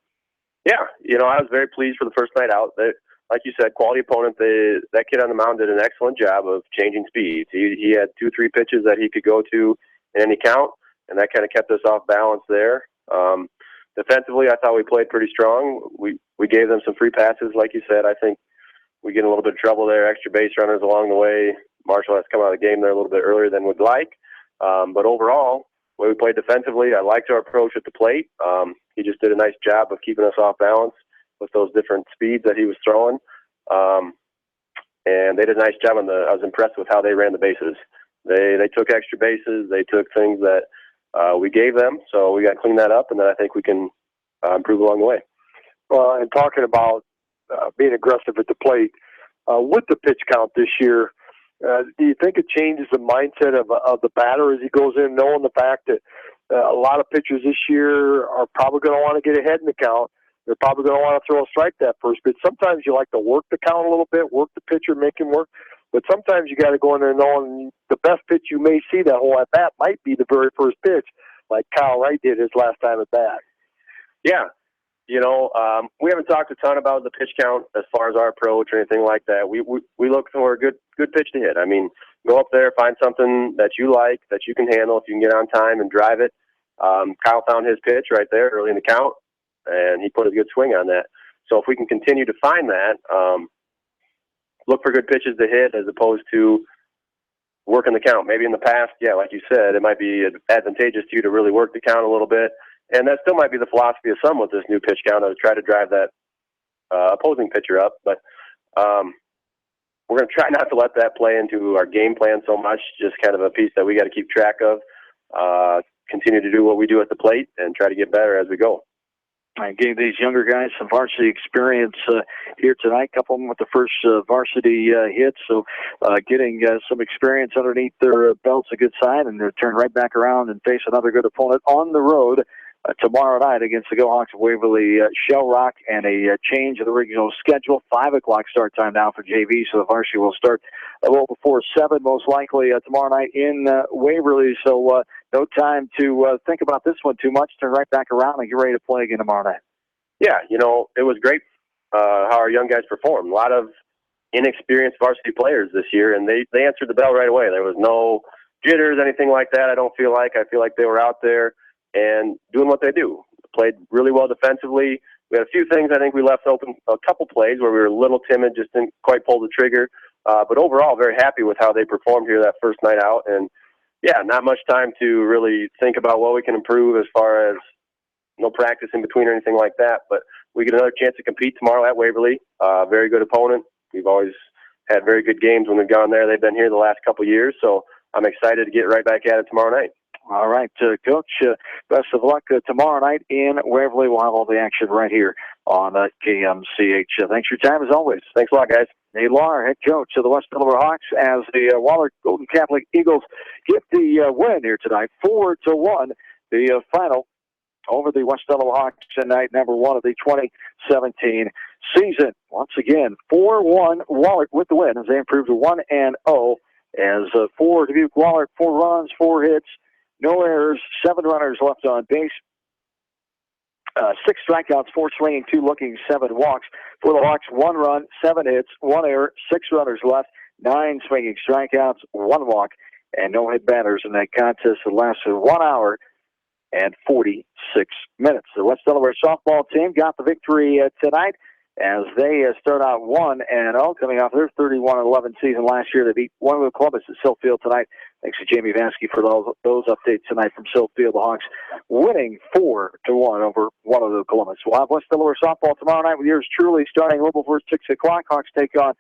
Yeah, I was very pleased for the first night out. Like you said, quality opponent. That kid on the mound did an excellent job of changing speeds. He had 2-3 pitches that he could go to in any count, and that kind of kept us off balance there. Defensively, I thought we played pretty strong. We gave them some free passes, like you said. I think we get in a little bit of trouble there. Extra base runners along the way. Marshall has come out of the game there a little bit earlier than we'd like. But overall, the way we played defensively, I liked our approach at the plate. He just did a nice job of keeping us off balance with those different speeds that he was throwing. And they did a nice job I was impressed with how they ran the bases. They took extra bases. They took things that we gave them, so we got to clean that up, and then I think we can improve along the way. And talking about being aggressive at the plate, with the pitch count this year, do you think it changes the mindset of the batter as he goes in, knowing the fact that a lot of pitchers this year are probably going to want to get ahead in the count? They're probably going to want to throw a strike that first pitch. Sometimes you like to work the count a little bit, work the pitcher, make him work. But sometimes you got to go in there knowing the best pitch you may see that whole at bat might be the very first pitch, like Kyle Wright did his last time at bat. Yeah. We haven't talked a ton about the pitch count as far as our approach or anything like that. We look for a good pitch to hit. I mean, go up there, find something that you like, that you can handle, if you can get on time and drive it. Kyle found his pitch right there early in the count, and he put a good swing on that. So if we can continue to find that, look for good pitches to hit as opposed to working the count. Maybe in the past, yeah, like you said, it might be advantageous to you to really work the count a little bit. And that still might be the philosophy of some with this new pitch count, to try to drive that opposing pitcher up. But we're going to try not to let that play into our game plan so much, just kind of a piece that we got to keep track of, continue to do what we do at the plate and try to get better as we go. I gave these younger guys some varsity experience here tonight, a couple of them with the first varsity hits, so getting some experience underneath their belt's a good sign, and they'll turn right back around and face another good opponent on the road tomorrow night against the Go Hawks of Waverly Shell Rock, and a change of the regional schedule. 5 o'clock start time now for JV, so the varsity will start a little before 7, most likely tomorrow night in Waverly, so no time to think about this one too much. Turn right back around and get ready to play again tomorrow night. Yeah, it was great how our young guys performed. A lot of inexperienced varsity players this year, and they answered the bell right away. There was no jitters, anything like that. I feel like they were out there and doing what they do. Played really well defensively, we had a few things I think we left open, a couple plays where we were a little timid, just didn't quite pull the trigger. But overall, very happy with how they performed here that first night out. And, yeah, not much time to really think about what we can improve as far as no practice in between or anything like that. But we get another chance to compete tomorrow at Waverly. Very good opponent. We've always had very good games when we've gone there. They've been here the last couple of years, so I'm excited to get right back at it tomorrow night. All right, Coach, best of luck tomorrow night in Waverly. We'll have all the action right here on KMCH. Thanks for your time, as always. Thanks a lot, guys. Nate Lahr, head coach of the West Delaware Hawks, as the Wahlert Golden Catholic Eagles get the win here tonight, 4-1, the final over the West Delaware Hawks tonight, number 1 of the 2017 season. Once again, 4-1 Wahlert with the win as they improved to 1-0. As for Dubuque Wahlert, 4 runs, 4 hits, no errors, 7 runners left on base. 6 strikeouts, 4 swinging, 2 looking, 7 walks. For the Hawks, 1 run, 7 hits, 1 error, 6 runners left, 9 swinging strikeouts, 1 walk, and no hit batters in that contest that lasted 1 hour and 46 minutes. The West Delaware softball team got the victory tonight as they start out 1-0, coming off their 31-11 season last year. They beat Waterloo Columbus at Sill Field tonight. Thanks to Jamie Vansky for those updates tonight from Sill Field. The Hawks winning 4-1 over Waterloo Columbus. We'll have West Delaware softball tomorrow night with yours truly starting a little before 6 o'clock. Hawks take on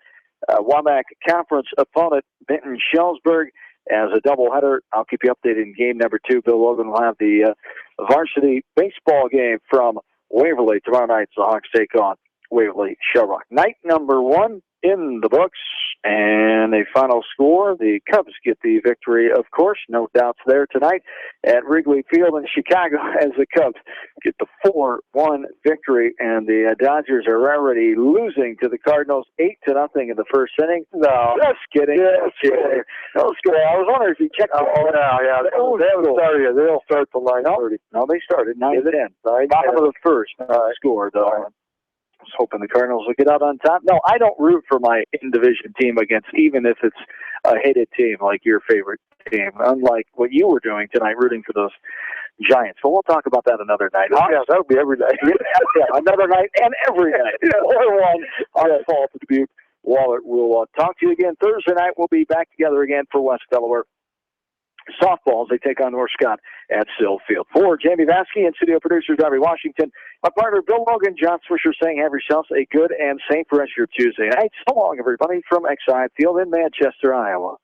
Waback Conference opponent Benton Schellsburg as a doubleheader. I'll keep you updated in game number 2. Bill Logan will have the varsity baseball game from Waverly tomorrow night. So the Hawks take on Waverly Shell Rock. Night number 1 in the books, and a final score. The Cubs get the victory, of course, no doubts there tonight at Wrigley Field in Chicago as the Cubs get the 4-1 victory, and the Dodgers are already losing to the Cardinals 8-0 in the first inning. No, just kidding. Just kidding. I was wondering if you checked. Yeah. They don't start till 9:30. No, they started 9:10. Bottom of the first score, though. I was hoping the Cardinals would get out on top. No, I don't root for my in-division team even if it's a hated team like your favorite team, unlike what you were doing tonight, rooting for those Giants. But we'll talk about that another night. Yeah, that'll be every night. Yeah, another night and every night. 4-1 on the fall to Dubuque. Wahlert will talk to you again Thursday night. We'll be back together again for West Delaware softballs. They take on North Scott at Sill Field. For Jamie Vansky and studio producer Darby Washington, my partner Bill Logan, John Swisher saying have yourselves a good and safe rest of your Tuesday night. So long, everybody, from Exide Field in Manchester, Iowa.